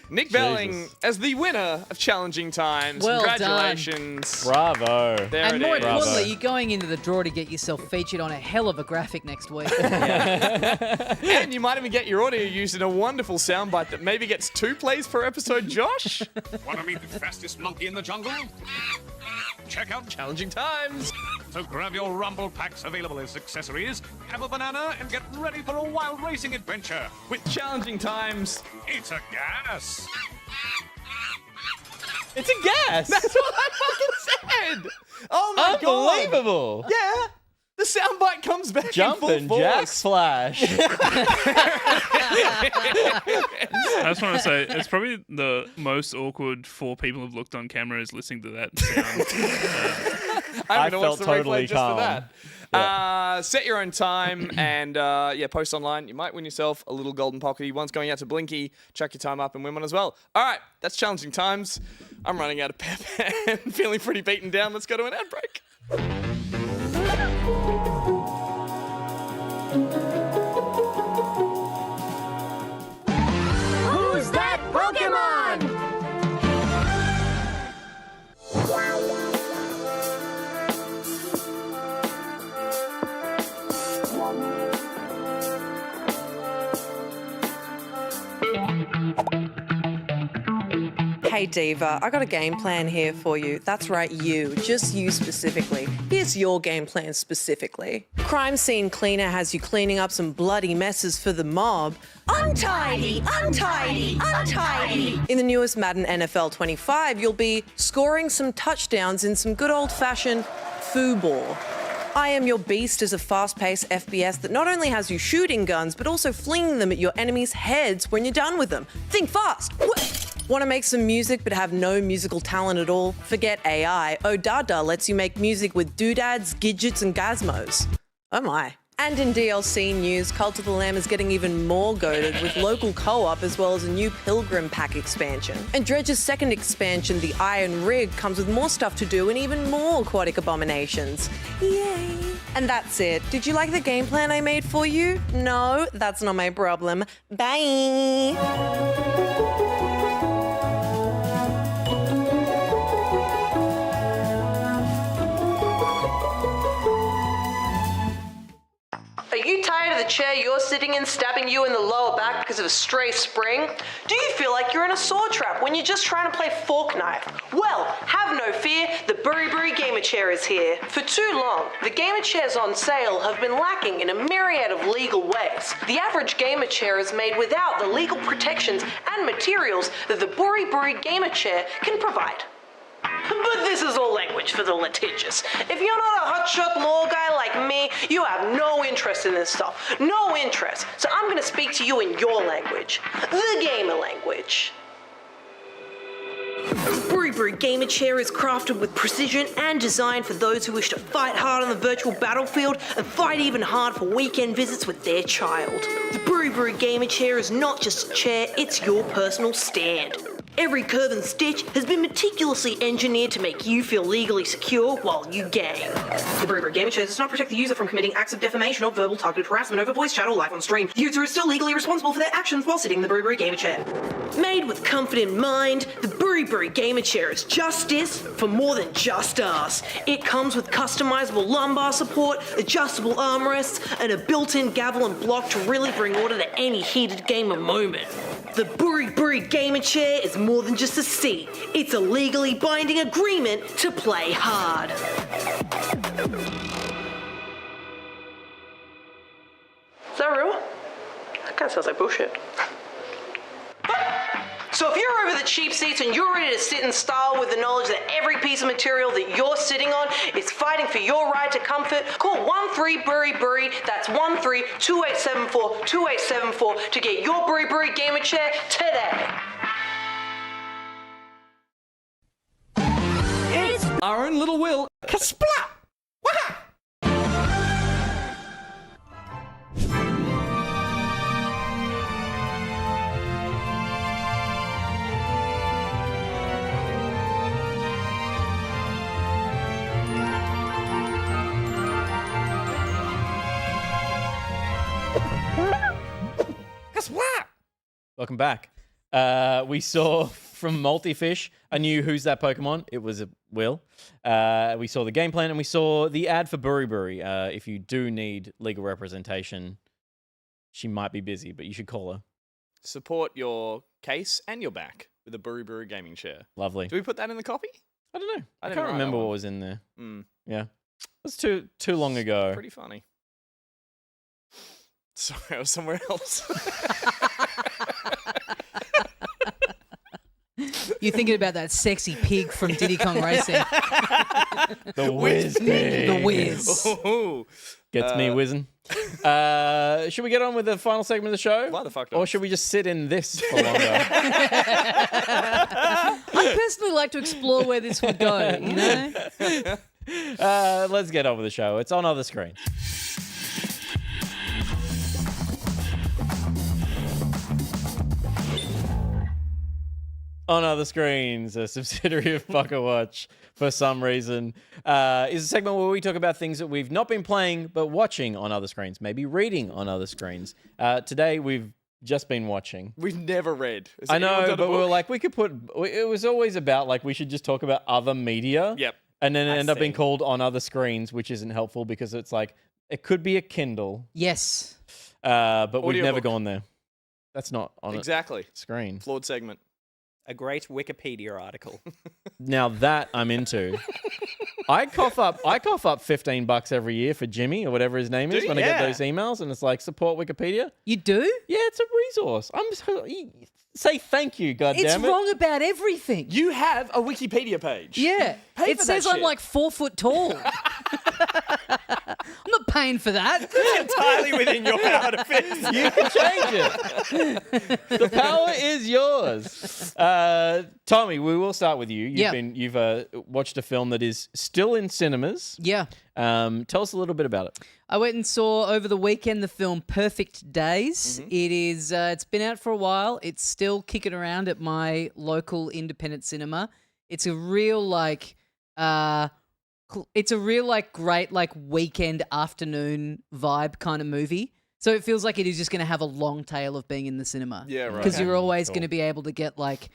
Nick Belling Jesus. as the winner of Challenging Times. Well done. Congratulations. Bravo. There And it more is. importantly, you're going into the draw to get yourself featured on a hell of a graphic next week. And you might even get your audio used in a wonderful soundbite that maybe gets 2 plays per episode, Josh. Want to meet the fastest monkey in the jungle? Check out Challenging Times. So grab your rumble packs available as accessories, have a banana, and get ready for a wild racing adventure. With Challenging Times. It's a gas. It's a gas. That's what I fucking said. Oh my god. Unbelievable. Yeah. The soundbite comes back in Jumping full Jack force. Flash. I just want to say, it's probably the most awkward 4 people have looked on camera is listening to that sound. I I don't know what's felt the totally replay just for calm. that. Set your own time and post online. You might win yourself a little golden pockety. One's going out to Blinky. Chuck your time up and win one as well. All right, that's Challenging Times. I'm running out of pep and feeling pretty beaten down. Let's go to an ad break. Who's that Pokemon? Hey Diva, I got a game plan here for you. That's right, you. Just you specifically. Here's your game plan specifically. Crime scene cleaner has you cleaning up some bloody messes for the mob. Untidy, untidy, untidy. In the newest Madden NFL 25, you'll be scoring some touchdowns in some good old-fashioned football. I Am Your Beast is a fast-paced FPS that not only has you shooting guns, but also flinging them at your enemies' heads when you're done with them. Think fast! Want to make some music but have no musical talent at all? Forget AI. Odada lets you make music with doodads, gidgets, and gazmos. Oh my. And in DLC news, Cult of the Lamb is getting even more goated with local co-op as well as a new Pilgrim Pack expansion. And Dredge's second expansion, the Iron Rig, comes with more stuff to do and even more aquatic abominations. Yay! And that's it. Did you like the game plan I made for you? No, that's not my problem. Bye! Are you tired of the chair you're sitting in stabbing you in the lower back because of a stray spring? Do you feel like you're in a saw trap when you're just trying to play fork knife? Well, have no fear, the Buri Buri Gamer Chair is here. For too long, the gamer chairs on sale have been lacking in a myriad of legal ways. The average gamer chair is made without the legal protections and materials that the Buri Buri Gamer Chair can provide. But this is all language for the litigious. If you're not a hotshot law guy like me, you have no interest in this stuff. No interest. So I'm gonna speak to you in your language. The gamer language. The Buri Buri Gamer Chair is crafted with precision and designed for those who wish to fight hard on the virtual battlefield and fight even hard for weekend visits with their child. The Buri Buri Gamer Chair is not just a chair, it's your personal stand. Every curve and stitch has been meticulously engineered to make you feel legally secure while you game. The Brewery Gamer Chair does not protect the user from committing acts of defamation or verbal targeted harassment over voice chat or live on stream. The user is still legally responsible for their actions while sitting in the Brewery Gamer Chair. Made with comfort in mind, the Brewery Gamer Chair is justice for more than just us. It comes with customizable lumbar support, adjustable armrests, and a built-in gavel and block to really bring order to any heated gamer moment. The Brewery Gamer Chair is more than just a seat. It's a legally binding agreement to play hard. Is that real? That kind of sounds like bullshit. So if you're over the cheap seats and you're ready to sit in style with the knowledge that every piece of material that you're sitting on is fighting for your right to comfort, call 13-BURY-BURY, that's 13-2874-2874 to get your Brewery Gamer Chair today. It's our own little Will. Kasplat! Welcome back. We saw from Multifish a new Who's That Pokemon? It was a Will. We saw the game plan and we saw the ad for Buri. If you do need legal representation, she might be busy, but you should call her. Support your case and your back with a Buri gaming chair. Lovely. Do we put that in the copy? I don't know. I didn't can't write remember that what one. was in there. Mm. Yeah. It was too long ago. Pretty funny. Sorry, I was somewhere else. You're thinking about that sexy pig from Diddy Kong Racing. The Whiz Pig. The Whiz. Ooh. Gets me whizzing. Should we get on with the final segment of the show? Why the fuck not? Or should we just sit in this for longer? I personally like to explore where this would go, you know? Let's get on with the show. It's on other screen. On other screens, a subsidiary of Pocket Watch, for some reason, is a segment where we talk about things that we've not been playing but watching on other screens, maybe reading on other screens. Today, we've just been watching. We've never read. Has I anyone know, done a but we were book? like, we could put. It was always about like we should just talk about other media. Yep. And then it I ended up being see. called on other screens, which isn't helpful because it's like it could be a Kindle, Yes. but we've never Audiobook. gone there. That's not on Exactly. a screen. Flawed segment. A great Wikipedia article. Now that I'm into. I cough up $15 every year for Jimmy or whatever his name is you? when I get Yeah. those emails and it's like support Wikipedia. You do? Yeah, it's a resource. Say thank you, It's goddammit. wrong about everything. You have a Wikipedia page. Yeah. Pay It for says that I'm shit. like 4 foot tall. I'm not paying for that. Entirely within your power to fix. You can change it. The power is yours. Tommy, we will start with you. You've watched a film that is still in cinemas. Yeah. Tell us a little bit about it. I went and saw over the weekend the film Perfect Days. It is. It's been out for a while. It's still kicking around at my local independent cinema. It's a real great weekend afternoon vibe kind of movie. So it feels like it is just going to have a long tail of being in the cinema. Yeah, right. Because you're always Cool. going to be able to get like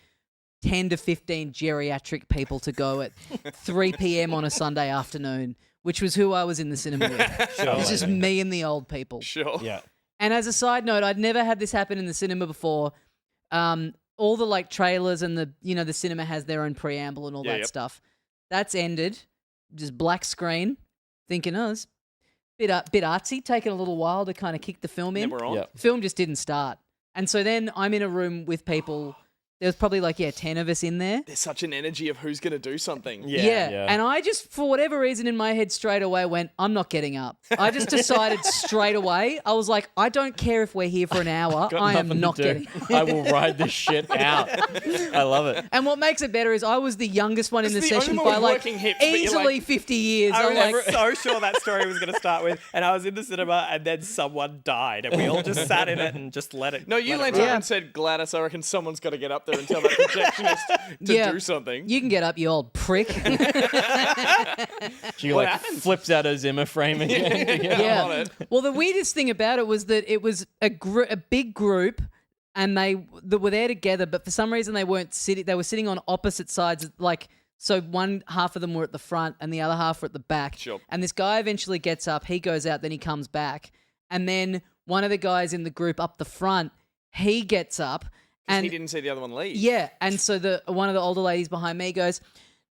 10 to 15 geriatric people to go at 3 p.m. on a Sunday afternoon, which was who I was in the cinema with. It was just me and the old people. Sure. Yeah. And as a side note, I'd never had this happen in the cinema before. All the like trailers and the cinema has their own preamble and all that stuff. That's ended. Just black screen. Thinking, it's bit artsy, taking a little while to kind of kick the film in. Then we're on. Yeah. Film just didn't start. And so then I'm in a room with people. There was probably 10 of us in there. There's such an energy of who's going to do something. Yeah. And I just, for whatever reason in my head straight away went, I'm not getting up. I just decided straight away. I was like, I don't care if we're here for an hour. Got I am nothing to not do. getting I will ride this shit out. I love it. And what makes it better is I was the youngest one in the It's the session only by one with working hips, but you're easily like- 50 years. I I'm was like, so sure that story was going to start with, and I was in the cinema, and then someone died, and we all just sat in it and just let it. No, you let leant it up run. and said, Gladys, I reckon someone's got to get up up there and tell that projectionist to do something. You can get up, you old prick. She flips out her Zimmer frame again. Yeah. Well, the weirdest thing about it was that it was a big group, and they were there together, but for some reason they weren't sitting. They were sitting on opposite sides, like. So one half of them were at the front and the other half were at the back. Sure. And this guy eventually gets up, he goes out, then he comes back. And then one of the guys in the group up the front, he gets up. And he didn't see the other one leave. Yeah. And so one of the older ladies behind me goes,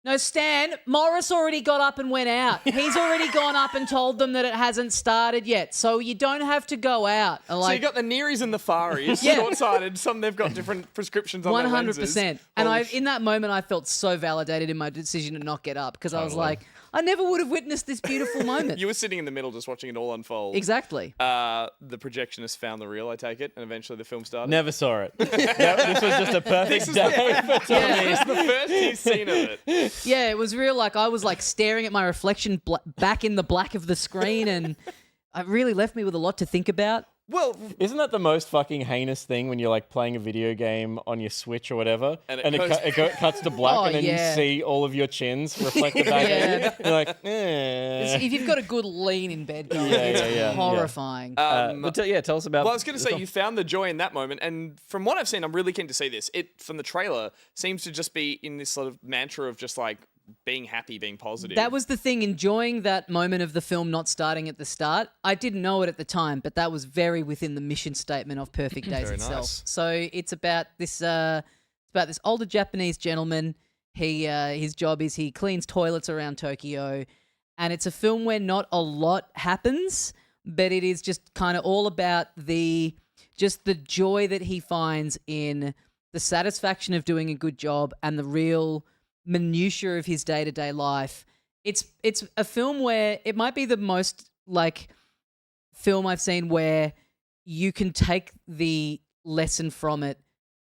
"No, Stan, Morris already got up and went out. He's already gone up and told them that it hasn't started yet. So you don't have to go out." So you got the nearies and the faries, short-sighted. Some they've got different prescriptions on their lenses. 100%. And in that moment, I felt so validated in my decision to not get up because I was like, I never would have witnessed this beautiful moment. You were sitting in the middle just watching it all unfold. Exactly. The projectionist found the reel, I take it, and eventually the film started. Never saw it. This was just a perfect day for Tommy. This is the first he's seen of it. Yeah, it was real. Like I was like staring at my reflection back in the black of the screen, and it really left me with a lot to think about. Well, isn't that the most fucking heinous thing when you're like playing a video game on your Switch or whatever, and it cuts to black, and then you see all of your chins reflected back at you? You're like, If you've got a good lean in bed going, it's horrifying. But tell us about. Well, I was going to say you found the joy in that moment, and from what I've seen, I'm really keen to see this. It from the trailer seems to just be in this sort of mantra of just like being happy, being positive. That was the thing, enjoying that moment of the film not starting at the start. I didn't know it at the time, but that was very within the mission statement of Perfect Days Very itself. nice. So it's about this older Japanese gentleman. His job is he cleans toilets around Tokyo, and it's a film where not a lot happens, but it is just kind of all about the joy that he finds in the satisfaction of doing a good job and the real minutiae of his day-to-day life. It's a film where it might be the most like film I've seen where you can take the lesson from it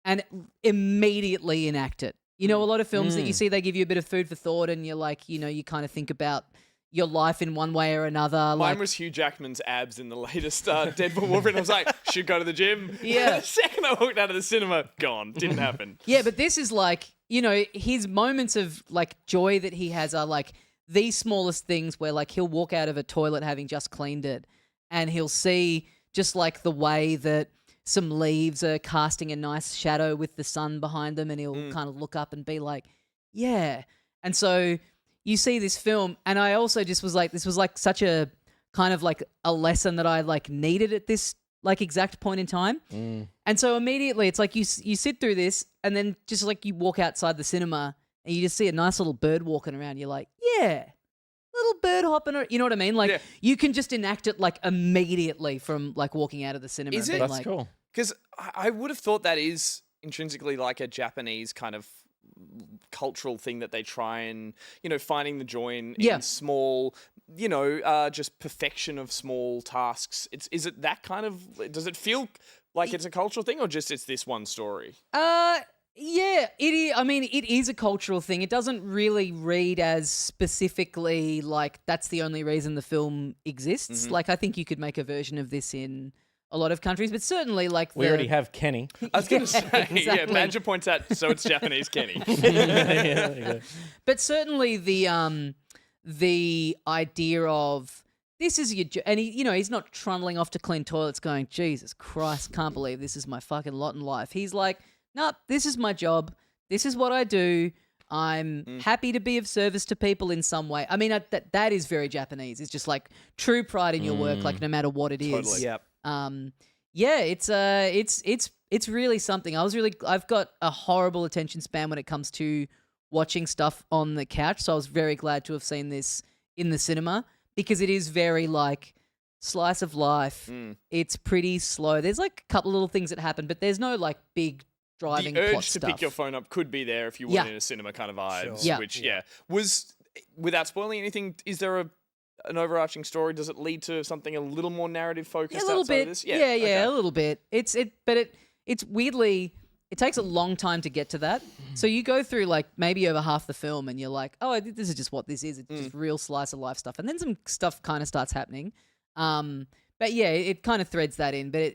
and immediately enact it. You know, a lot of films that you see, they give you a bit of food for thought, and you're like, you kind of think about your life in one way or another. Mine was Hugh Jackman's abs in the latest Deadpool Wolverine. I was like, should go to the gym. Yeah. The second I walked out of the cinema, gone. Didn't happen. Yeah, but this is like, his moments of like joy that he has are like the smallest things where like he'll walk out of a toilet having just cleaned it, and he'll see just like the way that some leaves are casting a nice shadow with the sun behind them, and he'll kind of look up and be like, yeah. And so you see this film, and I also just was like, this was like such a kind of like a lesson that I like needed at this like exact point in time. And so immediately it's like you sit through this, and then just like you walk outside the cinema and you just see a nice little bird walking around. You're like, yeah, little bird hopping around. You know what I mean? Like you can just enact it like immediately from like walking out of the cinema. Is it? That's like, cool. Because I would have thought that is intrinsically like a Japanese kind of cultural thing that they try and, finding the joy in small, just perfection of small tasks. Is it that kind of, does it feel like it's a cultural thing, or just it's this one story? Yeah, it is. I mean, it is a cultural thing. It doesn't really read as specifically like that's the only reason the film exists. Mm-hmm. Like, I think you could make a version of this in a lot of countries, but certainly like We already have Kenny. I was going to say, exactly. Badger points out, so it's Japanese Kenny. But certainly the idea of this is your and he's not trundling off to clean toilets going, Jesus Christ, can't believe this is my fucking lot in life. He's like, no, this is my job. This is what I do. I'm happy to be of service to people in some way. I mean, that is very Japanese. It's just like true pride in your work, like no matter what it is. Totally. Yep. It's really something. I've got a horrible attention span when it comes to watching stuff on the couch. So I was very glad to have seen this in the cinema because it is very like slice of life. It's pretty slow. There's like a couple little things that happen, but there's no like big driving the urge plot to stuff. pick your phone up could be there if you weren't in a cinema kind of vibes. Sure. Which was, without spoiling anything, is there an overarching story? Does it lead to something a little more narrative focused? A little outside bit. Of this? Yeah, a little bit. It's weirdly, it takes a long time to get to that. So you go through like maybe over half the film and you're like, oh, this is just what this is. It's just real slice of life stuff. And then some stuff kind of starts happening. But yeah, it kind of threads that in. But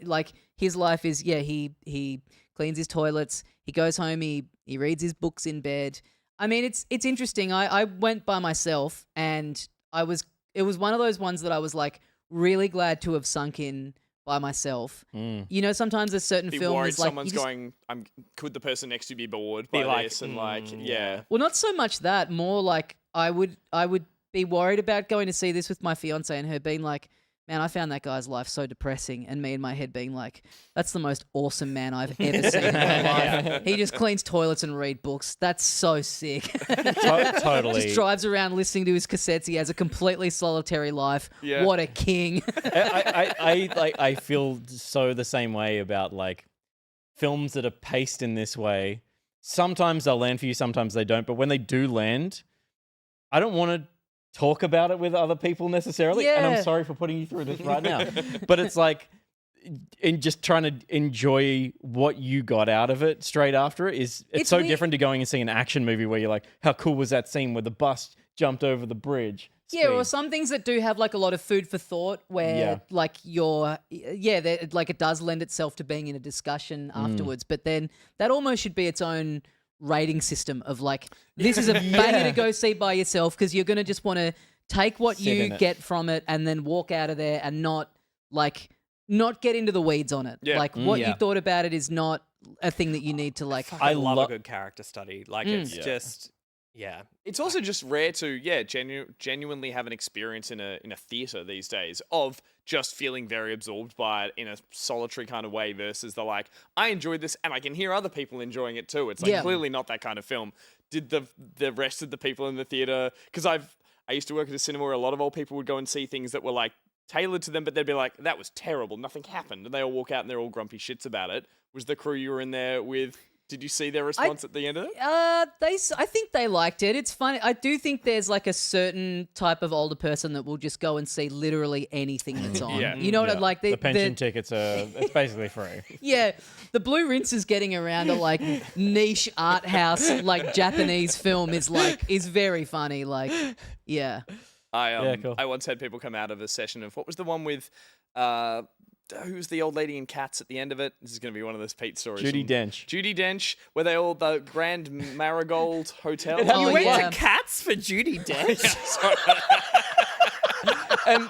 his life is, he cleans his toilets. He goes home, he reads his books in bed. I mean, it's interesting. I went by myself, and it was one of those ones that I was like really glad to have sunk in by myself. You know, sometimes there's certain Be films worried like someone's going. Could the person next to you be bored Be by like, this? And yeah. Well, not so much that. More like I would be worried about going to see this with my fiance and her being like, man, I found that guy's life so depressing, and me in my head being like, that's the most awesome man I've ever seen in my life. He just cleans toilets and read books. That's so sick. Totally. Just drives around listening to his cassettes. He has a completely solitary life. Yeah. What a king. I feel so the same way about like films that are paced in this way. Sometimes they'll land for you, sometimes they don't. But when they do land, I don't want to talk about it with other people necessarily. And I'm sorry for putting you through this right now. But it's like in just trying to enjoy what you got out of it straight after it is it's so weird. different to going and seeing an action movie where you're like, how cool was that scene where the bus jumped over the bridge? Yeah, or some things that do have like a lot of food for thought where like like it does lend itself to being in a discussion afterwards. But then that almost should be its own rating system of like, this is a banger to go see by yourself because you're going to just want to take what you get from it and then walk out of there and not get into the weeds on it. Yeah. Like what you thought about it is not a thing that you need to like. I love a good character study. Like it's just, It's also just rare to genuinely have an experience in a theater these days of just feeling very absorbed by it in a solitary kind of way versus the like, I enjoyed this and I can hear other people enjoying it too. It's like clearly not that kind of film. Did the rest of the people in the theater, because I used to work at a cinema where a lot of old people would go and see things that were like tailored to them, but they'd be like, that was terrible, nothing happened, and they all walk out and they're all grumpy shits about it. Was the crew you were in there with? Did you see their response at the end of it? I think they liked it. It's funny. I do think there's like a certain type of older person that will just go and see literally anything that's on. You know what I like? The pension tickets it's basically free. Yeah, the blue rinses getting around a like niche art house like Japanese film is very funny. Like, yeah. Cool. I once had people come out of a session of what was the one with who's the old lady in Cats at the end of it? This is going to be one of those Pete stories. Judi Dench, where they all the Grand Marigold Hotel. You went to Cats for Judi Dench? And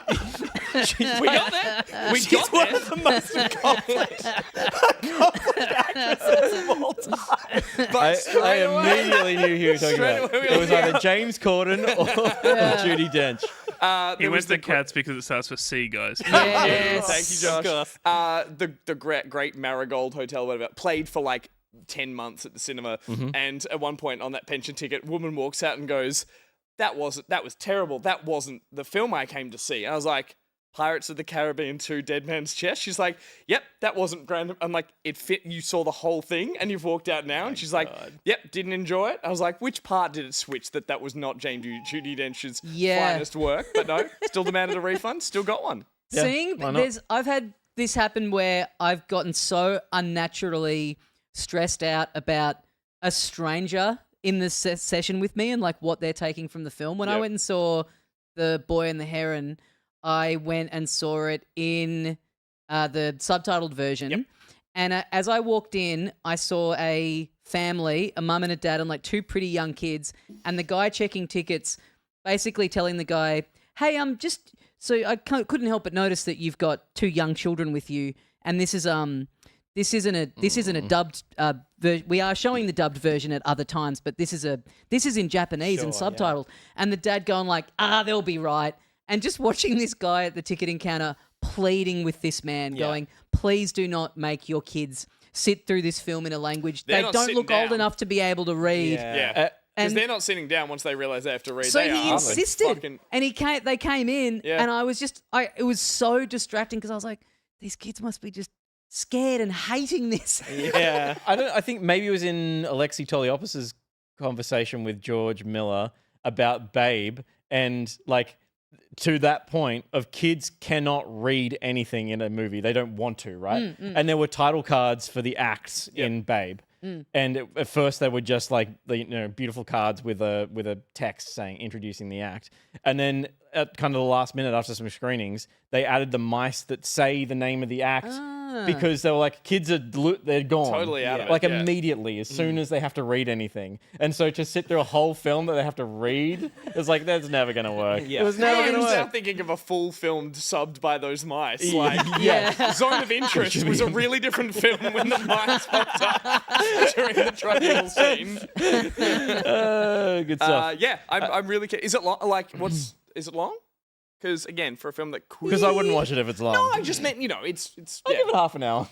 we got there. She's one of the most accomplished actresses of all time. I immediately knew who you were talking about. It was either James Corden or Judi Dench. He went to Cats because it starts with C, guys. Yes. Thank you, Josh. The great Marigold Hotel, whatever, played for like 10 months at the cinema. And at one point on that pension ticket, woman walks out and goes, that was terrible. That wasn't the film I came to see. And I was like, Pirates of the Caribbean 2, Dead Man's Chest. She's like, yep, that wasn't grand. I'm like, it fit. You saw the whole thing and you've walked out now. And she's like, yep, didn't enjoy it. I was like, which part did it switch that was not Judi Dench's finest work? But no, still demanded a refund, still got one. I've had this happen where I've gotten so unnaturally stressed out about a stranger in the session with me and like what they're taking from the film. When I went and saw The Boy and the Heron, I went and saw it in the subtitled version. And as I walked in, I saw a family, a mum and a dad and like two pretty young kids, and the guy checking tickets basically telling the guy, hey, I couldn't help but notice that you've got two young children with you, and this isn't a dubbed we are showing the dubbed version at other times, but this is in Japanese and subtitled. And the dad going like, they'll be right. And just watching this guy at the ticket counter pleading with this man, going, please do not make your kids sit through this film in a language they don't look old enough to be able to read. Because they're not sitting down once they realize they have to read. So he insisted, and they came in, and I was just, it was so distracting because I was like, these kids must be just scared and hating this. I think maybe it was in Alexei Toliopoulos' conversation with George Miller about Babe, and like, to that point of kids cannot read anything in a movie. They don't want to, right? And there were title cards for the acts in Babe. And at first they were just like beautiful cards with a text saying introducing the act. And then at kind of the last minute after some screenings, they added the mice that say the name of the act because they were like, kids are they're gone. Totally out of it, Like yeah. immediately, as soon as they have to read anything. And so to sit through a whole film that they have to read, it's like, that's never going to work. Yeah. It was never going to I'm now work. thinking of a full film subbed by those mice. Yeah. Like, Yeah. Zone of Interest was a really different film when the mice popped up during the tribunal scene. Good stuff. Yeah, I'm really. Is it long? Like, is it long? Because again, for a film that could. Because I wouldn't watch it if it's long. No, I just meant it's. I'll give it half an hour.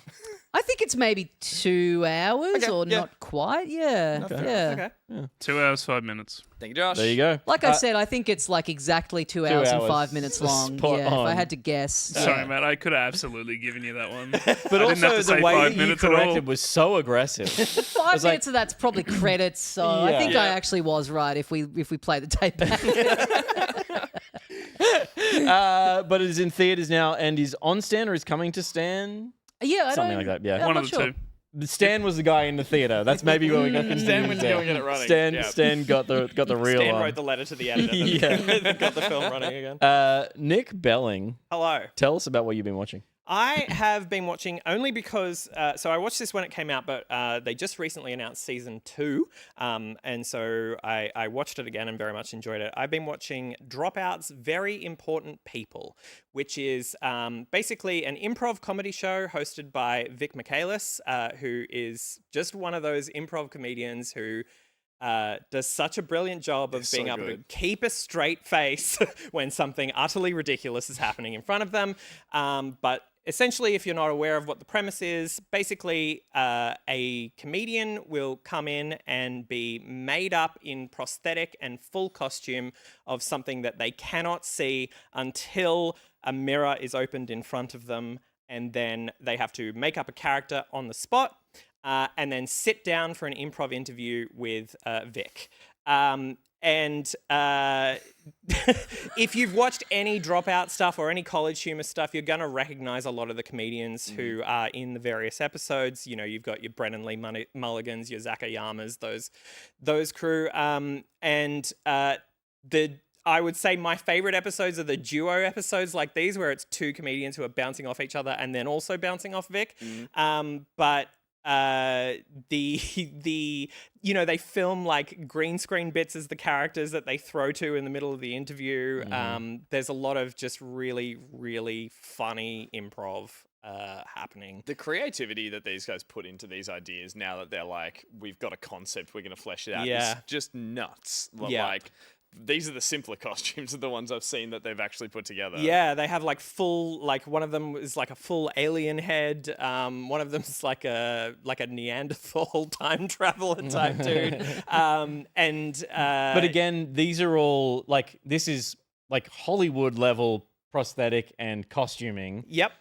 I think it's maybe 2 hours Okay, or yeah. not quite. Yeah. Yeah. Okay. 2 hours, 5 minutes. Thank you, Josh. There you go. Like I said, I think it's like exactly 2 hours and 5 minutes long. Spot Yeah, if I on. had to guess. Sorry, Matt. I could have absolutely given you that one. But I didn't have also to the say way 5 that you minutes at all. corrected was so aggressive. 5 was like- minutes of that's probably credits, so I Yeah. think Yeah. I actually was right if we play the tape back. But it is in theaters now and is on Stan or is coming to Stan. Yeah, I Something don't- like that. Yeah, I'm One not of the sure. two. Stan was the guy in the theater. That's maybe where we got confused. Stan went to there. go and get it running. Stan, Yeah. Stan got the real Stan one. wrote the letter to the editor. Yeah. Got the film running again. Nick Belling, Hello. tell us about what you've been watching. I have been watching only because, so I watched this when it came out, but they just recently announced season 2. And so I watched it again and very much enjoyed it. I've been watching Dropout's Very Important People, which is basically an improv comedy show hosted by Vic Michaelis, who is just one of those improv comedians who does such a brilliant job of being able to keep a straight face when something utterly ridiculous is happening in front of them. But essentially, if you're not aware of what the premise is, basically a comedian will come in and be made up in prosthetic and full costume of something that they cannot see until a mirror is opened in front of them, and then they have to make up a character on the spot. And then sit down for an improv interview with Vic. If you've watched any Dropout stuff or any College Humor stuff, you're going to recognize a lot of the comedians who are in the various episodes. You know, you've got your Brennan Lee Mulligans, your Zach Ayamas, those crew. I would say my favorite episodes are the duo episodes like these, where it's two comedians who are bouncing off each other and then also bouncing off Vic. They film like green screen bits as the characters that they throw to in the middle of the interview. There's a lot of just really, really funny improv happening. The creativity that these guys put into these ideas now that they're like, we've got a concept, we're going to flesh it out. Yeah. It's just nuts. Yeah. Like, these are the simpler costumes of the ones I've seen that they've actually put together. Yeah, they have like full, like one of them is like a full alien head. One of them is like a Neanderthal time traveler type dude. But again, these are all like, this is like Hollywood level prosthetic and costuming. Yep.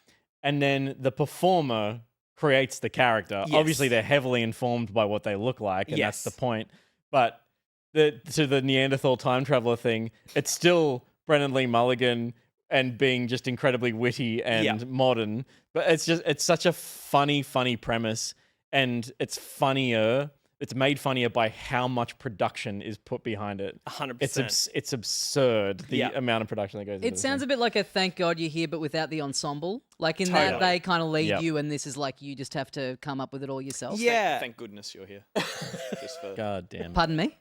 And then the performer creates the character. Yes. Obviously, they're heavily informed by what they look like, and Yes. that's the point. But to the Neanderthal time traveler thing, it's still Brennan Lee Mulligan and being just incredibly witty and modern. But it's such a funny premise, and it's made funnier by how much production is put behind it. 100%. It's absurd, the amount of production that goes into It this sounds thing. a bit like a Thank God You're Here, but without the ensemble. Like in that they kind of lead you, and this is like you just have to come up with it all yourself. Yeah. Thank goodness you're here. Just for... God damn. Pardon me?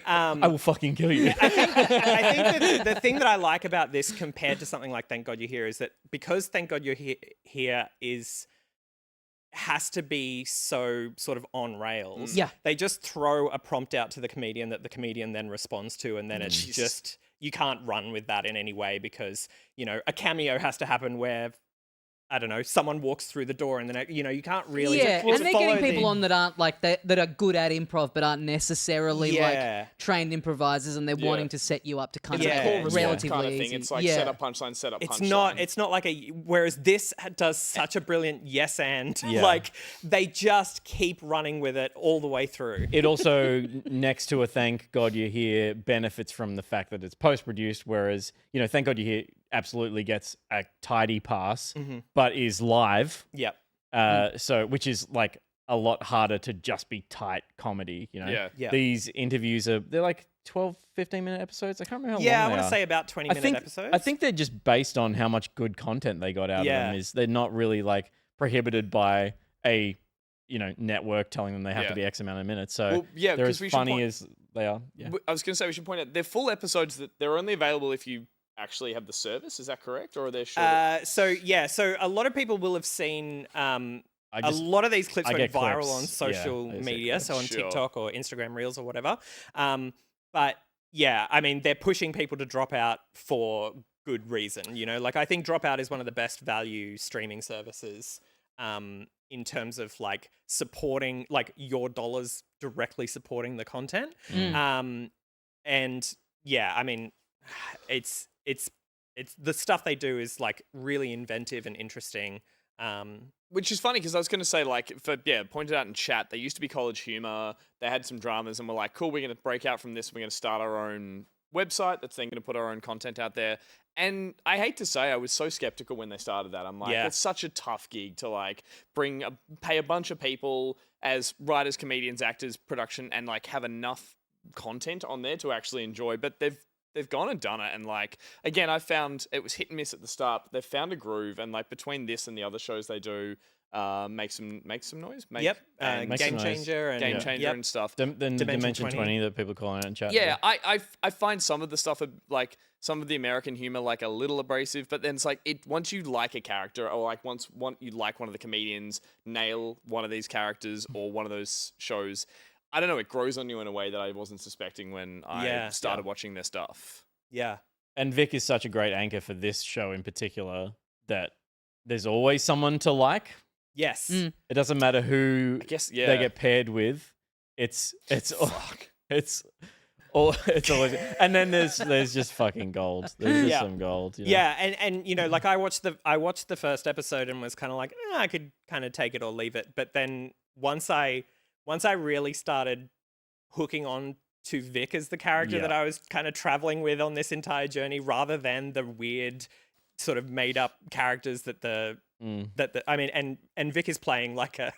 I will fucking kill you. I think that the thing that I like about this compared to something like Thank God You're Here is that because Thank God You're Here has to be so sort of on rails. Yeah. They just throw a prompt out to the comedian that the comedian then responds to, and then it's just, you can't run with that in any way because, you know, a cameo has to happen where, I don't know, someone walks through the door and then, you know, you can't really Yeah, just and they're follow getting people on that aren't like that are good at improv but aren't necessarily like trained improvisers, and they're wanting to set you up to kind of relatively kind of thing. easy. It's like set up punchline, set up It's punchline. it's not like whereas this does such a brilliant yes and Yeah. like they just keep running with it all the way through. It also, next to a Thank God You're Here, benefits from the fact that it's post-produced, whereas, you know, Thank God You're Here absolutely gets a tidy pass, but is live. Yep. So, which is like a lot harder to just be tight comedy, you know? Yeah. These interviews they're like 12, 15-minute episodes. I can't remember how Yeah, I long want they to are. say about 20-minute episodes. I think they're just based on how much good content they got out of them. Is they're not really like prohibited by a network telling them they have to be X amount of minutes. So they're as funny as they are. Yeah. I was going to say we should point out they're full episodes that they're only available if you actually have the service. Is that correct, or are they short? So a lot of people will have seen. A lot of these clips went viral on social media, so on TikTok or Instagram Reels or whatever. But yeah, I mean, they're pushing people to drop out for good reason. Like I think Dropout is one of the best value streaming services in terms of like supporting like your dollars directly supporting the content. And yeah, I mean, it's the stuff they do is like really inventive and interesting. Which is funny because I was going to say, pointed out in chat, they used to be College Humor. They had some dramas and we're like, cool, we're going to break out from this. We're going to start our own website that's then going to put our own content out there. And I hate to say, I was so skeptical when they started that. I'm like, it's such a tough gig to like pay a bunch of people as writers, comedians, actors, production, and like have enough content on there to actually enjoy. But they've gone and done it, and like again, I found it was hit and miss at the start, but they've found a groove, and like between this and the other shows they do, make some noise. Game Changer and stuff. Then Dimension 20 that people call out in chat. Yeah, I find some of the stuff like some of the American humor like a little abrasive, but then it's like once you like a character or like once you like one of the comedians, nail one of these characters or one of those shows. I don't know, it grows on you in a way that I wasn't suspecting when I started watching their stuff. Yeah. And Vic is such a great anchor for this show in particular that there's always someone to like. Yes. It doesn't matter who they get paired with. It's always, and then there's just fucking gold. There's just some gold. Yeah, and like I watched the first episode and was kind of like, I could kind of take it or leave it. But then once I really started hooking on to Vic as the character that I was kind of traveling with on this entire journey, rather than the weird sort of made up characters that I mean, and Vic is playing like a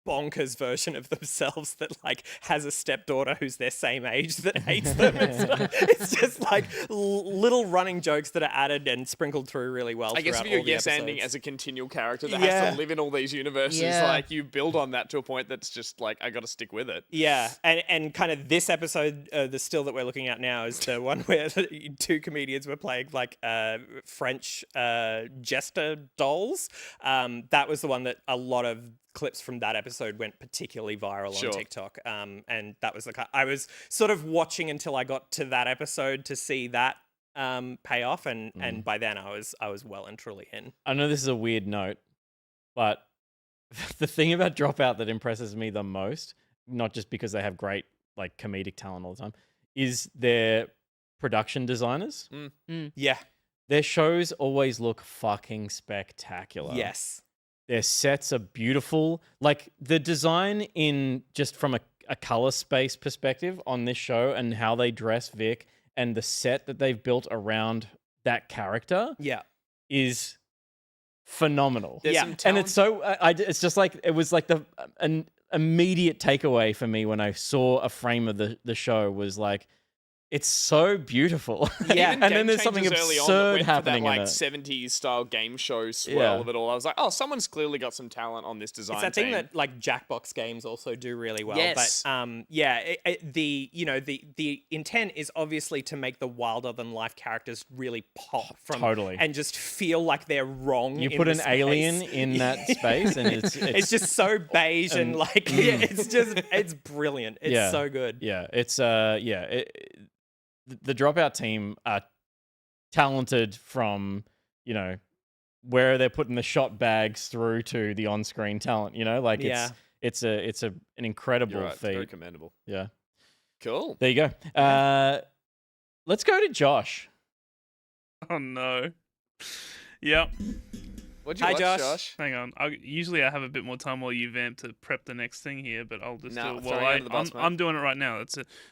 bonkers version of themselves that like has a stepdaughter who's their same age that hates them. It's just like little running jokes that are added and sprinkled through really well. I guess if you're ending as a continual character that has to live in all these universes, like you build on that to a point that's just like, I got to stick with it. Yeah, and kind of this episode, the still that we're looking at now is the one where the two comedians were playing like French jester dolls. That was the one that a lot of clips from that episode went particularly viral on TikTok. And that was I was sort of watching until I got to that episode to see that pay off, and by then I was well and truly in. I know this is a weird note, but the thing about Dropout that impresses me the most, not just because they have great like comedic talent all the time, is their production designers. Yeah. Their shows always look fucking spectacular. Yes. Their sets are beautiful. Like the design in just from a color space perspective on this show and how they dress Vic and the set that they've built around that character is phenomenal. And it's so, it's just like, it was like an immediate takeaway for me when I saw a frame of the show was like, it's so beautiful. Yeah, and then there's something absurd happening that, like, in it. 70s style game show swirl of it all. I was like, oh, someone's clearly got some talent on this design. It's that thing that like Jackbox games also do really well. Yes. But the intent is obviously to make the wilder than life characters really pop from and just feel like they're wrong. You put an alien in that space, and it's just so beige and like it's brilliant. It's so good. Yeah, it's the Dropout team are talented from, where they're putting the shot bags through to the on-screen talent, like it's an incredible feat. Very commendable. Yeah. Cool. There you go. Let's go to Josh. Oh no. Yep. What'd you watch, Josh? Hang on. Usually I have a bit more time while you vamp to prep the next thing here, but I'll just do it while I'm doing it right now.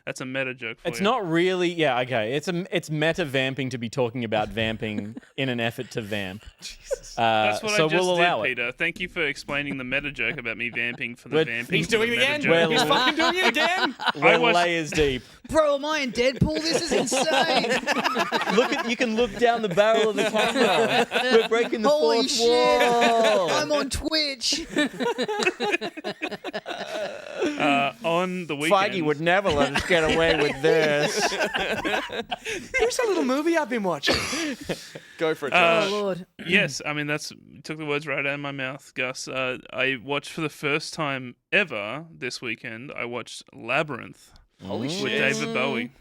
That's a meta joke for It's you. not really, okay. It's meta vamping to be talking about vamping in an effort to vamp. Jesus. That's what so I just we'll allow did, it. Peter. Thank you for explaining the meta joke about me vamping for the We're- vamping. He's for the doing it meta again. joke. He's fucking doing it again. We're watched- layers deep. Bro, am I in Deadpool? This is insane. You can look down the barrel of the camera. We're breaking the Holy fourth shit. wall. I'm on Twitch. On the weekend. Feige would never let us get away with this. Here's a little movie I've been watching. Go for it, Uh, Josh. Oh, Lord. Yes, I mean you took the words right out of my mouth, Gus. I watched for the first time ever this weekend. I watched Labyrinth Holy with shit. David Bowie.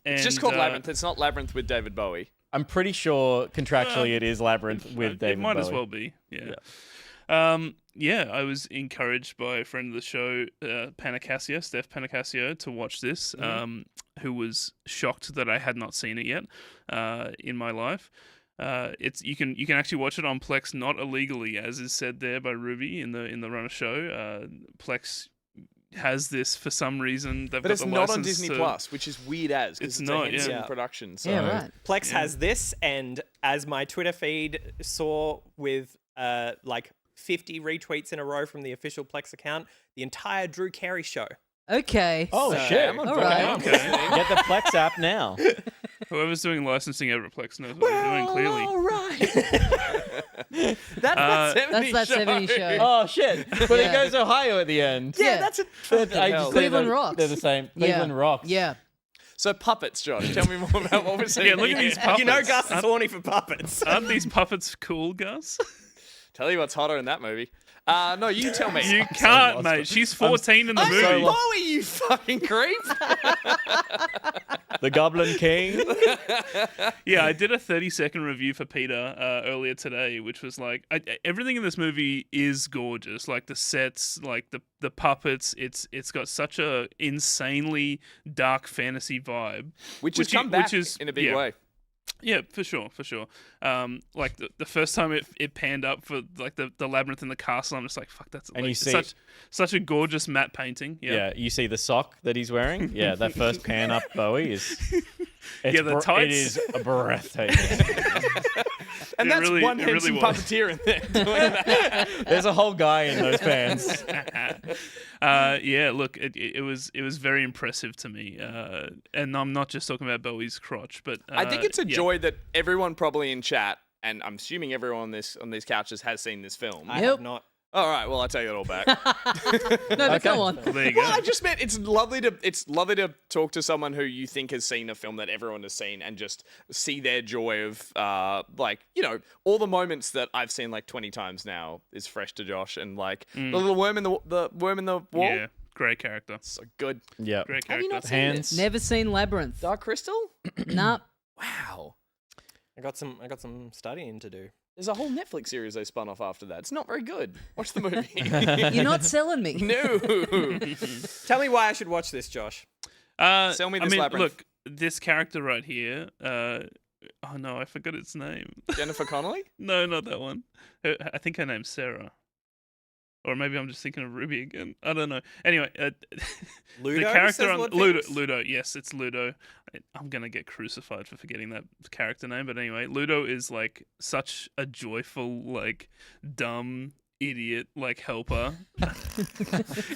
It's just called Labyrinth. It's not Labyrinth with David Bowie. I'm pretty sure contractually it is Labyrinth with David It might Bowie. as well be. Yeah. I was encouraged by a friend of the show, Steph Panicasio, to watch this. Who was shocked that I had not seen it yet in my life. You can actually watch it on Plex, not illegally, as is said there by Ruby in the run of show. Plex has this for some reason. They've But got it's the not on license Disney to- Plus, which is weird as because It's it's not, a Henson yeah. production. So. Yeah, right. Plex has this, and as my Twitter feed saw with like 50 retweets in a row from the official Plex account, the entire Drew Carey show. Okay. Oh, So, shit. I'm on All board. right. I'm Okay. listening. Get the Plex app now. Whoever's doing licensing over at Plex knows what they're doing, clearly. All right. That's that 70 That's that show. 70 show. Oh, shit. But it Yeah. goes Ohio at the end. Yeah, Yeah. that's a Cleveland Rocks. They're the same. Yeah. Cleveland Rocks. Yeah. So puppets, Josh. Tell me more about what we're seeing. Yeah, look at these puppets. You know Gus is horny for puppets. Aren't these puppets cool, Gus? Tell you what's hotter in that movie. No, you tell me. You can't, mate. She's 14 in the movie. I'm Bowie, you fucking creep. The Goblin King. Yeah, I did a 30-second review for Peter earlier today, which was like everything in this movie is gorgeous. Like the sets, like the puppets. It's got such a insanely dark fantasy vibe, Which has come back in a big yeah. way. Yeah, for sure. Like the first time it panned up for like the labyrinth in the castle, I'm just like, fuck, that's And like, you see- such a gorgeous matte painting. Yeah, you see the sock that he's wearing? Yeah, that first pan up Bowie is... It's Yeah, the tights. It is breathtaking. And It that's really- one it really Henson was. puppeteer in there doing that. There's a whole guy in those pants. Yeah, look, it was very impressive to me, and I'm not just talking about Bowie's crotch, but I think it's a yeah. joy that everyone probably in chat, and I'm assuming everyone on these couches has seen this film. I Nope. have not. All right, well, I'll take it all back. No, but come on. There you go. Well, I just meant it's lovely to talk to someone who you think has seen a film that everyone has seen and just see their joy of all the moments that I've seen like 20 times now is fresh to Josh, and like the little worm in the worm in the wall. Yeah, great character. So good. Yeah. Great Have you character. not seen Hands. Never seen Labyrinth. Dark Crystal? Nah. Wow. I got some studying to do. There's a whole Netflix series they spun off after that. It's not very good. Watch the movie. You're not selling me. No. Tell me why I should watch this, Josh. Sell me this Labyrinth. Look, this character right here. Oh no, I forgot its name. Jennifer Connelly? No, not that one. I think her name's Sarah. Or maybe I'm just thinking of Ruby again. I don't know. Anyway, Ludo the character says on what Ludo. things? Ludo, yes, it's Ludo. I'm gonna get crucified for forgetting that character name, but anyway, Ludo is like such a joyful, like dumb idiot, like helper.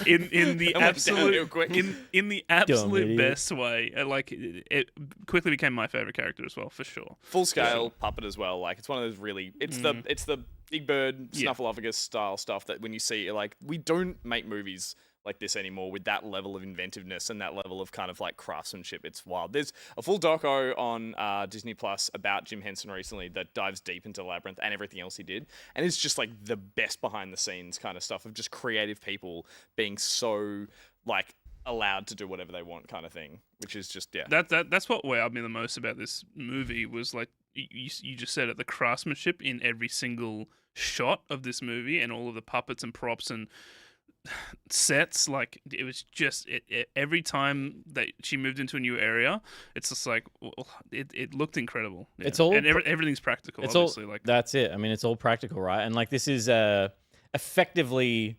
in the That went down real absolute quick. in the absolute idiot. best way. Like it quickly became my favorite character as well, for sure. Full scale puppet as well. Like it's one of those really it's the Big Bird Yeah. Snuffleupagus style stuff that when you see like we don't make movies like this anymore with that level of inventiveness and that level of kind of like craftsmanship. It's wild. There's a full doco on Disney Plus about Jim Henson recently that dives deep into Labyrinth and everything else he did, and it's just like the best behind the scenes kind of stuff of just creative people being so like allowed to do whatever they want kind of thing, which is just That's what wowed me the most about this movie was like you just said it, the craftsmanship in every single shot of this movie and all of the puppets and props and sets. Like it was just every time that she moved into a new area, it's just like it looked incredible. Yeah. It's all and everything's practical. It's obviously, all, like that's it. I mean, it's all practical, right? And like this is effectively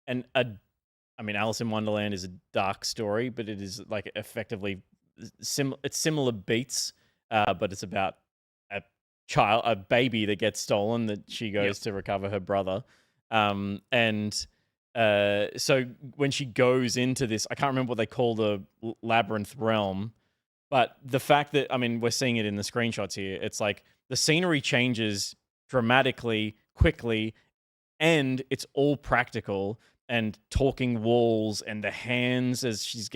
I mean, Alice in Wonderland is a dark story, but it is like effectively it's similar beats, but it's about a baby that gets stolen that she goes to recover her brother. So when she goes into this, I can't remember what they call the labyrinth realm, but the fact that, I mean, we're seeing it in the screenshots here, it's like the scenery changes dramatically, quickly, and it's all practical and talking walls and the hands as she's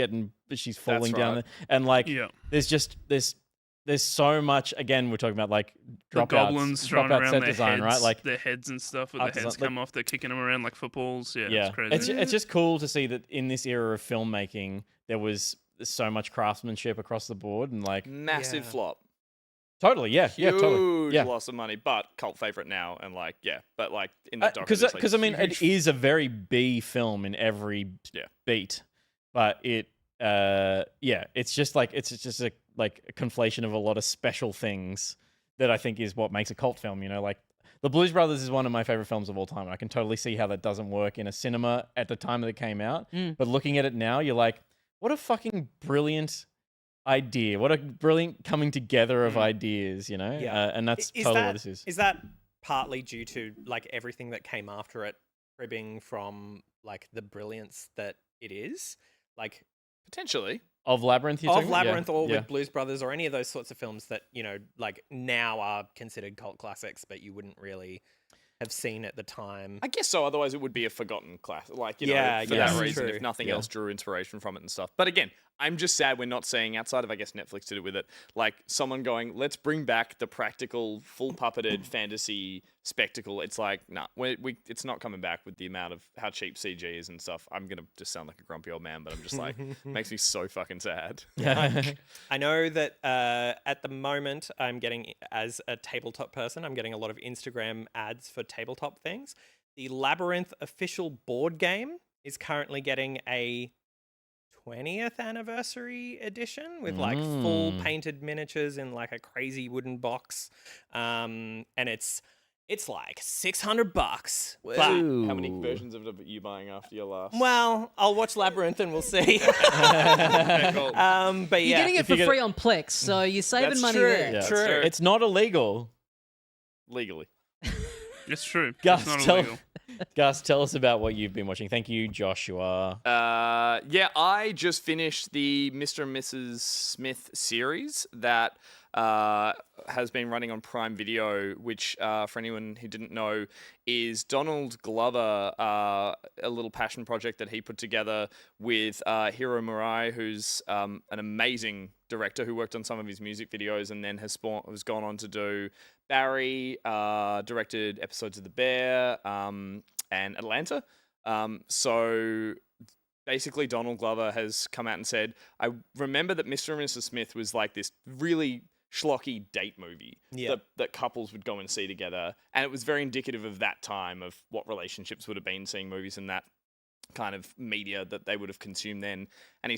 falling down. right. And like, there's so much, again, we're talking about like The goblins throwing around set their design, heads, right? Like their heads and stuff, with art their heads design, come off, they're kicking them around like footballs. Yeah, it's crazy. It's just cool to see that in this era of filmmaking, there was so much craftsmanship across the board and like Massive flop. Totally, yeah, totally. Huge Yeah. loss of money, but cult favorite now, and like, but like in the doc, Because I mean, it is a very B film in every beat, but it's just a conflation of a lot of special things that I think is what makes a cult film. You know, like The Blues Brothers is one of my favorite films of all time, and I can totally see how that doesn't work in a cinema at the time that it came out. But looking at it now, you're like, what a fucking brilliant idea! What a brilliant coming together of ideas, you know? And that's totally what this is. Is that partly due to like everything that came after it cribbing from like the brilliance that it is? Like potentially of Labyrinth, or with Blues Brothers or any of those sorts of films that, you know, like now are considered cult classics, but you wouldn't really have seen at the time. I guess so. Otherwise, it would be a forgotten classic. Like, you know, for yeah, that reason, true. if nothing else drew inspiration from it and stuff. But again, I'm just sad we're not seeing, outside of, I guess, Netflix did it with it, like someone going, let's bring back the practical, full puppeted fantasy spectacle. It's like, nah, it's not coming back with the amount of how cheap CG is and stuff. I'm going to just sound like a grumpy old man, but I'm just like, makes me so fucking sad. I know that at the moment I'm getting, as a tabletop person, I'm getting a lot of Instagram ads for tabletop things. The Labyrinth official board game is currently getting a 20th anniversary edition with like full painted miniatures in like a crazy wooden box. And it's like $600. But How many versions of it are you buying after your last? well, I'll watch Labyrinth and we'll see. Cool. But You're yeah, getting it for free on Plex, so you're saving That's money true. there. Yeah, True. it's not illegal. Legally. It's true. Gus, It's not tell, illegal. Gus, tell us about what you've been watching. Thank you, Joshua. Yeah, I just finished the Mr. and Mrs. Smith series that has been running on Prime Video, which, for anyone who didn't know, is Donald Glover, a little passion project that he put together with Hiro Murai, who's an amazing director who worked on some of his music videos and then has gone on to do Barry, directed episodes of The Bear, and Atlanta. So basically Donald Glover has come out and said, I remember that Mr. and Mrs. Smith was like this really schlocky date movie that couples would go and see together. And it was very indicative of that time of what relationships would have been, seeing movies in that kind of media that they would have consumed then. And he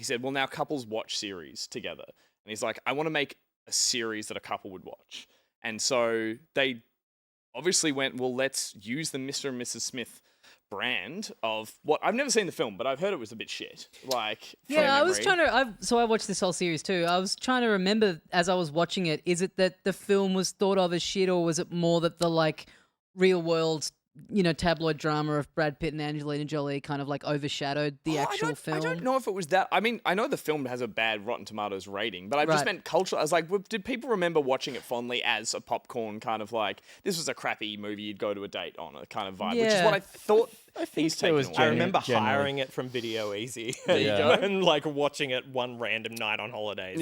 said, well, now couples watch series together. And he's like, I want to make a series that a couple would watch. And so they obviously went, well, let's use the Mr. and Mrs. Smith brand of what I've never seen the film, but I've heard it was a bit shit. Like, yeah, I was trying to. So I watched this whole series too. I was trying to remember as I was watching it. Is it that the film was thought of as shit, or was it more that the like real world, you know, tabloid drama of Brad Pitt and Angelina Jolie kind of like overshadowed the actual film? I don't know if it was that. I mean, I know the film has a bad Rotten Tomatoes rating, but I just meant culture. I was like, did people remember watching it fondly as a popcorn kind of like, this was a crappy movie you'd go to a date on, a kind of vibe, which is what I thought. I think there was. I remember hiring it from Video Easy and like watching it one random night on holidays.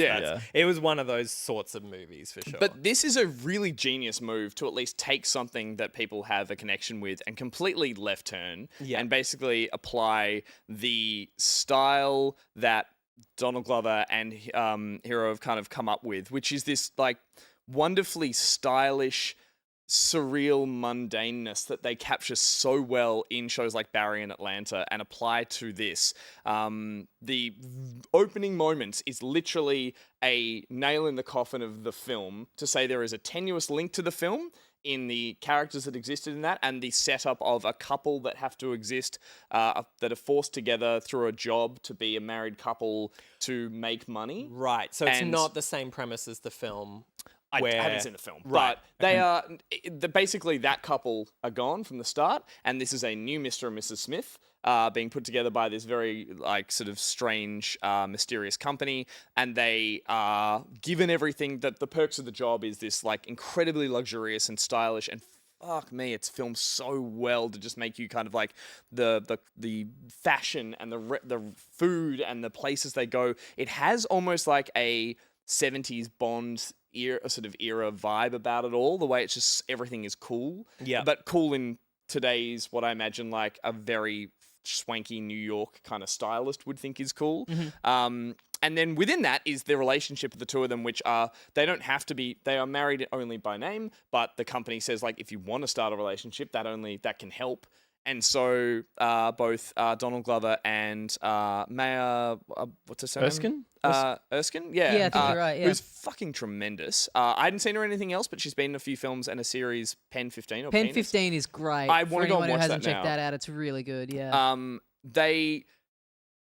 It was one of those sorts of movies for sure. But this is a really genius move to at least take something that people have a connection with and completely left turn and basically apply the style that Donald Glover and Hiro have kind of come up with, which is this like wonderfully stylish, surreal mundaneness that they capture so well in shows like Barry and Atlanta and apply to this. The opening moments is literally a nail in the coffin of the film to say there is a tenuous link to the film in the characters that existed in that and the setup of a couple that have to exist, that are forced together through a job to be a married couple to make money. Right, so it's not the same premise as the film. I where- haven't seen the film, Right. but they are basically that couple are gone from the start, and this is a new Mr. and Mrs. Smith being put together by this very like sort of strange, mysterious company, and they are given everything that the perks of the job is this like incredibly luxurious and stylish and. Fuck me, it's filmed so well to just make you kind of like the fashion and the food and the places they go. It has almost like a 70s Bond era vibe about it all. The way it's just everything is cool. Yeah. But cool in today's what I imagine like a very swanky New York kind of stylist would think is cool. Mm-hmm. And then within that is the relationship of the two of them, which are, they don't have to be, they are married only by name, but the company says, like, if you want to start a relationship, that can help. And so both Donald Glover and Maya, what's her surname? Erskine? Erskine? Yeah. Yeah, I think you're right, yeah. Who's fucking tremendous. I hadn't seen her in anything else, but she's been in a few films and a series, Pen 15 or Pen Penis. 15 is great. I For want to go anyone and who watch hasn't that checked now. that out, it's really good, yeah. They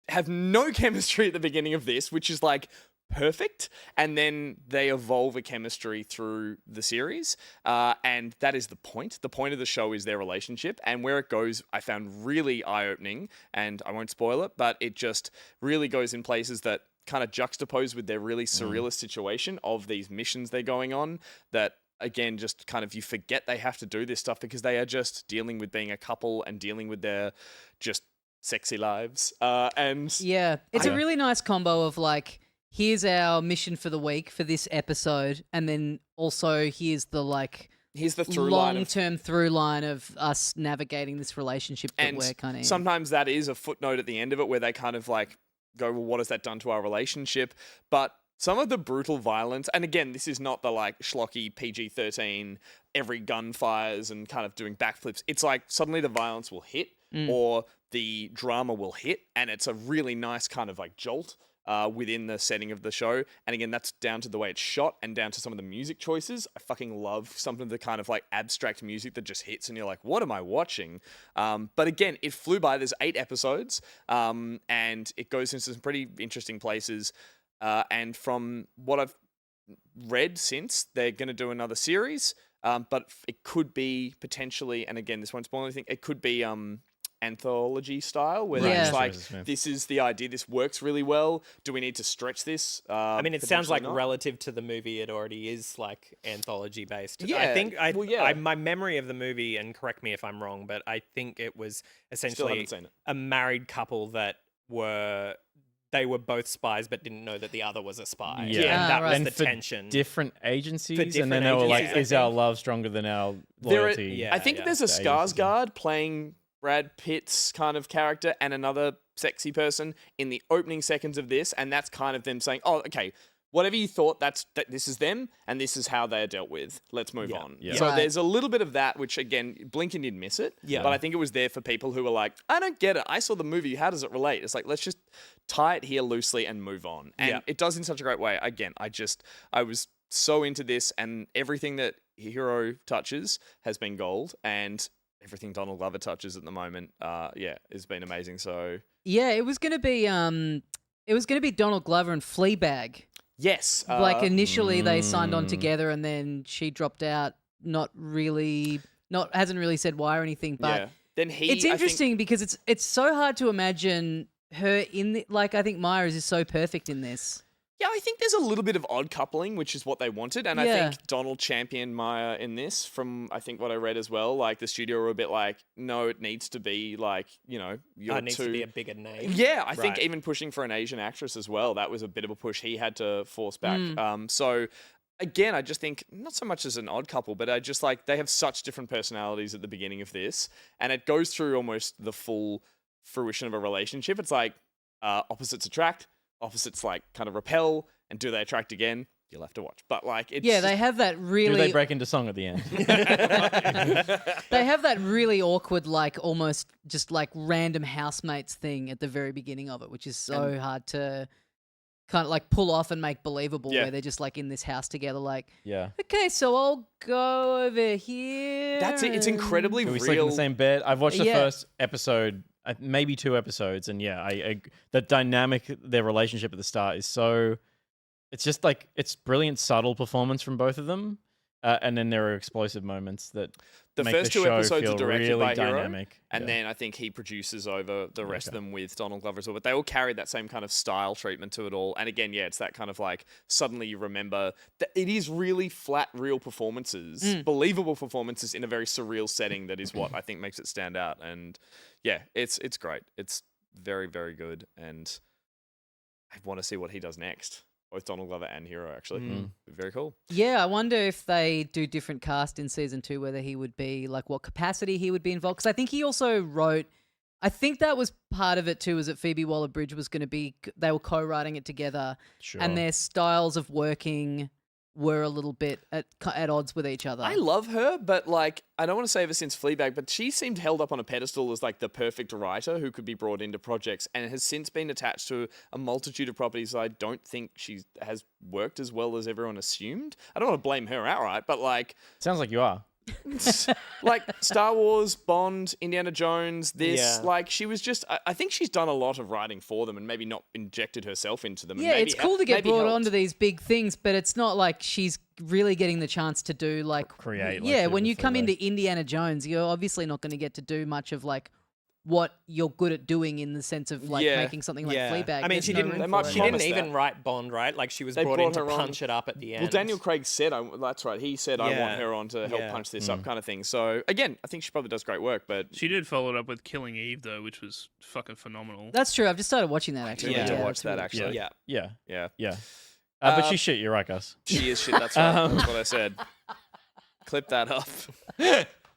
have no chemistry at the beginning of this, which is like perfect, and then they evolve a chemistry through the series, and that is the point. The point of the show is their relationship, and where it goes I found really eye-opening, and I won't spoil it, but it just really goes in places that kind of juxtapose with their really surrealist situation of these missions they're going on that again just kind of you forget they have to do this stuff because they are just dealing with being a couple and dealing with their just sexy lives, and yeah, it's a really nice combo of like, here's our mission for the week for this episode, and then also here's the through line long-term through line of us navigating this relationship that and we're kind of in. sometimes that is a footnote at the end of it where they kind of like go, well, what has that done to our relationship? But some of the brutal violence, and again, this is not the like schlocky PG-13, every gun fires and kind of doing backflips. It's like suddenly the violence will hit or the drama will hit, and it's a really nice kind of like jolt within the setting of the show. And again, that's down to the way it's shot and down to some of the music choices. I fucking love some of the kind of like abstract music that just hits and you're like, what am I watching? But again, it flew by. There's 8 episodes and it goes into some pretty interesting places. And from what I've read since, they're going to do another series, but it could be potentially, and again, this won't spoil anything, it could be anthology style where Yeah. it's like, this is the idea, this works really well, do we need to stretch this? I mean, it sounds like potentially not? relative to the movie, it already is like anthology based. Yeah, I think yeah. my memory of the movie, and correct me if I'm wrong, but I think it was essentially haven't seen it. a married couple that were both spies but didn't know that the other was a spy. Yeah. And that was and the for tension. different agencies, different and then they were like, agencies, I is our think. love stronger than our There are- loyalty? I think there's a to agencies. Skarsgård playing Brad Pitt's kind of character and another sexy person in the opening seconds of this, and that's kind of them saying, oh, okay, whatever you thought, this is them, and this is how they're dealt with. Let's move on. Yeah. So Right. there's a little bit of that, which again, Blinken did miss it, but I think it was there for people who were like, I don't get it. I saw the movie. How does it relate? It's like, let's just tie it here loosely and move on. And it does in such a great way. Again, I was so into this, and everything that Hero touches has been gold, and everything Donald Glover touches at the moment, has been amazing. So Yeah, it was gonna be Donald Glover and Fleabag. yes, Like initially they signed on together, and then she dropped out. Hasn't really said why or anything. But yeah. Then he, it's I think- interesting because it's so hard to imagine her in the, like, I think Myers is so perfect in this. Yeah, I think there's a little bit of odd coupling, which is what they wanted. And I Yeah. think Donald championed Maya in this from, I think, what I read as well. Like, the studio were a bit like, no, it needs to be like, you're It needs to be a bigger name. Yeah, I think Right. even pushing for an Asian actress as well, that was a bit of a push he had to force back. So, again, I just think, not so much as an odd couple, but I just like, they have such different personalities at the beginning of this. And it goes through almost the full fruition of a relationship. It's like opposites attract, opposites like kind of repel, and do they attract again? You'll have to watch. But like, it's Yeah, they have that Do really. they break into song at the end? They have that really awkward, like almost just like random housemates thing at the very beginning of it, which is so hard to kind of like pull off and make believable. Yeah. Where they're just like in this house together, like, Yeah. okay, so I'll go over here. That's it. It's incredibly Do we real. sleep in the same bed? I've watched the Yeah. first episode, maybe 2 episodes, and yeah, the dynamic, their relationship at the start is so it's just like it's brilliant, subtle performance from both of them, and then there are explosive moments that The make first the two show episodes feel are directed really by Hero, dynamic. and then I think he produces over the rest of them with Donald Glover as well. But they all carry that same kind of style treatment to it all. And again, it's that kind of like suddenly you remember that it is really flat, real performances, believable performances in a very surreal setting. That is what I think makes it stand out. And yeah, it's great. It's very, very good, and I want to see what he does next. Both Donald Glover and Hero, actually. Very cool. Yeah, I wonder if they do different cast in season 2, whether he would be like what capacity he would be involved. Because I think he also wrote. I think that was part of it too. Was that Phoebe Waller-Bridge was going to be? They were co-writing it together, and their styles of working were a little bit at odds with each other. I love her, but like, I don't want to say ever since Fleabag, but she seemed held up on a pedestal as like the perfect writer who could be brought into projects, and has since been attached to a multitude of properties I don't think she has worked as well as everyone assumed. I don't want to blame her outright, but like... Sounds like you are. Like Star Wars, Bond, Indiana Jones, this, Yeah. like she was just, I think she's done a lot of writing for them and maybe not injected herself into them. and Yeah, maybe it's cool to get maybe brought helped. onto these big things, but it's not like she's really getting the chance to do like Create, like, Yeah, do when the you come Fleabag. into Indiana Jones, you're obviously not going to get to do much of like what you're good at doing in the sense of like Yeah. making something like Fleabag. I mean, There's she no didn't. room for it. She didn't promised even that. write Bond, right? Like she was They brought in brought to her on. punch it up at the end. Well, Daniel Craig said, that's right. He said, I Yeah. want her on to help Yeah. punch this up kind of thing. So again, I think she probably does great work, but She did follow it up with Killing Eve though, which was fucking phenomenal. That's true. I've just started watching that actually. need to Yeah, watch that's that really- actually. Yeah. Yeah. But she's shit. You're right, Gus. She is shit. That's right. That's what I said. Clip that up.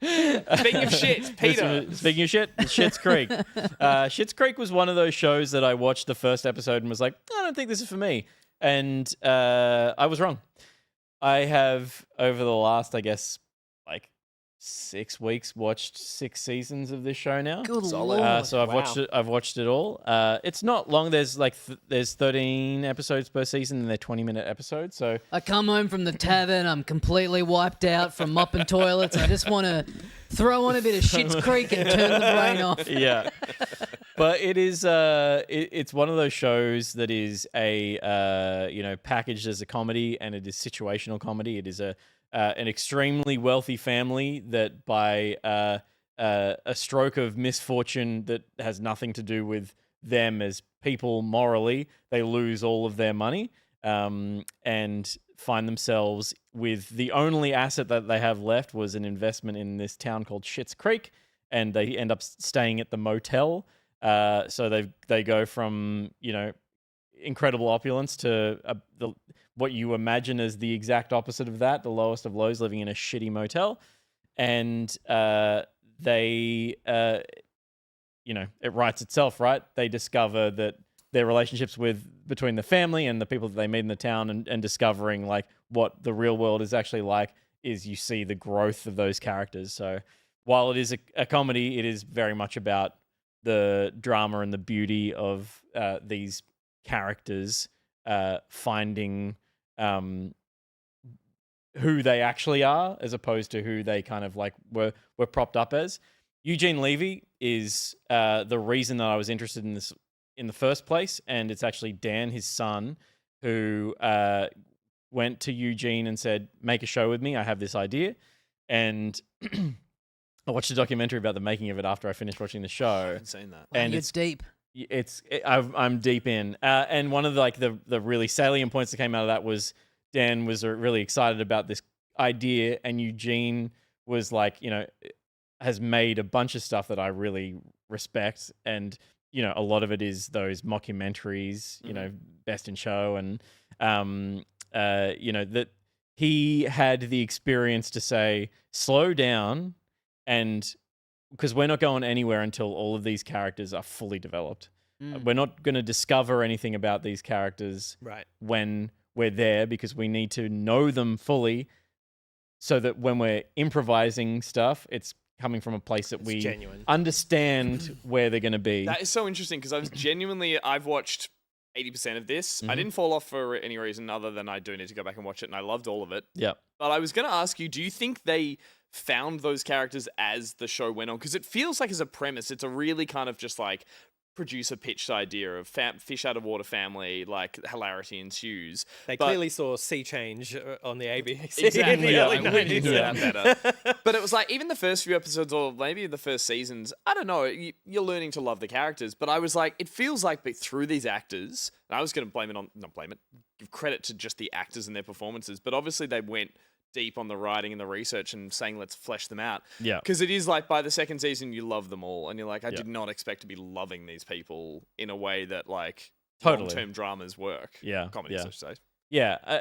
Speaking of shit, Peter. Speaking of shit, Schitt's Creek. Schitt's Creek was one of those shows that I watched the first episode and was like, I don't think this is for me. And I was wrong. I have, over the last, I guess, like 6 weeks, watched 6 seasons of this show now. Good lord. So I've watched it. I've watched it all. It's not long. There's like there's 13 episodes per season, and they're 20-minute episodes. So I come home from the tavern, I'm completely wiped out from mopping toilets. I just want to throw on a bit of Schitt's Creek and turn the brain off. Yeah, but it is it's one of those shows that is a packaged as a comedy, and it is situational comedy. It is an extremely wealthy family that by a stroke of misfortune that has nothing to do with them as people morally, they lose all of their money and find themselves with the only asset that they have left was an investment in this town called Schitt's Creek, and they end up staying at the motel. So they go from, incredible opulence to what you imagine as the exact opposite of that, the lowest of lows, living in a shitty motel. And it writes itself, right? They discover that their relationships between the family and the people that they meet in the town and discovering like what the real world is actually like is you see the growth of those characters. So while it is a comedy, it is very much about the drama and the beauty of these characters finding who they actually are as opposed to who they kind of like were propped up as. Eugene Levy is the reason that I was interested in this in the first place, and it's actually Dan, his son, who went to Eugene and said, make a show with me, I have this idea. And I watched a documentary about the making of it after I finished watching the show. I haven't seen that. And it's deep. I'm deep in. And one of the really salient points that came out of that was Dan was really excited about this idea, and Eugene was like, has made a bunch of stuff that I really respect. And, a lot of it is those mockumentaries, Best in Show. And, that he had the experience to say, slow down, and because we're not going anywhere until all of these characters are fully developed. We're not going to discover anything about these characters when we're there, because we need to know them fully so that when we're improvising stuff, it's coming from a place that we genuine. Understand where they're going to be. That is so interesting because I've watched 80% of this. I didn't fall off for any reason other than I do need to go back and watch it, and I loved all of it. Yeah. But I was going to ask you, do you think they found those characters as the show went on? Because it feels like as a premise, it's a really kind of just like producer pitched idea of fish out of water family, like hilarity ensues. They But- clearly saw Sea Change on the ABC Exactly. in the early Like, we need 90s. to do that better. But it was like, even the first few episodes, or maybe the first seasons, I don't know, you're learning to love the characters. But I was like, it feels like through these actors, and I was going to give credit to just the actors and their performances. But obviously they went deep on the writing and the research and saying, let's flesh them out. Yeah. Because it is like, by the second season, you love them all. And you're like, I did not expect to be loving these people in a way that, like, Totally. long-term dramas work. Yeah. Comedies, yeah. I should say. Yeah.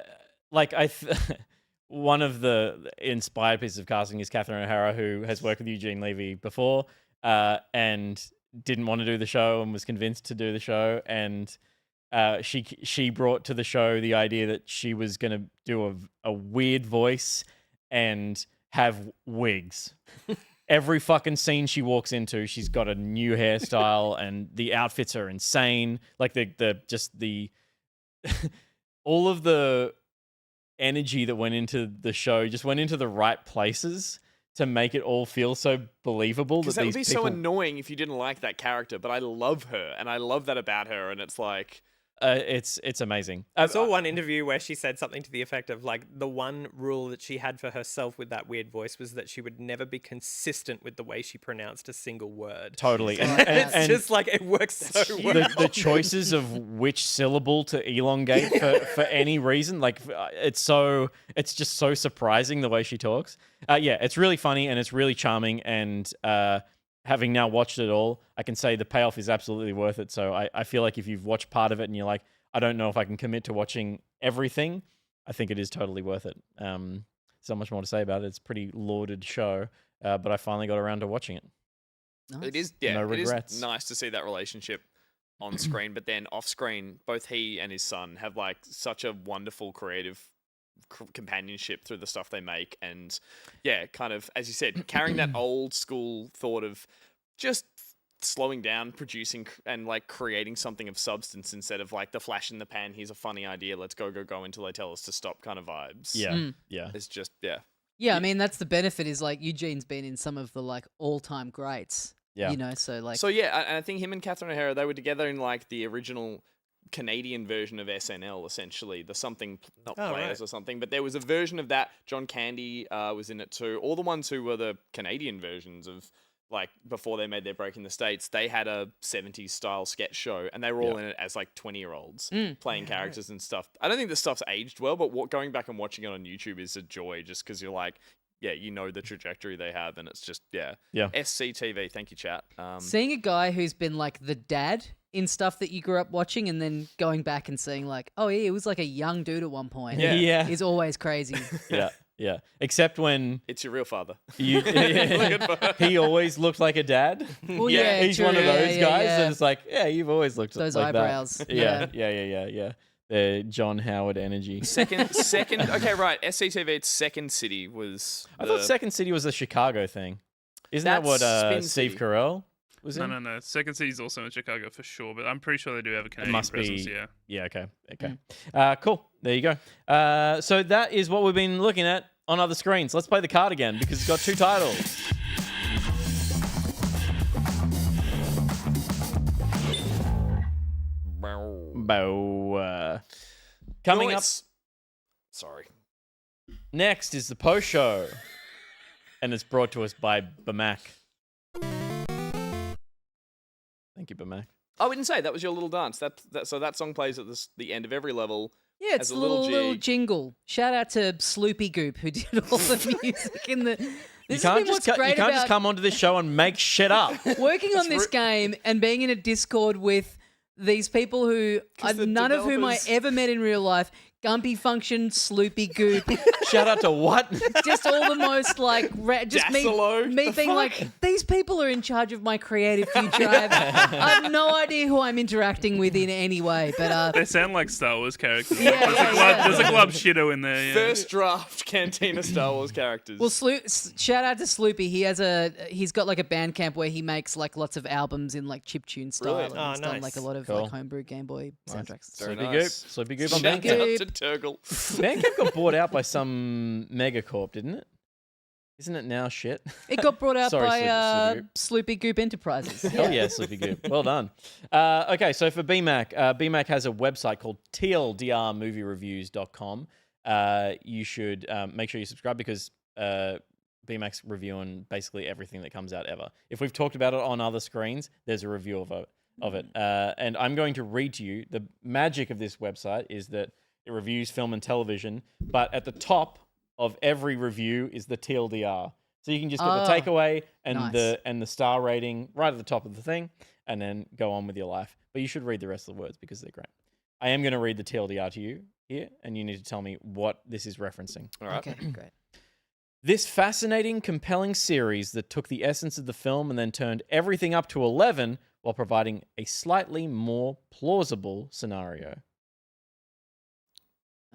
One of the inspired pieces of casting is Catherine O'Hara, who has worked with Eugene Levy before and didn't want to do the show and was convinced to do the show. And she brought to the show the idea that she was going to do a weird voice and have wigs. Every fucking scene she walks into, she's got a new hairstyle, and the outfits are insane. Like the all of the energy that went into the show just went into the right places to make it all feel so believable. Because that would be so annoying if you didn't like that character, but I love her, and I love that about her, and it's like... it's amazing. I saw one interview where she said something to the effect of, like, the one rule that she had for herself with that weird voice was that she would never be consistent with the way she pronounced a single word. Totally. It's just like, it works so well. The choices of which syllable to elongate for any reason, like, it's just so surprising the way she talks. Yeah, it's really funny and it's really charming, and having now watched it all, I can say the payoff is absolutely worth it. So I feel like if you've watched part of it and you're like, I don't know if I can commit to watching everything, I think it is totally worth it. There's not much more to say about it. It's a pretty lauded show, but I finally got around to watching it. It is, yeah, No it regrets. is nice to see that relationship on screen, but then off screen, both he and his son have like such a wonderful creative companionship through the stuff they make, and yeah, kind of, as you said, carrying that old school thought of just slowing down, producing, and like creating something of substance instead of like the flash in the pan, here's a funny idea, let's go until they tell us to stop kind of vibes. Yeah. Yeah. It's just, yeah. Yeah, I mean, that's the benefit, is like Eugene's been in some of the like all-time greats. Yeah. You know, so like... So yeah, and I think him and Catherine O'Hara, they were together in like the original Canadian version of SNL, essentially, the something, not Players or something, but there was a version of that. John Candy was in it too. All the ones who were the Canadian versions of, like, before they made their break in the States, they had a 70s style sketch show, and they were all in it as like 20-year-olds playing characters and stuff. I don't think the stuff's aged well, but going back and watching it on YouTube is a joy, just because you're like, yeah, you know the trajectory they have, and it's just, yeah. SCTV, thank you, chat. Seeing a guy who's been like the dad in stuff that you grew up watching, and then going back and seeing like, oh yeah, he was like a young dude at one point. Yeah. Is always crazy. Yeah. Except when it's your real father. He always looked like a dad. Well, yeah, he's true. one of those Yeah, guys, yeah. and it's like, yeah, you've always looked Those like eyebrows. that. Yeah. Yeah. The John Howard energy. Second. Okay, right. SCTV, its Second City was. I thought Second City was a Chicago thing. Isn't that what Spin Steve City. Carell was in? No. Second City's also in Chicago for sure, but I'm pretty sure they do have a It Canadian must presence. be. Yeah. Yeah. Okay. Cool. There you go. So that is what we've been looking at on other screens. Let's play the card again because it's got two titles. Coming up. Sorry. Next is the post show, and it's brought to us by Bamak. Thank you, Bamak. Oh, we didn't say that was your little dance. So that song plays at the end of every level. Yeah, it's as a a little jingle. Shout out to Sloopy Goop, who did all the music in the... You can't just come onto this show and make shit up. Working on this game and being in a Discord with these people who none of whom I ever met in real life. Gumpy Function, Sloopy Goop. Shout out to what? Just all the most like, just me being like, these people are in charge of my creative future. I have no idea who I'm interacting with in any way, but they sound like Star Wars characters. Yeah, There's a Glub Shido in there. Yeah. First draft Cantina Star Wars characters. Well, shout out to Sloopy. He's got like a Bandcamp where he makes like lots of albums in like chiptune style. Brilliant. And he's done like a lot of like homebrew Game Boy soundtracks. Sloopy Goop on Shout Bandcamp. out to Turgle. Bandcamp got bought out by some megacorp, didn't it? Isn't it now shit? It got brought out Sorry, by Sloopy Sloopy Goop Enterprises. Hell yeah, Sloopy Goop. Well done. Okay, so for BMAC, BMAC has a website called tldrmoviereviews.com. You should make sure you subscribe because BMAC's reviewing basically everything that comes out ever. If we've talked about it on other screens, there's a review of it. And I'm going to read to you. The magic of this website is that it reviews film and television, but at the top of every review is the TLDR. So you can just get the takeaway and the star rating right at the top of the thing, and then go on with your life. But you should read the rest of the words because they're great. I am going to read the TLDR to you here, and you need to tell me what this is referencing. All right. Okay, great. This fascinating, compelling series that took the essence of the film and then turned everything up to 11 while providing a slightly more plausible scenario.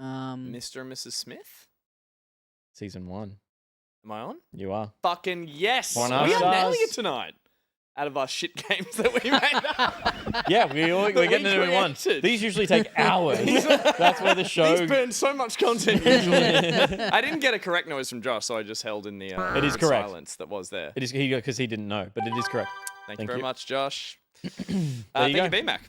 Mr. and Mrs. Smith? Season 1. Am I on? You are. Fucking yes! One We of are stars. nailing it tonight. Out of our shit games that we made up. Yeah, we're getting into it once. These usually take hours. That's where the show... These burn so much content usually. I didn't get a correct noise from Josh, so I just held in the It is correct. silence that was there. It is because he didn't know, but it is correct. Thank you very much, Josh. Thank you, BMAC.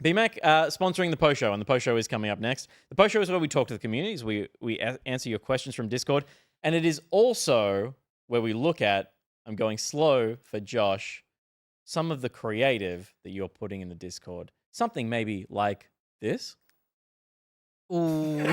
BMAC sponsoring the post show, and the post show is coming up next. The post show is where we talk to the communities, we answer your questions from Discord, and it is also where we look at, I'm going slow for Josh, some of the creative that you're putting in the Discord. Something maybe like this. Ooh.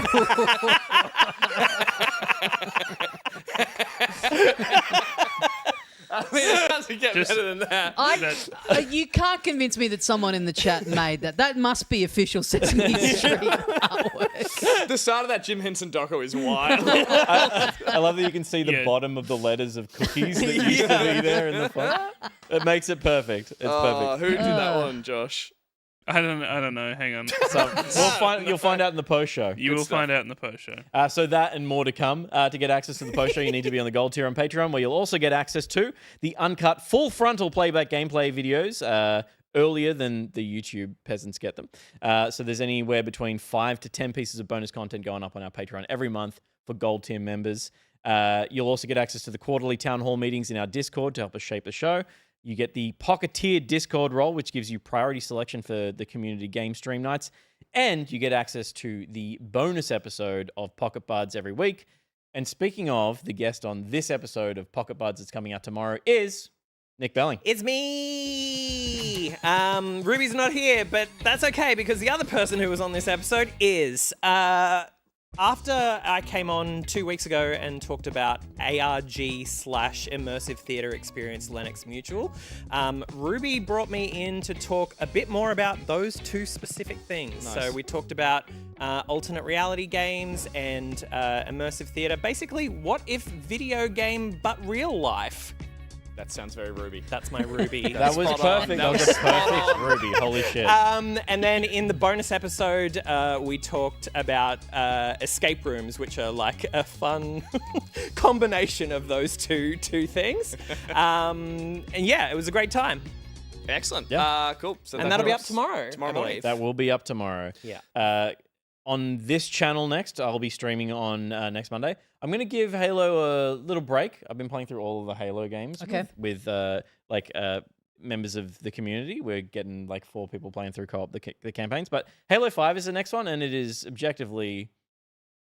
I mean, it doesn't get better than that. You can't convince me that someone in the chat made that. That must be official Sesame Street artwork. The start of that Jim Henson doco is wild. I love that you can see the bottom of the letters of cookies that used to be there in the font. It makes it perfect. It's perfect. Who did that one, Josh? I don't know. Hang on. You'll find out in the post show. You will find out in the post show. So that and more to come. To get access to the post show, you need to be on the gold tier on Patreon, where you'll also get access to the uncut, full frontal playback gameplay videos earlier than the YouTube peasants get them. So there's anywhere between 5 to 10 pieces of bonus content going up on our Patreon every month for gold tier members. You'll also get access to the quarterly town hall meetings in our Discord to help us shape the show. You get the Pocketeer Discord role, which gives you priority selection for the community game stream nights. And you get access to the bonus episode of Pocket Buds every week. And speaking of, the guest on this episode of Pocket Buds that's coming out tomorrow is Nick Belling. It's me! Ruby's not here, but that's okay because the other person who was on this episode is... After I came on 2 weeks ago and talked about ARG/immersive theatre experience Lennox Mutual, Ruby brought me in to talk a bit more about those two specific things. Nice. So we talked about alternate reality games and immersive theatre. Basically, what if video game but real life? That sounds very Ruby. That's my Ruby. That was perfect. That was a perfect Ruby. Holy shit. And then in the bonus episode, we talked about escape rooms, which are like a fun combination of those two things. And yeah, it was a great time. Excellent. Yeah. Cool. So And that'll be up tomorrow. Tomorrow I morning. believe. That will be up tomorrow. Yeah. On this channel next, I'll be streaming on next Monday. I'm going to give Halo a little break. I've been playing through all of the Halo games with members of the community. We're getting like 4 people playing through co-op the campaigns. But Halo 5 is the next one, and it is objectively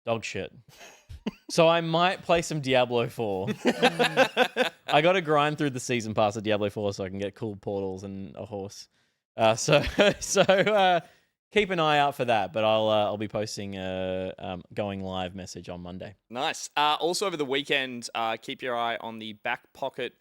dog shit. So I might play some Diablo 4. I got to grind through the season pass of Diablo 4 so I can get cool portals and a horse. Keep an eye out for that, but I'll be posting a going live message on Monday. Nice. Also over the weekend, keep your eye on the Back Pocket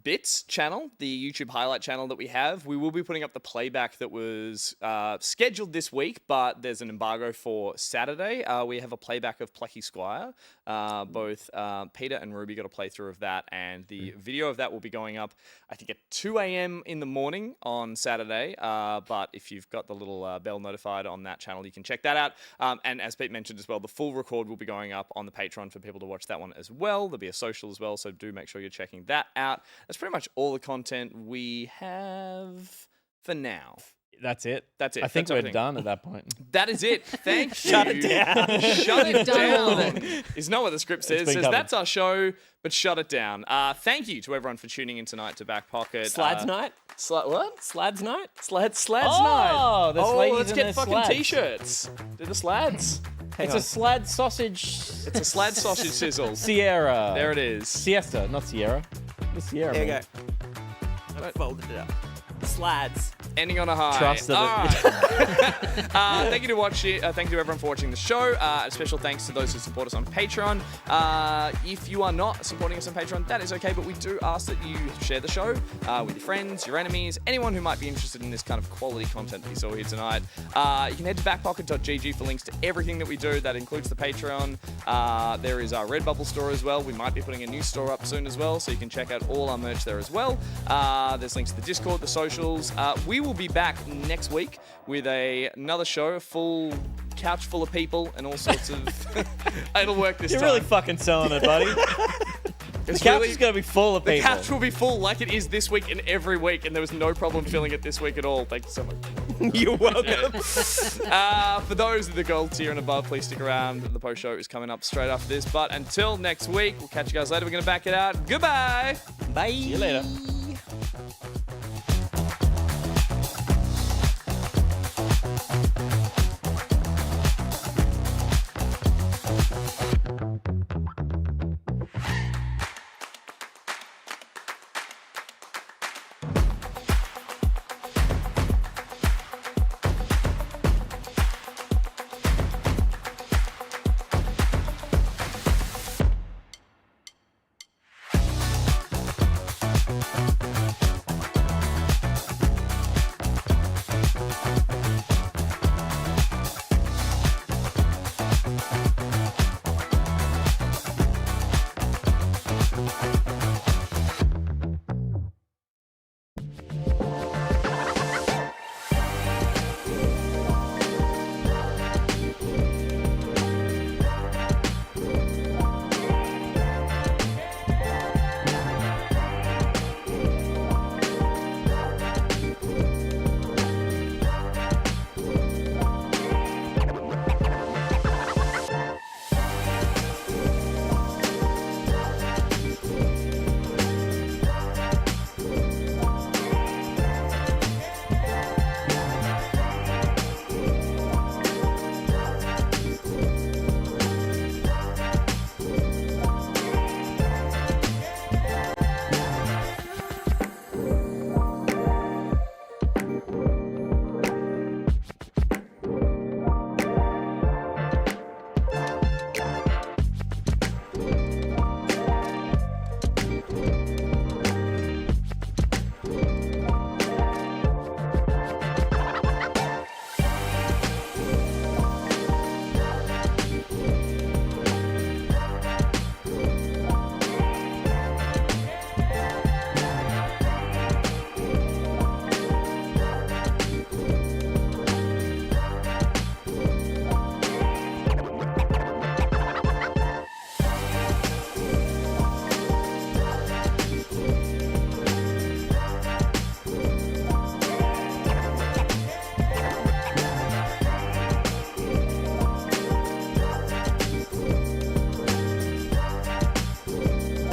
Bits channel, the YouTube highlight channel that we have. We will be putting up the playback that was scheduled this week, but there's an embargo for Saturday. We have a playback of Plucky Squire. Both Peter and Ruby got a playthrough of that, and the video of that will be going up, I think, at 2 a.m. in the morning on Saturday. But if you've got the little bell notified on that channel, you can check that out. And as Pete mentioned as well, the full record will be going up on the Patreon for people to watch that one as well. There'll be a social as well, so do make sure you're checking that out. That's pretty much all the content we have for now. That's it. That's it. I think That's we're everything. done at that point. That is it. Thank you. Shut it down. Shut it We've done all of down. it. Is not what the script says. It been says covered. that's our show, but shut it down. Thank you to everyone for tuning in tonight to Back Pocket. Slads night? What? Slads night? Slads Oh, night. there's ladies let's in get their fucking slads. t-shirts. Do the slads. It's a slad sausage. It's a slad sausage sizzle. Sierra. There it is. Siesta, not Sierra. The Sierra. There you man. go. I folded it up. Slads. Ending on a high. Trust that All it- right. Thank you to thank you to everyone for watching the show. A special thanks to those who support us on Patreon. If you are not supporting us on Patreon, that is okay, but we do ask that you share the show with your friends, your enemies, anyone who might be interested in this kind of quality content that you saw here tonight. You can head to backpocket.gg for links to everything that we do. That includes the Patreon. There is our Redbubble store as well. We might be putting a new store up soon as well, so you can check out all our merch there as well. There's links to the Discord, the socials. We will be back next week with another show, a full couch full of people and all sorts of... It'll work this You're time. really fucking selling it, buddy. The couch is going to be full of The people. couch will be full like it is this week and every week, and there was no problem filling it this week at all. Thank you so much. You're welcome. For those of the gold tier and above, please stick around. The post show is coming up straight after this. But until next week, we'll catch you guys later. We're going to back it out. Goodbye. Bye. See you later.